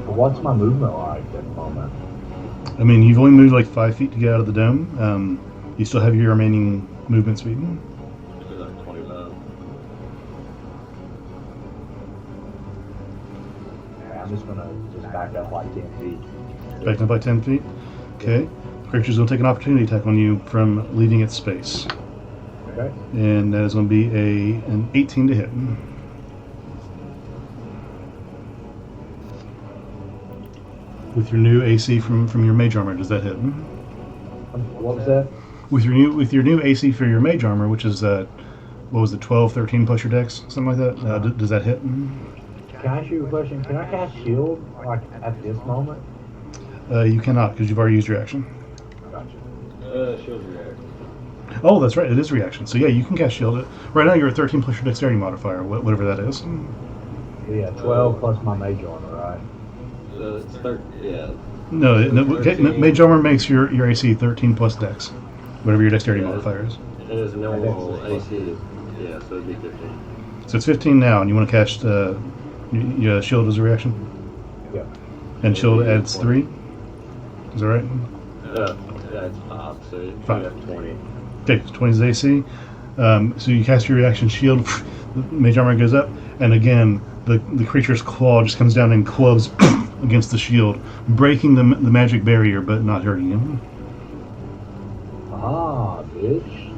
What's my movement like at the moment? I mean, you've only moved like 5 feet to get out of the dome. You still have your remaining movement speed. Like 25. I'm just gonna back up like 10 feet. Backing up by 10 feet. Okay. The creature's going to take an opportunity attack on you from leaving its space. Okay. And that is going to be an 18 to hit. With your new AC from your mage armor, does that hit? What was that? With your new AC for your mage armor, which is what was it, 12, 13 plus your dex, something like that? Does that hit? Can I ask you a question? Can I cast shield like at this moment? You cannot because you've already used your action. Gotcha. Shield's reaction. Oh, that's right. It is reaction. So yeah, you can cast shield. Right now you're at 13 plus your dexterity modifier, whatever that is. Yeah, 12 plus my mage armor, right? It's 30, yeah. No, Okay. mage armor makes your AC 13 plus dex, whatever your dexterity modifier is. It is normal AC. Yeah, so it'd be 15. So it's 15 now, and you want to cast shield as a reaction? Yeah. And shield adds 3? Is that right? That's 5, so you 5. have 20. Okay, so 20 is AC. So you cast your reaction shield, the mage armor goes up, and again, the creature's claw just comes down and clubs against the shield, breaking the magic barrier, but not hurting him. Ah, bitch.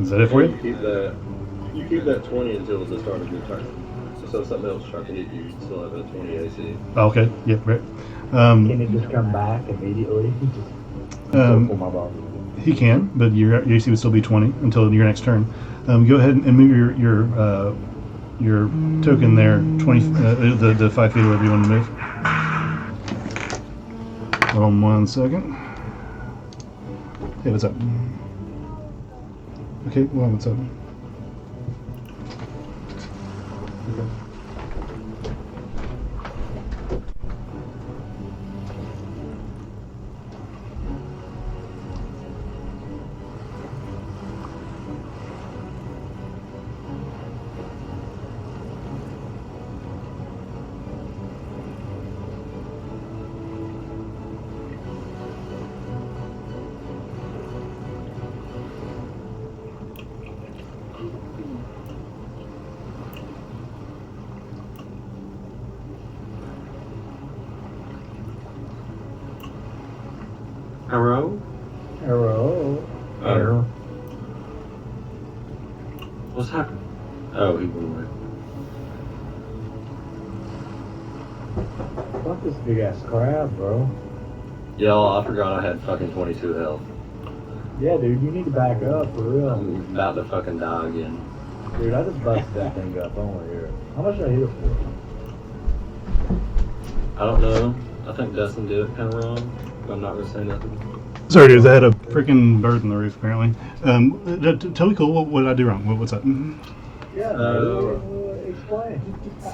Is that it for you? You keep that 20 until the start of your turn. So if something else tries to hit you, you still have a 20 AC. Okay, yeah, right. Can it just come back immediately? Circle my body. He can, but your AC would still be 20 until your next turn. Go ahead and move your token there, 20, the 5 feet, or whatever you want to move. Hold on 1 second. Hey, what's up? Okay, well, what's up? Okay. Arrow? Arrow. Arrow. What's happened? Oh, he went away. Fuck this big ass crab, bro. Y'all, I forgot I had fucking 22 health. Yeah, dude, you need to back up for real. I'm about to fucking die again. Dude, I just busted that thing up. I don't want to hear it. How much did I hit it for? I don't know. I think Dustin did it kind of wrong. But I'm not going to say nothing. Sorry, dude, I had a freaking bird in the roof, apparently. Totally cool. What did I do wrong? What's up? Yeah, explain.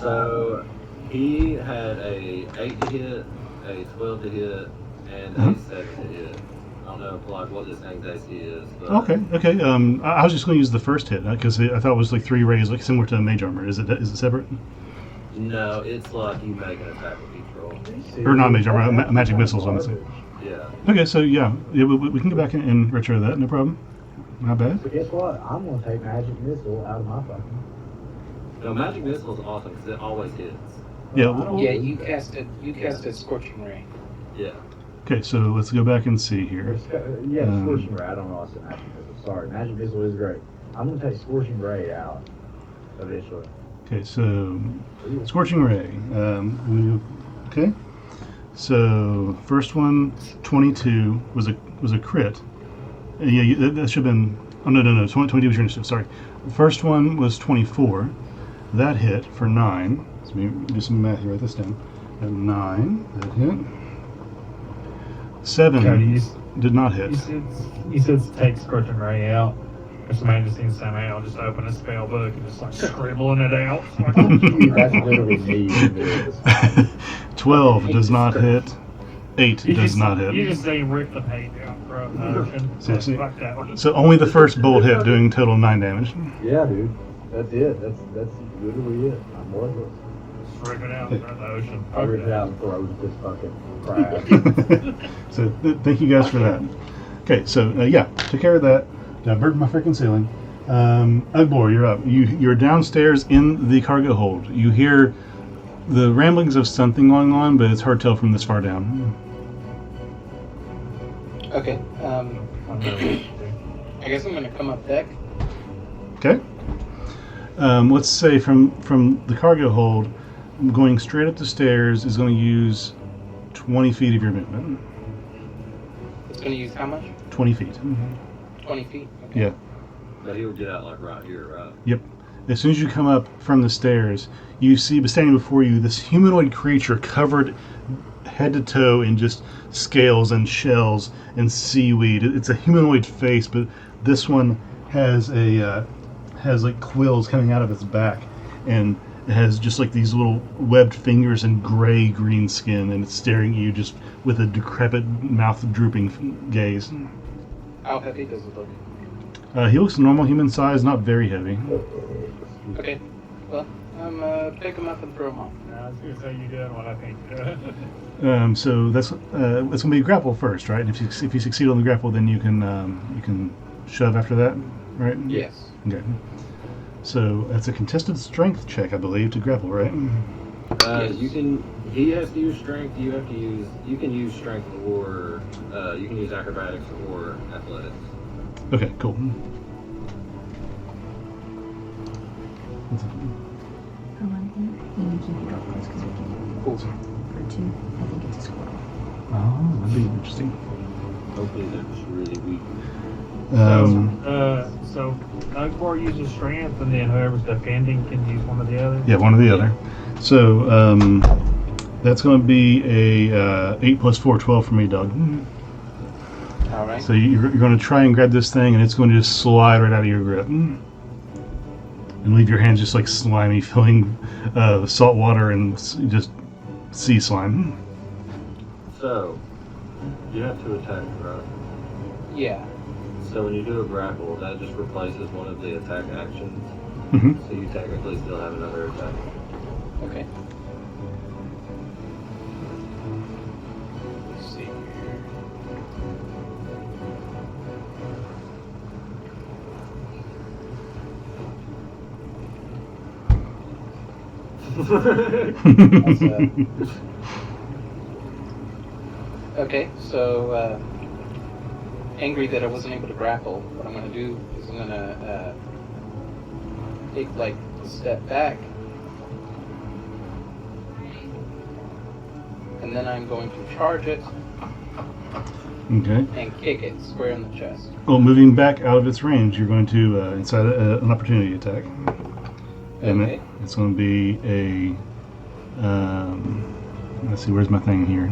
So, he had a 8 to hit, a 12 to hit, and Uh-huh. a 7 to hit. I don't know like what this thing's AC is. But Okay. I was just going to use the first hit because I thought it was like 3 rays, like similar to mage armor. Is it separate? No, it's like you make an attack with each roll. Or not mage armor, magic missiles, I'm saying. Yeah. Okay, so yeah, we can go back and retro that, no problem. Not bad. So guess what? I'm gonna take magic missile out of my fucking. No, magic missile is awesome because it always hits. Yeah. I don't- Yeah, you casted Scorching Ray. Yeah. Okay, so let's go back and see here. Yeah, Scorching Ray. I don't know. I said magic missile. Sorry, magic missile is great. I'm gonna take Scorching Ray out eventually. Okay, so Scorching Ray. Okay. So first one, 22 was a crit. Yeah, that should have been. Oh no, 22 was your initiative. Sorry. The first one was 24. That hit for 9. Let me do some math here. Write this down. 9. That hit. 7 Cody, did not hit. you said take Scorching Ray out. Or somebody just needs somehow just open a spell book and just like scribbling it out. That's literally me. 12 does not hit. 8 does not You hit. just say rip the page out from the ocean. See. Fuck that one. So only the first bolt hit, doing total 9 damage. Yeah, dude. That's it. That's literally it. I'm worthless. Just rip it out from the ocean. I Fuck ripped it that. out and froze this fucking crap. So thank you guys for that. Okay, so yeah, took care of that. I burned my freaking ceiling. Ugbor, you're up. You're downstairs in the cargo hold. You hear the ramblings of something going on, but it's hard to tell from this far down. Okay. I guess I'm gonna come up deck. Okay. Let's say from the cargo hold, going straight up the stairs is going to use 20 feet of your movement. It's gonna use how much? 20 feet. 20 feet. Okay. Yeah. But he would get out like right here, right? Yep. As soon as you come up from the stairs, you see standing before you this humanoid creature covered head to toe in just scales and shells and seaweed. It's a humanoid face, but this one has like quills coming out of its back, and it has just like these little webbed fingers and gray green skin, and it's staring at you just with a decrepit mouth drooping gaze. How heavy does it look? He looks normal human size, not very heavy. Okay. Well, I'm pick him up and throw him off. I was gonna say you doing what I think you're doing. So that's gonna be a grapple first, right? And if you succeed on the grapple, then you can shove after that, right? Yes. Okay. So that's a contested strength check, I believe, to grapple, right? Yes. You can. He has to use strength. You can use strength or you can use acrobatics or athletics. Okay, cool. For one thing, you need to keep your dog close because we can Cool. For two, I think it's a squirrel. Oh, that'd be interesting. Hopefully they're just really weak. So Ugbor uses strength, and then whoever's defending can use one or the other. Yeah, one or the other. So that's going to be a 8 plus 4, 12 for me, Doug. All right. So you're going to try and grab this thing, and it's going to just slide right out of your grip. And leave your hands just like slimy, filling salt water and just sea slime. So you have 2 attacks, right? Yeah. So when you do a grapple, that just replaces one of the attack actions. Mm-hmm. So you technically still have another attack. Okay. Let's see here. Okay, so angry that I wasn't able to grapple, what I'm going to do is I'm going to take like a step back, and then I'm going to charge it Okay. and kick it square in the chest. Well, moving back out of its range, you're going to incite an opportunity attack. And Okay. it's going to be a. Let's see, where's my thing here?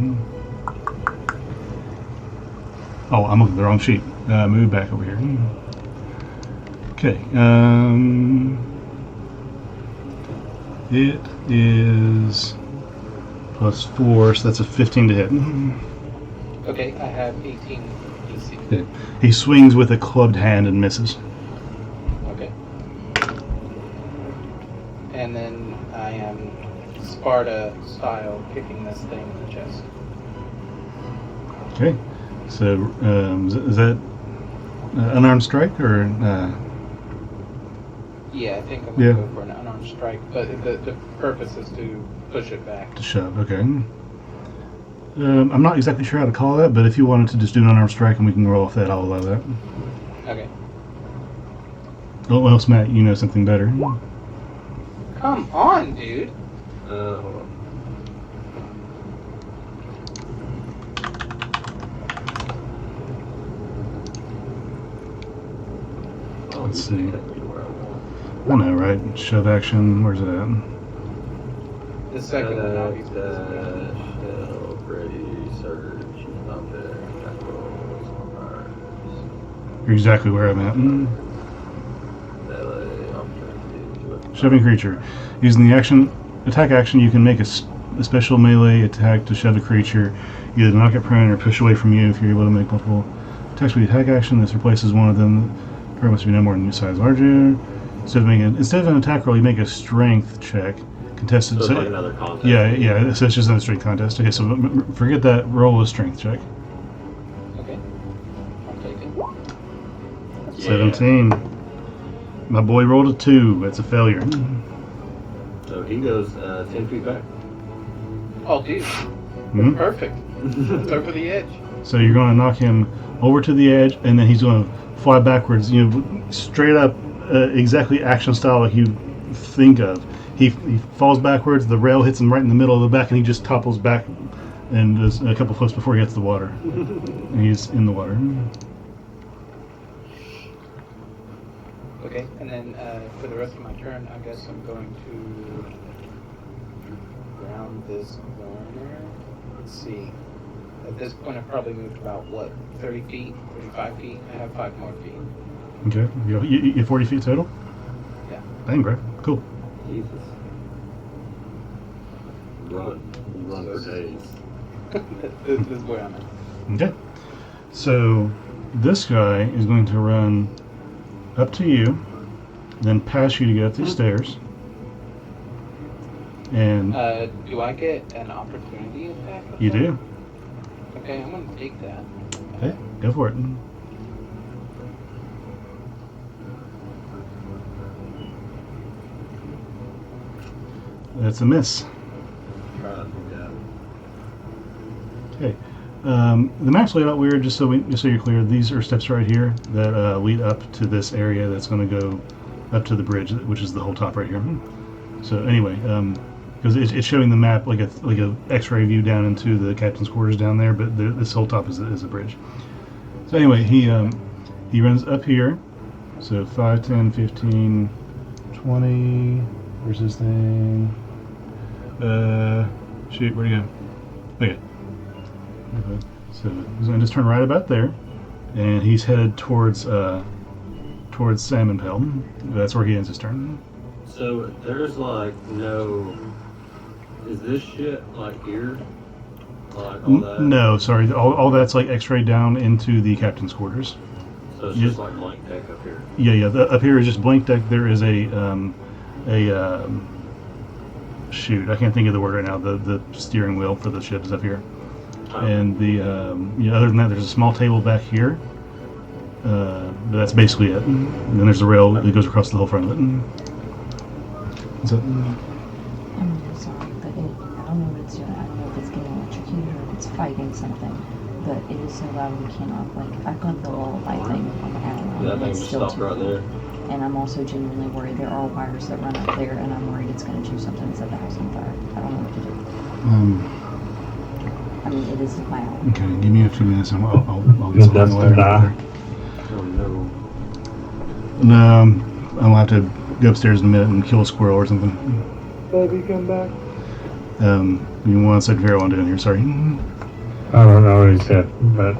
Oh, I'm looking at the wrong sheet. Move back over here. Okay. It is plus 4, so that's a 15 to hit. Okay, I have 18 DC. Okay. He swings with a clubbed hand and misses. Okay. And then I am Sparta style kicking this thing in the chest. Okay. So is that unarmed strike or? Yeah, I think I'm gonna go for an unarmed strike, but the purpose is to push it back. To shove. Okay. I'm not exactly sure how to call that, but if you wanted to just do an unarmed strike and we can roll off that, I'll allow that. Okay. Oh, else, Matt, you know something better. Come on, dude. Hold on. Let's see. I know, right? Shove action. Where's it at? The second one, obviously. Shell, ready, surge, combat, attack rolls, fires, You're exactly where I'm at. melee, opportunity. Shoving creature. Using the attack action, you can make a special melee attack to shove a creature, either to knock it prone or push away from you if you're able to make multiple attacks with the attack action. This replaces one of them. Target must be no more than your size larger. Instead of an attack roll, you make a strength check. Contested. So it's like another contest. Yeah. So it's just another strength contest. Okay, so forget that. Roll a strength check. Okay. I'll take it. 17. My boy rolled a 2. That's a failure. So he goes 10 feet back. Oh, dude. Mhm. Perfect. It's over the edge. So you're going to knock him over to the edge, and then he's going to fly backwards. Straight up, exactly action style like you think of. He falls backwards. The rail hits him right in the middle of the back, and he just topples back, and does a couple flips before he hits the water. And he's in the water. Okay, and then for the rest of my turn, I guess I'm going to round this corner. Let's see. At this point, I've probably moved about, 30 feet, 35 feet? I have 5 more feet. Okay. You have 40 feet total? Yeah. Dang, bro. Cool. Jesus. Run for days. This is where I'm at. Okay. So this guy is going to run up to you, then past you to get up these stairs. And Do I get an opportunity attack? you do. Okay, I'm gonna take that. Okay, go for it. That's a miss. Okay. The map's laid out weird. Just so you're clear, these are steps right here that lead up to this area that's going to go up to the bridge, which is the whole top right here. So anyway, because it's showing the map like a X-ray view down into the captain's quarters down there, but this whole top is a bridge. So anyway, he runs up here. So 5, 10, 15, 20. Where's this thing? Shoot, where'd he go? Okay. So he's going to just turn right about there, and he's headed towards Salmon Pell. That's where he ends his turn. So there's like no. Is this shit like here? Like all that? No, sorry. All that's like X-ray down into the captain's quarters. So it's just like blank deck up here. Yeah. Up here is just blank deck. There is shoot, I can't think of the word right now. The steering wheel for the ship is up here. And the other than that, there's a small table back here. But that's basically it. And then there's a rail that goes across the whole front of it. So, I'm really sorry, but I don't know what it's doing. I don't know if it's getting electrocuted or if it's fighting something. But it is so loud we cannot, I've got the lullaby thing on the hour. Yeah, I think it's stopped right there. And I'm also genuinely worried there are wires that run up there, and I'm worried it's going to do something and set the house on fire. I don't know what to do. I mean, it is loud. okay, give me a few minutes and I'll get something later. Oh no. No, I'll have to go upstairs in a minute and kill a squirrel or something. Baby, come back. Give me 1 second, Pharaoh, I'm doing here, sorry. I don't know what he said, but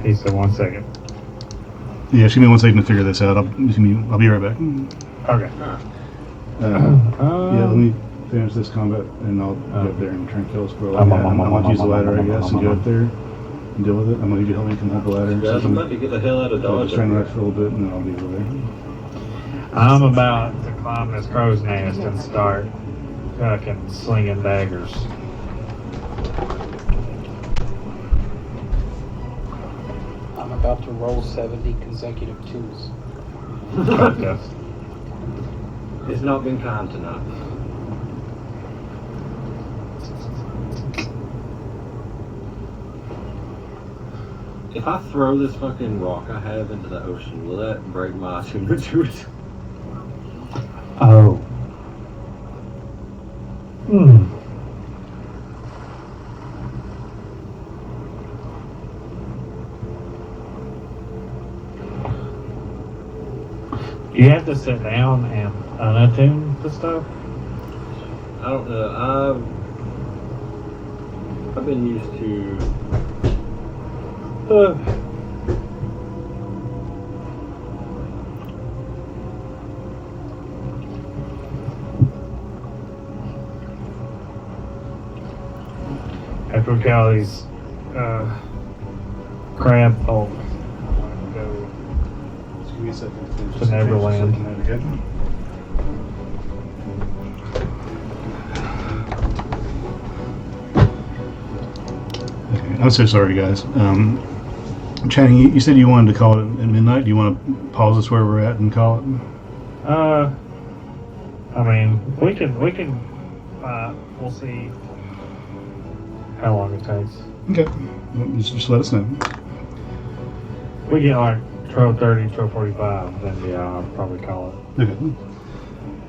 he said 1 second. Yeah, just give me 1 second to figure this out. I'll be right back. Okay. Yeah, let me finish this combat and I'll go up there and try and kill a squirrel. I'm going to use the ladder, I guess, and go up there and deal with it. I'm going to need you to help me come up the ladder. Guys, I'm about to get the hell out of I'll Dodge. just train right for a little bit and then I'll be over there. I'm about to climb this crow's nest and start fucking slinging daggers. I'm about about to roll 70 consecutive twos. Contest. It's not been kind tonight. If I throw this fucking rock I have into the ocean, will that break my attunement to it? Oh. Hmm. You have to sit down and unattune the stuff? I don't know. I've been used to. After we get all these crab folk go Just give me a second to finish to this page, Neverland. just looking at it again. Okay, I'm so sorry, guys. Channing, you said you wanted to call it at midnight. Do you want to pause us where we're at and call it? I mean, we can, we'll see how long it takes. Okay. Well, just let us know. We get like 12:30, 12:45, then yeah, I'll probably call it. Okay.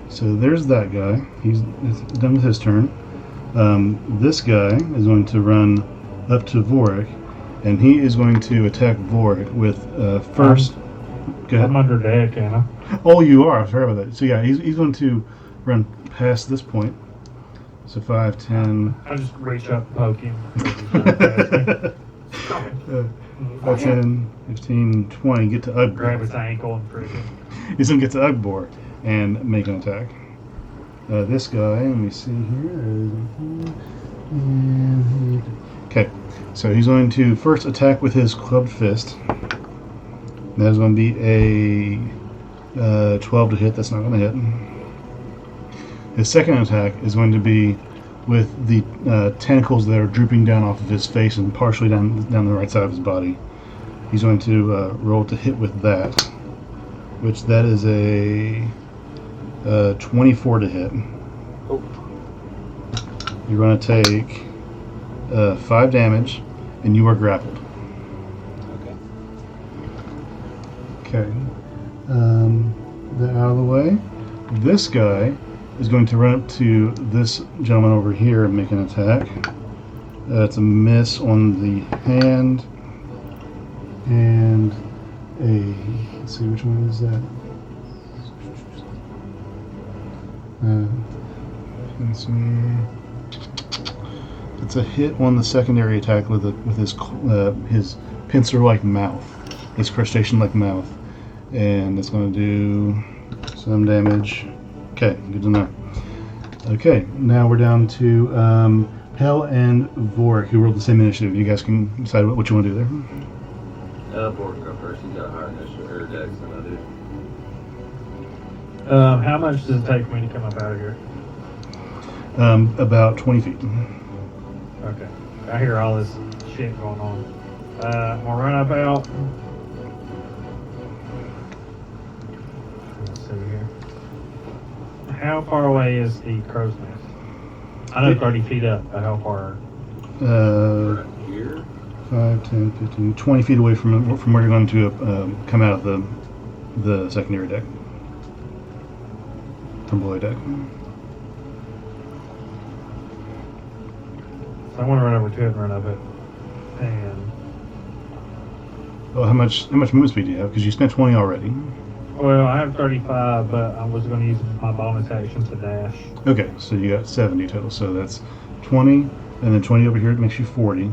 So there's that guy. He's done with his turn. This guy is going to run up to Vorik, and he is going to attack Vorik with first. Go ahead. I'm under deck, Anna. Oh, you are. Sorry about that. So yeah, he's going to run past this point. So 5, 10. I just reach up and poke him. 5, 10, 15, 20. Get to Grab his Ugbor. ankle and freak him. He's going to get to Ugbor and make an attack. This guy, let me see here. Okay, so he's going to first attack with his clubbed fist. That is going to be a 12 to hit. That's not going to hit. His second attack is going to be with the tentacles that are drooping down off of his face and partially down the right side of his body. He's going to roll to hit with that, which that is a 24 to hit. Oh. You're going to take 5 damage, and you are grappled. Okay. Okay. That out of the way. This guy is going to run up to this gentleman over here and make an attack. It's a miss on the hand. And let's see, which one is that? Let's see. It's a hit on the secondary attack with his pincer-like mouth, his crustacean-like mouth, and it's going to do some damage. Okay, good to know. Okay, now we're down to Hell and Vorik, who rolled the same initiative. You guys can decide what you want to do there. Bork go first. He's got a higher initiative or dex than I do. How much does it take for me to come up out of here? About 20 feet. Okay. I hear all this shit going on. I'm gonna run up out. Let's see here. How far away is the crow's nest? I know 30 feet up, but how far? Uh, Here? 5, 10, 15, 20 feet away from where you're going to come out of the secondary deck. From below deck. So I'm gonna run over to it and run up it. And Oh, how much movement speed do you have? Because you spent 20 already. well, I have 35, but I was gonna use my bonus action to dash. Okay, so you got 70 total. So that's 20, and then 20 over here makes you 40.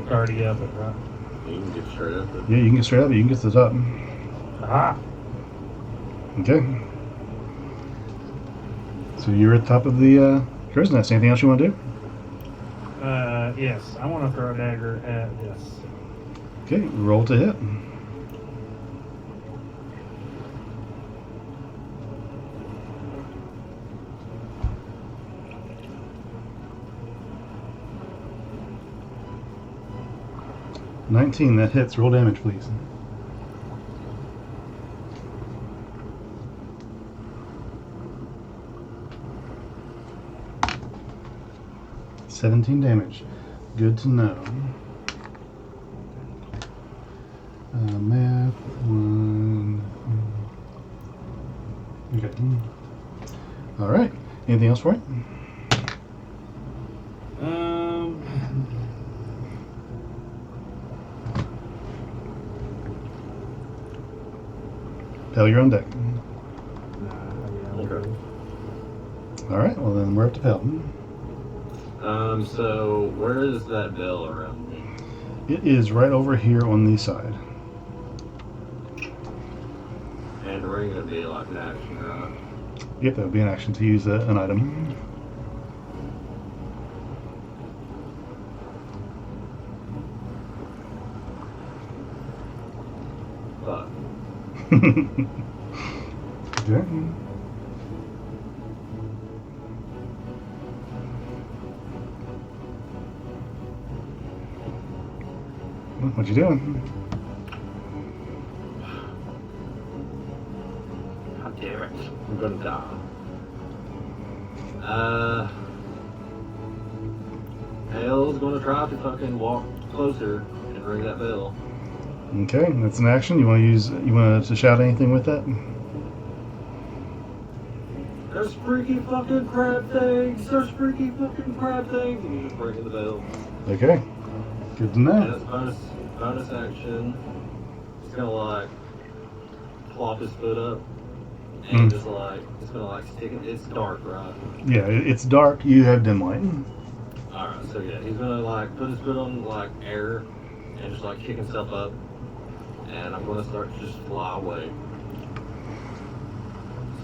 30 up it, right? You can get straight up it. Yeah, you can get straight up. You can get to the top. Aha! Okay. So you're at the top of the crow's nest. Anything else you want to do? Yes, I want to throw a dagger at this. Okay, roll to hit. 19, that hits. Roll damage, please. $17 damage. Good to know. Math 1. Okay. All right. Anything else for it? Pel, you're on deck. Okay. All right. Well, then we're up to Pel. So where is that bell around me? It is right over here on the side. And ring would be like an action, right? Yep, that would be an action to use an item. But Okay. What you doing? God damn it, I'm gonna die. Hale's gonna try to fucking walk closer and ring that bell. Okay, that's an action. You want to shout anything with that? There's freaky fucking crab things! There's freaky fucking crab things! And you just ring the bell. Okay. Good to And know. it's bonus action. It's gonna like plop his foot up and just like it's gonna like stick it. It's dark, right? Yeah, it's dark. You have dim light. Alright, so yeah, he's gonna like put his foot on like air and just like kick himself up, and I'm gonna start to just fly away.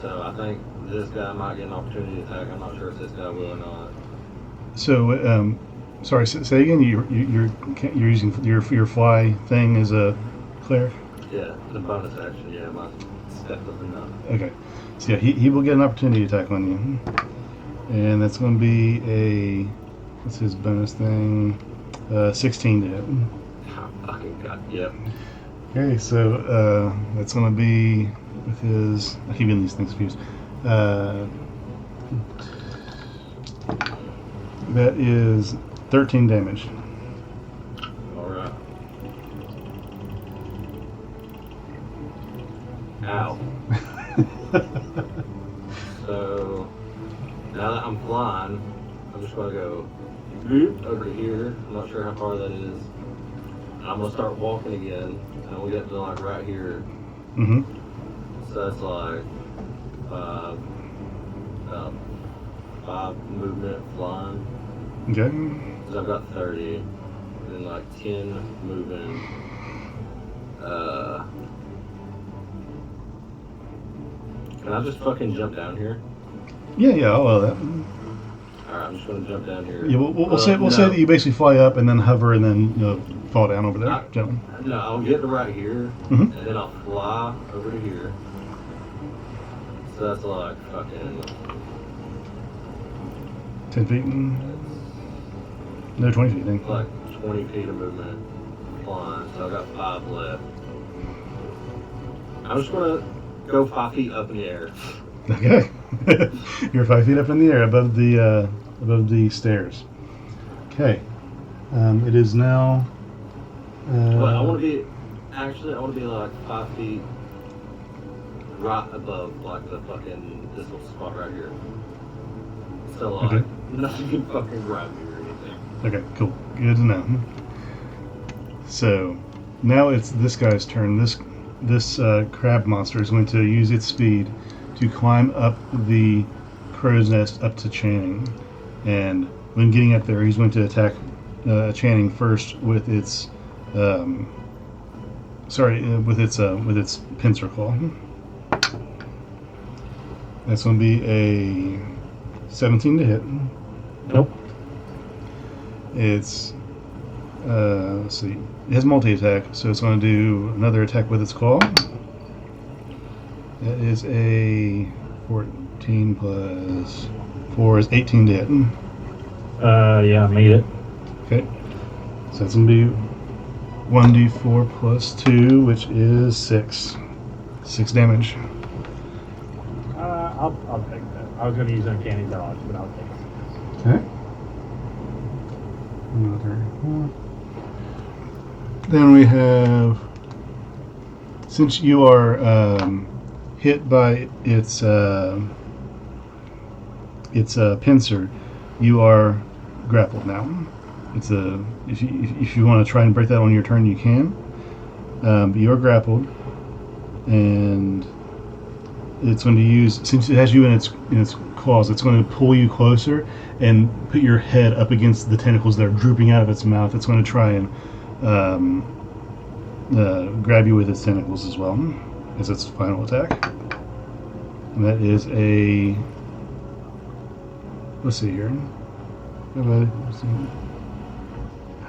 So I think this guy might get an opportunity to attack. I'm not sure if this guy will or not. So, sorry. Say again. You're using your fly thing as a cleric. Yeah, the bonus action. Yeah, my step was enough. Okay. So yeah, he will get an opportunity attack on you, and that's going to be a what's his bonus thing? 16 to hit. Oh, fucking god. Yep. Okay, so that's going to be with his. I keep getting these things confused. That is 13 damage. Alright. Ow. So, now that I'm flying, I'm just going to go boop over here. I'm not sure how far that is. And I'm going to start walking again. And we'll get to like right here. Mm-hmm. So that's like 5 movement flying. Okay. So I've got 30. And then like 10 moving. Can I just fucking jump down here? Yeah, I'll allow that. Alright, I'm just gonna jump down here. Yeah, we'll say that you basically fly up and then hover and then fall down over there gently. No, I'll get to right here, Mhm. and then I'll fly over to here. So that's like fucking 10 feet. No, 20 feet. I think. like 20 feet of movement flying. So I've got 5 left. I'm just gonna go 5 feet up in the air. Okay. You're 5 feet up in the air above the stairs. Okay. It is now. But I want to be like 5 feet right above like the fucking this little spot right here. So like Okay. nothing can fucking grab me or anything. Okay, cool. Good to know. So now it's this guy's turn. This crab monster is going to use its speed to climb up the crow's nest up to Channing, and when getting up there, he's going to attack Channing first with its with its pincer claw. That's going to be a 17 to hit. Nope. It's let's see. It has multi-attack, so it's going to do another attack with its claw. That is a 14 plus 4 is 18 to hit. Yeah, I made it. Okay. So that's going to be 1d4 plus 2, which is 6. 6 damage. I'll take that. I was going to use uncanny dodge, but I'll take it. Okay. Another one. Then we have, since you are hit by its pincer, you are grappled now. It's a if you want to try and break that on your turn, you can. But you are grappled, and it's going to use, since it has you in its claws, it's going to pull you closer and put your head up against the tentacles that are drooping out of its mouth. It's going to try and grab you with its tentacles as well as its final attack. And that is a, let's see here.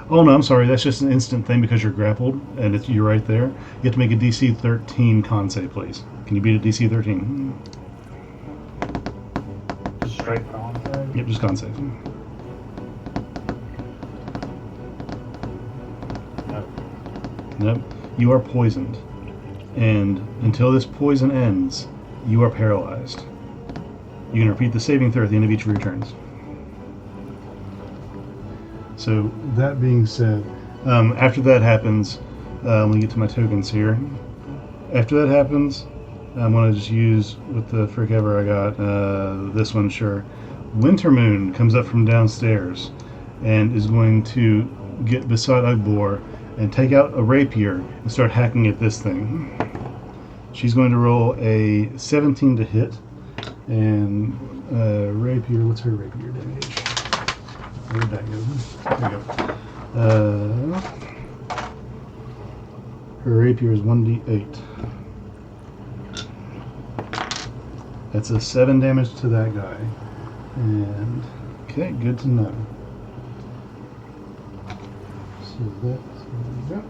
Oh no, I'm sorry. That's just an instant thing because you're grappled and you're right there. You have to make a DC 13 con save, please. Can you beat a DC 13? Just straight con save? Yep, just con save. Nope. You are poisoned. And until this poison ends, you are paralyzed. You can repeat the saving throw at the end of each of your turns. So, that being said, after that happens, let me get to my tokens here. After that happens, I'm going to just use, with the frick ever I got, this one, sure. Wintermoon comes up from downstairs and is going to get beside Ugbor and take out a rapier and start hacking at this thing. She's going to roll a 17 to hit, and rapier, what's her rapier damage? Where'd that go? There you go. Her rapier is 1d8. That's a 7 damage to that guy. And, okay, good to know. So that's there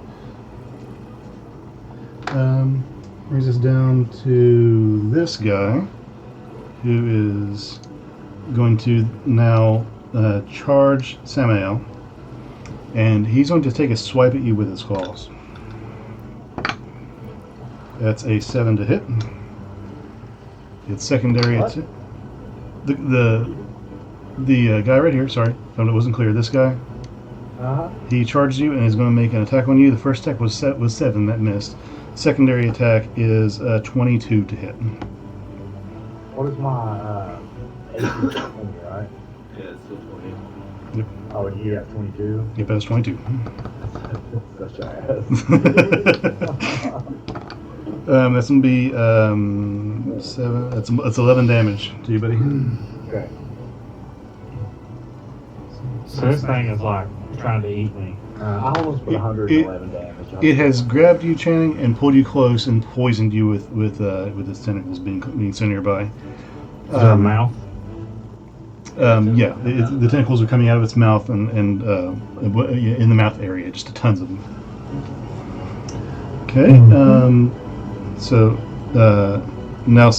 we go. Brings us down to this guy, who is going to now charge Samael, and he's going to take a swipe at you with his claws. That's a 7 to hit. It's secondary. It's the guy right here. Sorry, if it wasn't clear. This guy. He charged you and is going to make an attack on you. The first attack was 7, that missed. Secondary attack is 22 to hit. What is my AC right? Yeah, it's still 20. Yep. Oh, and you have 22? Yep, that's 22. Such a ass. That's going to be 7. That's 11 damage to you, buddy. Okay. So this thing is like trying to eat me. I almost put 111 damage. It has grabbed you, Channing, and pulled you close and poisoned you with its tentacles being so nearby. Is there a mouth? Yeah, the tentacles are coming out of its mouth and in the mouth area, just tons of them. Okay, so now,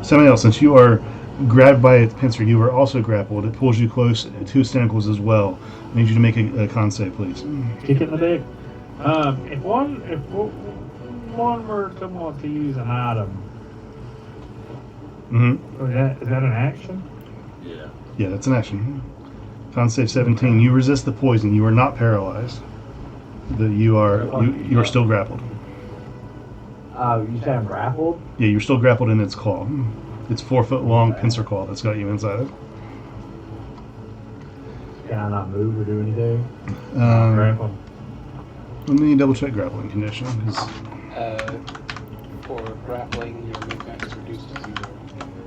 Samael, since you are grabbed by its pincer, you are also grappled. It pulls you close to its tentacles as well. I need you to make a con save, please. Kick it in the dick. If one were to want to use an item, is that an action? Yeah. Yeah, that's an action. Con save 17. You resist the poison. You are not paralyzed. You are still grappled. You say I'm grappled? Yeah, you're still grappled in its claw. It's 4 foot long pincer claw that's got you inside it. Can I not move or do anything? Grapple. Let me double check grappling condition. For grappling, your movement is reduced to 0.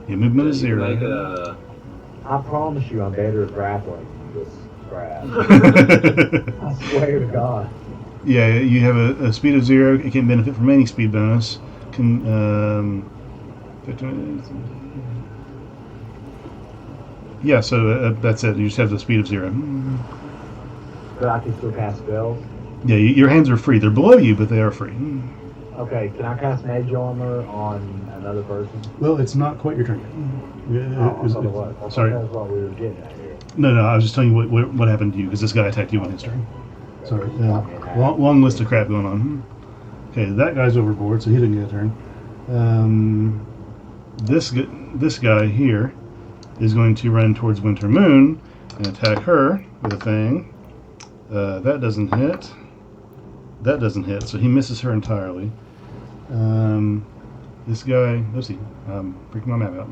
Your movement is You 0. make a, I promise you I'm better at grappling than this crap. I swear to God. Yeah, you have a speed of 0. It can benefit from any speed bonus. Yeah, so that's it. You just have the speed of 0. But I can still cast spells? Yeah, your hands are free. They're below you, but they are free. Okay, can I cast Mage Armor on another person? Well, it's not quite your turn yet. I thought it was. Sorry. That's what we were getting at here. No, I was just telling you what happened to you, because this guy attacked you on his turn. Sorry. Not me in Long list of crap going on. Okay, that guy's overboard, so he didn't get a turn. This guy here is going to run towards Winter Moon and attack her with a thing. That doesn't hit. That doesn't hit, so he misses her entirely. This guy, let's see, breaking my map out.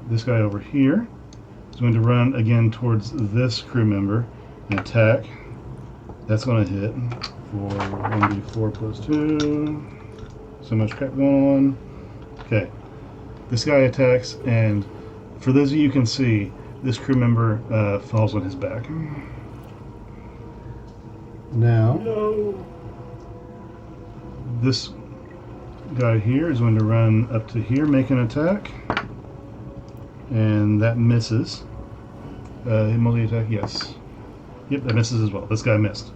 This guy over here is going to run again towards this crew member and attack. That's going to hit for 1d4 plus 2. So much crap going on. Okay. This guy attacks, and for those of you who can see, this crew member falls on his back. Now, this guy here is going to run up to here, make an attack, and that misses. Multi-attack, yes. Yep, that misses as well. This guy missed.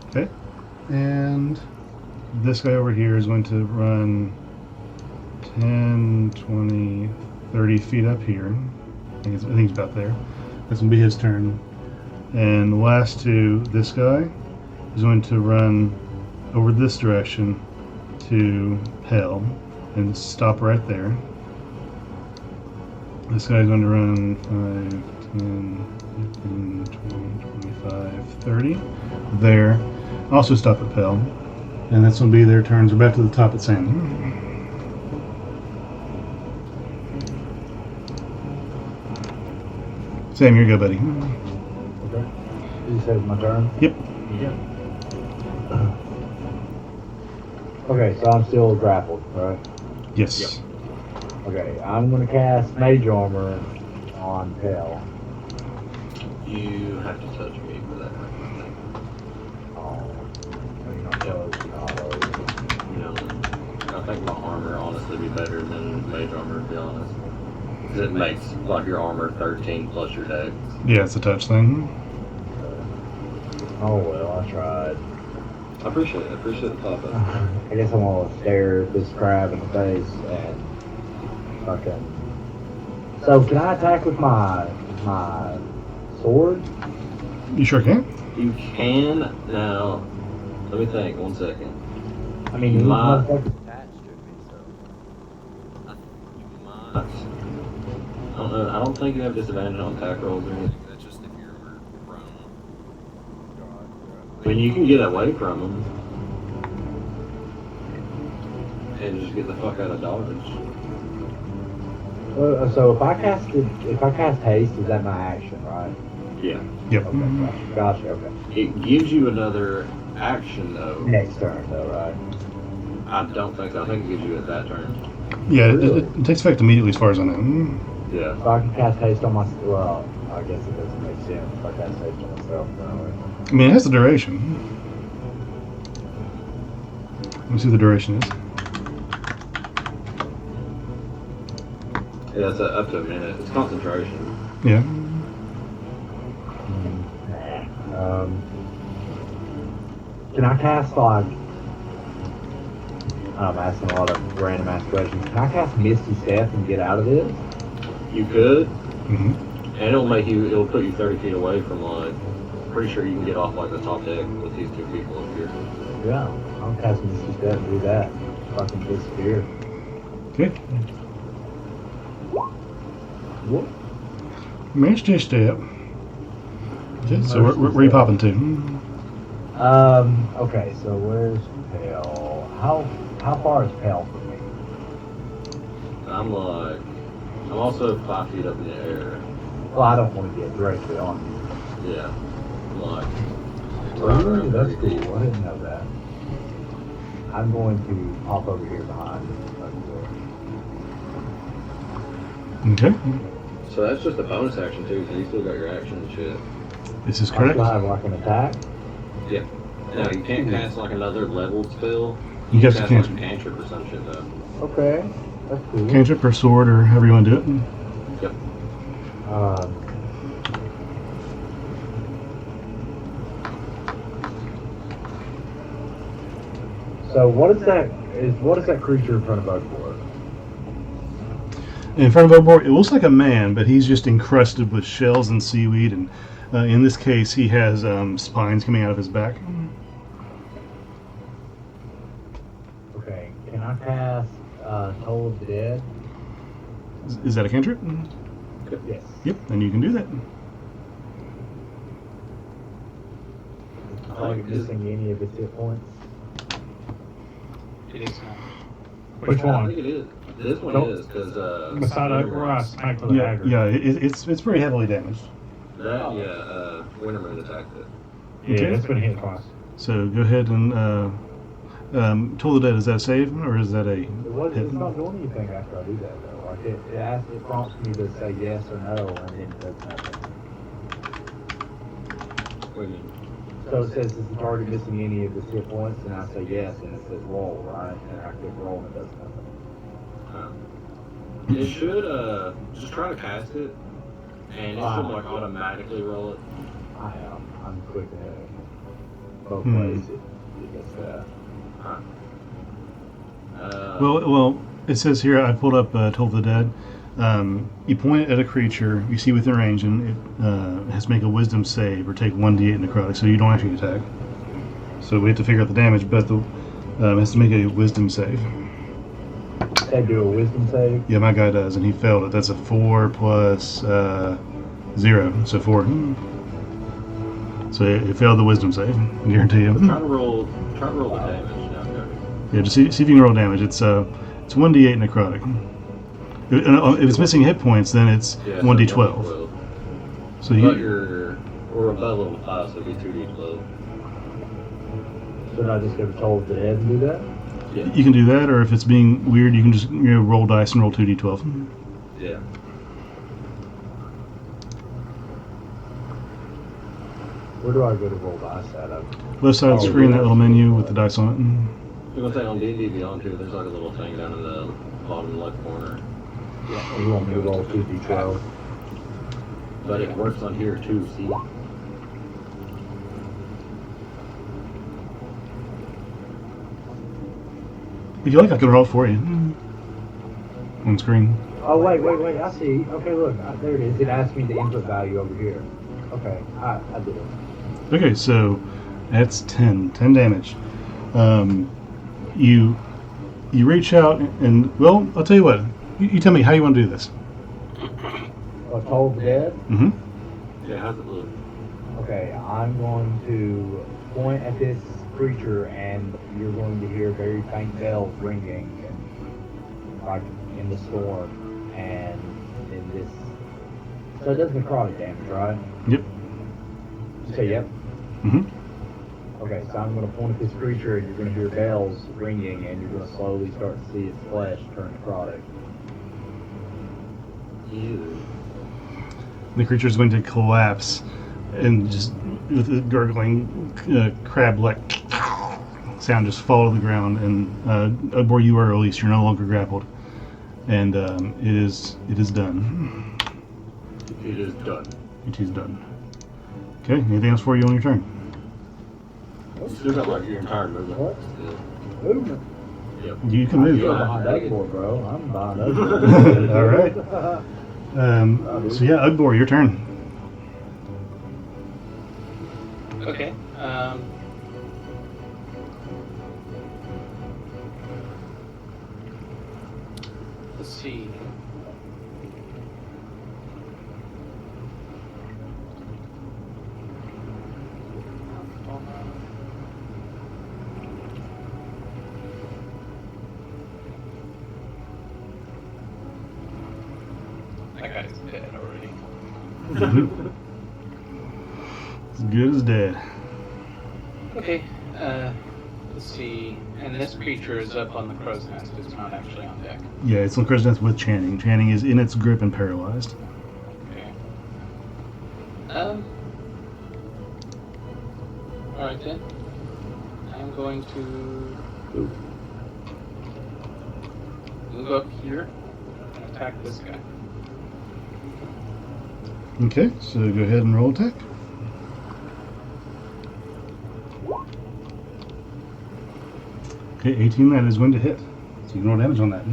Okay, and this guy over here is going to run 10, 20, 30 feet up here. I think he's about there. That's going to be his turn. And the last two, this guy is going to run over this direction to hell and stop right there. This guy's going to run 5, 10, 15, 20, 25, 30. There. Also stop at Pell. And that's going to be their turns. We're back to the top at Sam. Sam, you're good, buddy. Okay. You said it's my turn? Yep. Okay, so I'm still grappled, right? Yes. Yep. Okay, I'm going to cast Mage Armor on Pell. You have to touch me for that. Oh, you're not close, You know, I think my armor honestly be better than mage armor, to be honest. 'Cause it makes like your armor 13 plus your dex. Yeah, it's a touch thing. Oh well, I tried. I appreciate it. I appreciate the pop up. I guess I'm gonna stare this crab in the face and fucking. So can I attack with my sword? You sure can. You can now. Let me think. 1 second. I mean, You these might. motherfuckers- You might. I don't know. I don't think you have disadvantage on attack rolls or anything. That's just if you're prone. I mean, you can get away from them and just get the fuck out of dodge. So if I cast haste, is that my action, right? Yeah. Yep. Okay, gotcha. Okay. It gives you another action though. Next turn, though, right? I don't think so. I think it gives you at that turn. Yeah, Really? it takes effect immediately as far as I know. Yeah. So I can cast haste on myself. Well, I guess it doesn't make sense if I cast haste on myself. No. I mean, it has the duration. Let me see what the duration is. Yeah, it's up to a minute. It's concentration. Yeah. Can I cast like? I'm asking a lot of random ass questions. Can I cast Misty Step and get out of this? You could, Mm-hmm. and it'll put you 30 feet away from like. Pretty sure you can get off like the top deck with these two people up here. Yeah, I'll cast Misty Step and do that. Fucking disappear. Okay. Whoop. Misty Step. Okay, so where are you popping to? Okay, so where's Pale? How far is Pale from me? I'm also 5 feet up in the air. Well, I don't want to get directly on you. Yeah. I'm like. Really? That's cool. I didn't know that. I'm going to pop over here behind you. Okay. So that's just a bonus action too, so you still got your action and shit. This is I correct. still have like an attack. Yeah. No, you can't cast like another leveled spell. You can have to cast like cancel. a cantrip or some shit though. Okay, that's cool. Cantrip or sword or however you want to do it. Yep. So what is that creature in front of Oakboard? In front of Obor, it looks like a man, but he's just encrusted with shells and seaweed and In this case, he has spines coming out of his back. Okay, can I cast Toll of the Dead? Is that a cantrip? Yes. Yep, then you can do that. Target missing any of its hit points? It is not. Which I one? think it is. This one Nope. is because Beside where I smacked with a Yeah, dagger. yeah, it's pretty heavily damaged. that Wintermoon attacked it. Yeah, Okay. it's been hit twice. So go ahead and Toll the Dead. Is that a save or is that a hit? It's not doing anything after I do that though. Like it prompts me to say yes or no, and then it does nothing. What do you mean? So it says, is the target missing any of its hit points? And I say yes, and it says roll, right? And I click roll, and it does nothing. It should just try to cast it, and it should like automatically roll it. I'm quick ahead. Both Hmm. ways, it gets that. Well, it says here. I pulled up Toll the Dead. You point it at a creature you see within range, and it has to make a Wisdom save or take 1d8 necrotic, so you don't actually attack. So we have to figure out the damage, but it has to make a Wisdom save. They do a wisdom save. Yeah, my guy does, and he failed it. That's a 4 plus 0, so 4. So it failed the Wisdom save. I guarantee you. Try to roll the damage now, Cody. Yeah, just see if you can roll damage. It's 1d8 necrotic. If it's missing hit points, then it's Yeah, 1d12. So But you, we're above level 5, so it'd be 2d12. Should I just go to Toll of the Dead and do that? Yeah. you can do that, or if it's being weird, you can just roll dice and roll 2d12. Yeah. Where do I go to roll dice at? Left side of the Oh, screen, yeah. that little menu with the dice on You're gonna say on D&D Beyond too, there's like a little thing down in the bottom left corner. Yeah. You want me to roll 2d12? But it works on here too, see? it. If you like, I can roll it for you on screen. Oh, wait, I see. Okay, look, there it is. It asked me the input value over here. Okay, I did it. Okay, so that's 10 damage. You reach out and, well, I'll tell you what. You tell me how you want to do this. Toll of the Dead? Mm-hmm. Yeah, how's it look? Okay, I'm going to point at this creature, and you're going to hear very faint bells ringing, and like in the storm, and in this. So it does necrotic damage, right? Yep. You say yep. Mm-hmm. Okay, so I'm going to point at this creature, and you're going to hear bells ringing, and you're going to slowly start to see its flesh turn necrotic. Ew. The creature is going to collapse and just with a gurgling crab-like sound just fall to the ground. And Ogbor, you are released. You're no longer grappled, and it is done. It is done. It is done. Okay. Anything else for you on your turn? You still got like your entire movement. What? Still. Movement. Yep. You can move. You're behind Ogbor, bro. I'm behind Ogbor. All right. So yeah, Ogbor, your turn. Okay. Let's see. That guy's dead already. As good as dead. Okay, let's see. And this creature is up on the crow's nest. It's not actually on deck. Yeah, it's on Crow's Nest with Channing. Channing is in its grip and paralyzed. Okay. Alright then. I'm going to move up here and attack this guy. Okay, so go ahead and roll attack. Okay, 18, that is going to hit. So you can roll damage on that.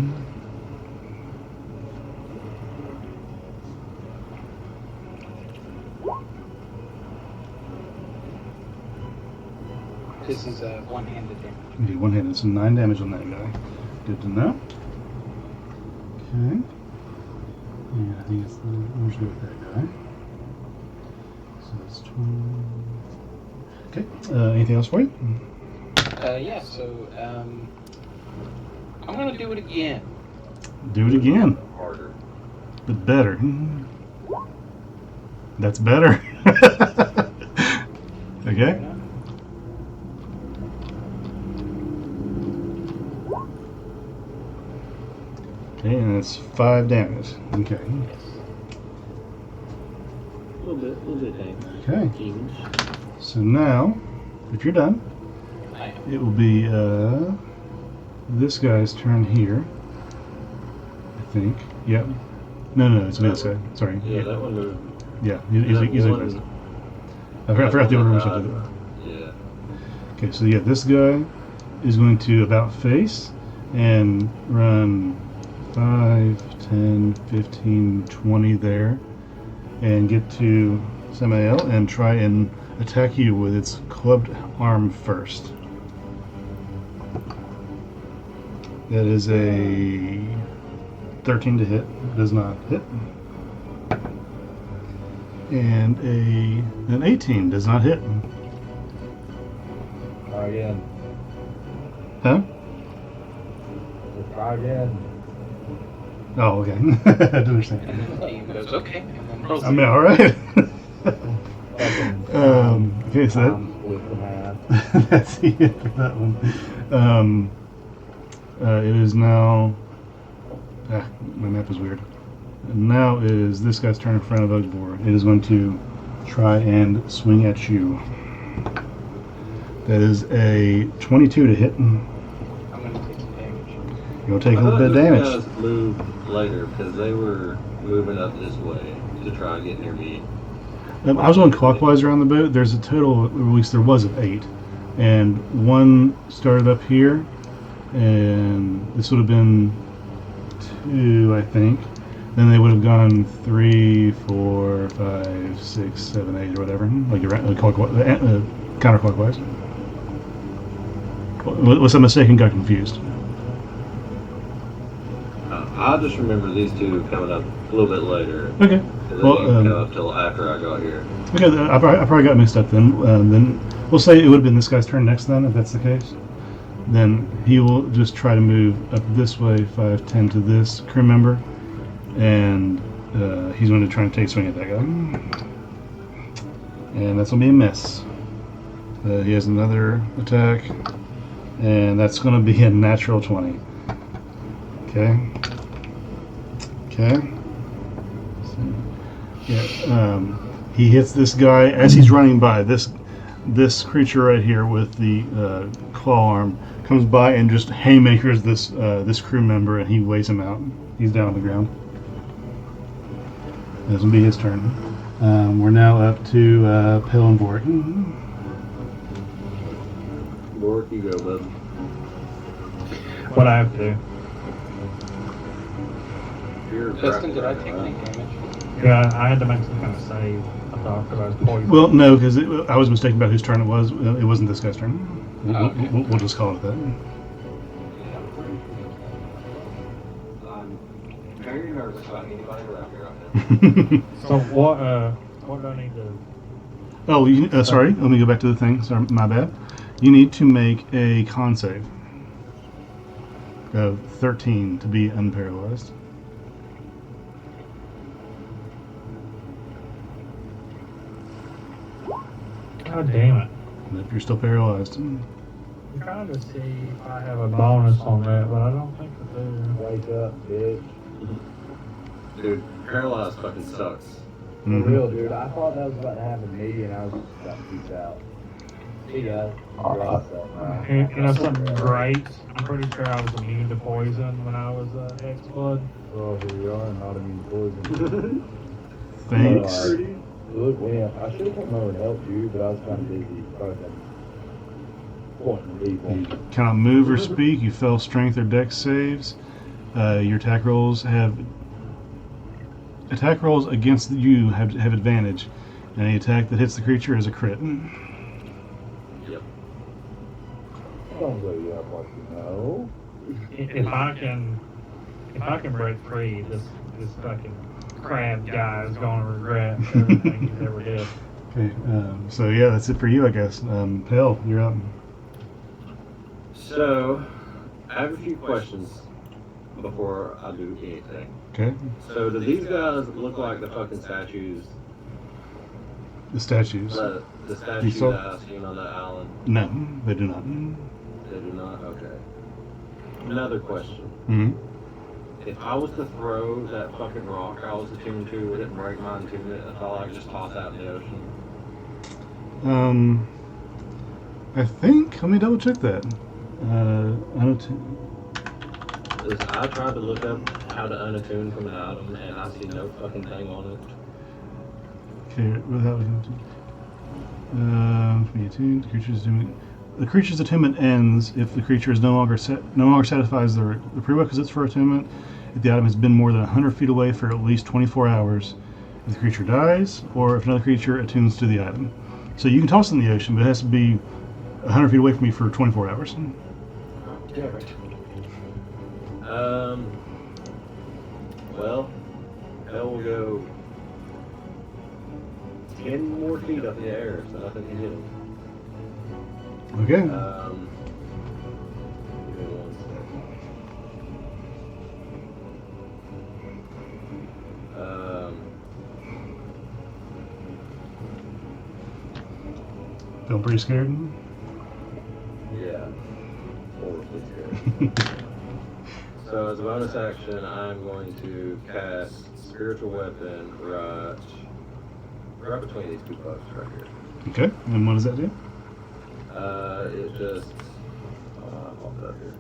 This is a one-handed damage. Okay, one-handed. So 9 damage on that guy. Good to know. Okay. Yeah, I think it's the. I'm just going with that guy. So that's 20. Okay. Anything else for you? Yeah, so I'm gonna do it again. Do it again, Harder. but better. That's better. Okay. Okay, and it's 5 damage. Okay. A little bit hank. Okay. Even. So now, if you're done, I am. it will be this guy's turn here. I think. Yep. No, it's this guy. Sorry. Yeah, that one moved. Yeah, he's That like one- this. I forgot the order we should do. Yeah. Okay, so yeah, this guy is going to about face and run 5, 10, 15, 20 there and get to Samael and try and attack you with its clubbed arm first. That is a 13 to hit. Does not hit. And an 18 does not hit. Try again. Huh? Just try again. Oh, okay. I don't understand. And then the team goes, okay, and then rolls. I mean, all right. Okay, so With the math. that's the end for that one. It is now. My map is weird. Now is this guy's turn in front of Ugbor. It is going to try and swing at you. That is a 22 to hit. I'm gonna take some damage. You'll take a I little thought bit of those damage. guys moved later because they were moving up this way to try and get near me. I was going clockwise around the boat. There's a total, or at least there was, of 8. And one started up here, and this would have been 2, I think. Then they would have gone 3, 4, 5, 6, 7, 8, or whatever, like counterclockwise. Was I mistaken? Got confused. I just remember these two coming up a little bit later. Okay. They Well, didn't come up till after I got here. Okay, I probably got mixed up then. Then we'll say it would have been this guy's turn next then, if that's the case. Then he will just try to move up this way, 5, 10 to this crew member, and he's going to try and take a swing at that guy. And that's going to be a miss. He has another attack, and that's going to be a natural 20. Okay. Okay. Yeah. He hits this guy as he's running by. This creature right here with the claw arm comes by and just haymakers this crew member, and he weighs him out. He's down on the ground. This will be his turn. We're now up to Pale and Bork. Bork, you go, bud. What I have to do. You're Justin, did I practicing, take right? any damage? Yeah, I had to make some kind of save. I thought because I was poisoned. Well, no, because I was mistaken about whose turn it was. It wasn't this guy's turn. Okay. We'll just call it that. I'm very nervous about anybody around here right now. So what do I need to? Oh, sorry. Let me go back to the thing. Sorry, my bad. You need to make a con save of 13 to be unparalyzed. God damn it! If you're still paralyzed. I'm trying to see if I have a bonus on that, but I don't think I do. Wake up, bitch. Dude, paralyzed fucking sucks. For real, dude. I thought that was about to happen to me, and I was just about to peace out. See ya. You know something great? I'm pretty sure I was immune to poison when I was X-Blood. Oh, here we are, not immune to poison. Thanks. Look, man, I should have come over and helped you, but I was kind of busy. Fucking pointing people. You cannot move or speak. You fail strength or dex saves. Your attack rolls against you have advantage. Any attack that hits the creature is a crit. Yep. Don't wait up like you know. If I can break free, this fucking crab guy is gonna regret everything he's ever did. Okay, so yeah, that's it for you, I guess. Pell, you're up. So, I have a few questions before I do anything. Okay. So, do these guys look like the fucking statues? The statues. The statues saw- that I've seen on that island? No, they do not. They do not? Okay. Another question. Mm-hmm. If I was to throw that fucking rock I was attuned to, would it break my attunement if I like just toss out in the ocean? I think. Let me double check that. Because I tried to look up how to unattune from an item and I see no fucking thing on it. Okay, without be attuned. The creature's attunement ends if the creature is no longer satisfies the prerequisites for attunement. If the item has been more than 100 feet away for at least 24 hours, if the creature dies, or if another creature attunes to the item. So you can toss it in the ocean, but it has to be 100 feet away from you for 24 hours. Damn it. Well, hell will go 10 more feet up in the air, so nothing can hit him. Okay. Give me 1 second. Feel pretty scared? Yeah. Horribly scared. So as a bonus action, I'm going to cast Spiritual Weapon right between these two bugs right here. Okay, and what does that do? It just... I'll pop it up here.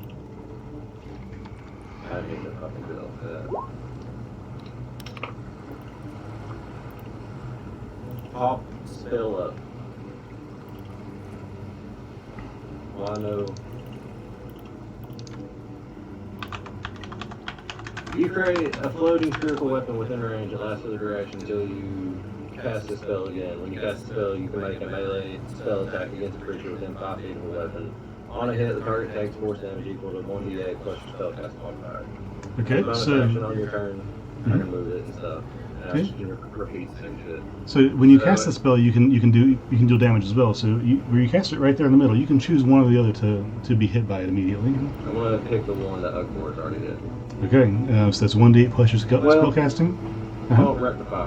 I need to fucking build that. Pop spell up. Well, I know... You create a floating spiritual weapon within range that lasts for the duration until you cast the spell again. When you cast the spell, you can make a melee spell attack against a creature within 5 feet of the weapon. On a hit, the target takes force damage equal to 1d8 plus your spell cast modifier. Okay, Bonus so action on your turn, I can move it and stuff. And I Okay. just repeat the same shit. so when you cast the spell, you can deal damage as well. So where you cast it right there in the middle, you can choose one or the other to be hit by it immediately. I'm gonna pick the one that Ugbor's already did. Okay, so that's 1d8 plus your spell casting. Oh, rectify.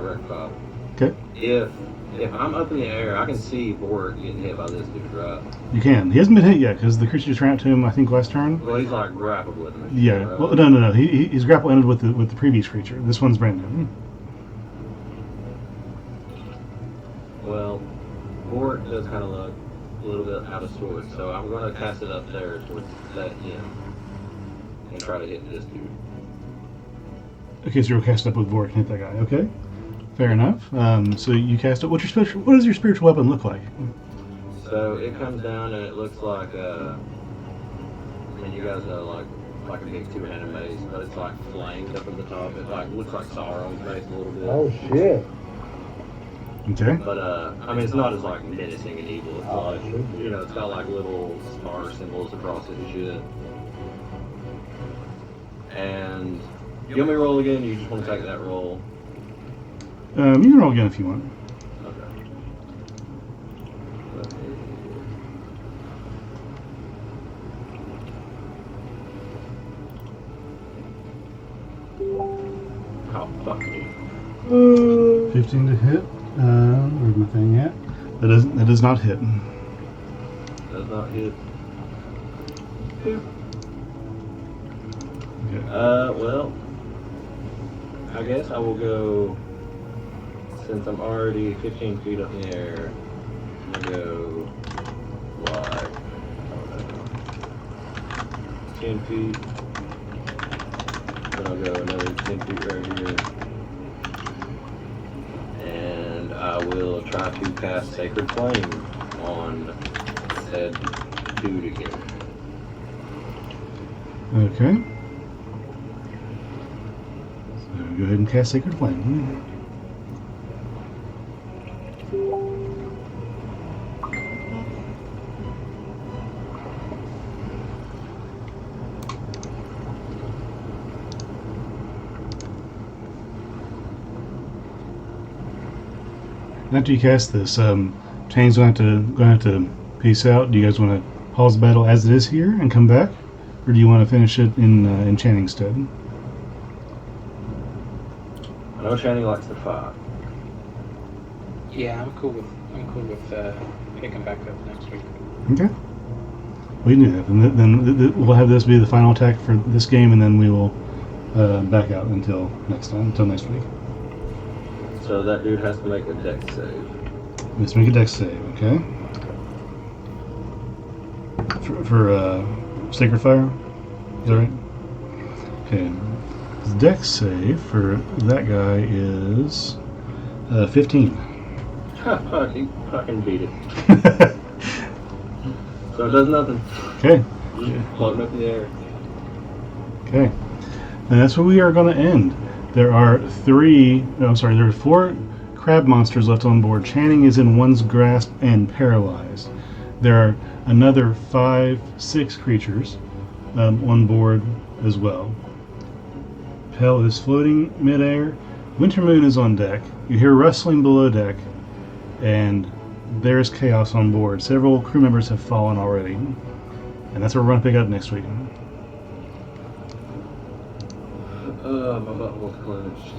Okay, If I'm up in the air, I can see Bort getting hit by this dude, right? you can. He hasn't been hit yet because the creature just ran out to him, I think, last turn. Well, he's like grappled with him. Yeah. Right? Well, no. His grapple ended with the previous creature. This one's brand new. Well, Bort does kind of look a little bit out of sorts, so I'm going to cast it up there towards that end and try to hit this dude. Okay, so you'll cast it up with Vork and hit that guy. Okay, fair enough. So you cast it. What does your spiritual weapon look like? So it comes down and it looks like I mean, you guys know like a big two-handed mace, but it's like flamed up at the top. It like looks like Sauron's mace a little bit. Oh shit. Okay. But I mean, it's not as like menacing and evil. It's Oh, like, it should be. you know, it's got like little star symbols across it and shit. And you want me to roll again? Or you just want to take that roll? You can roll again if you want. Okay. Oh, fuck me. 15 to hit. Where's my thing at? That does not hit. Does not hit. Okay. Well, I guess I will go, since I'm already 15 feet up in the air, I'm gonna go like, I don't know, 10 feet, then I'll go another 10 feet right here, and I will try to cast Sacred Flame on said dude again. Okay. So go ahead and cast Sacred Flame. after you cast this, Chain's gonna have to peace out. Do you guys want to pause the battle as it is here and come back, or do you want to finish it in Channing stead? I know Channing likes to fight. Yeah, I'm cool with picking back up next week. Okay. We can do that. And then we'll have this be the final attack for this game, and then we will back out until next week. So that dude has to make a dex save. Let's make a dex save, okay? For Sacred Fire? Is that right? Okay. His dex save for that guy is 15. He fucking beat it. So it does nothing. Okay. Floating up in the air. Okay. And that's where we are going to end. There are 4 crab monsters left on board. Channing is in one's grasp and paralyzed. There are another 6 creatures on board as well. Pell is floating midair. Wintermoon is on deck. You hear rustling below deck, and there's chaos on board. Several crew members have fallen already, and that's what we're going to pick up next week. My butt was clenched.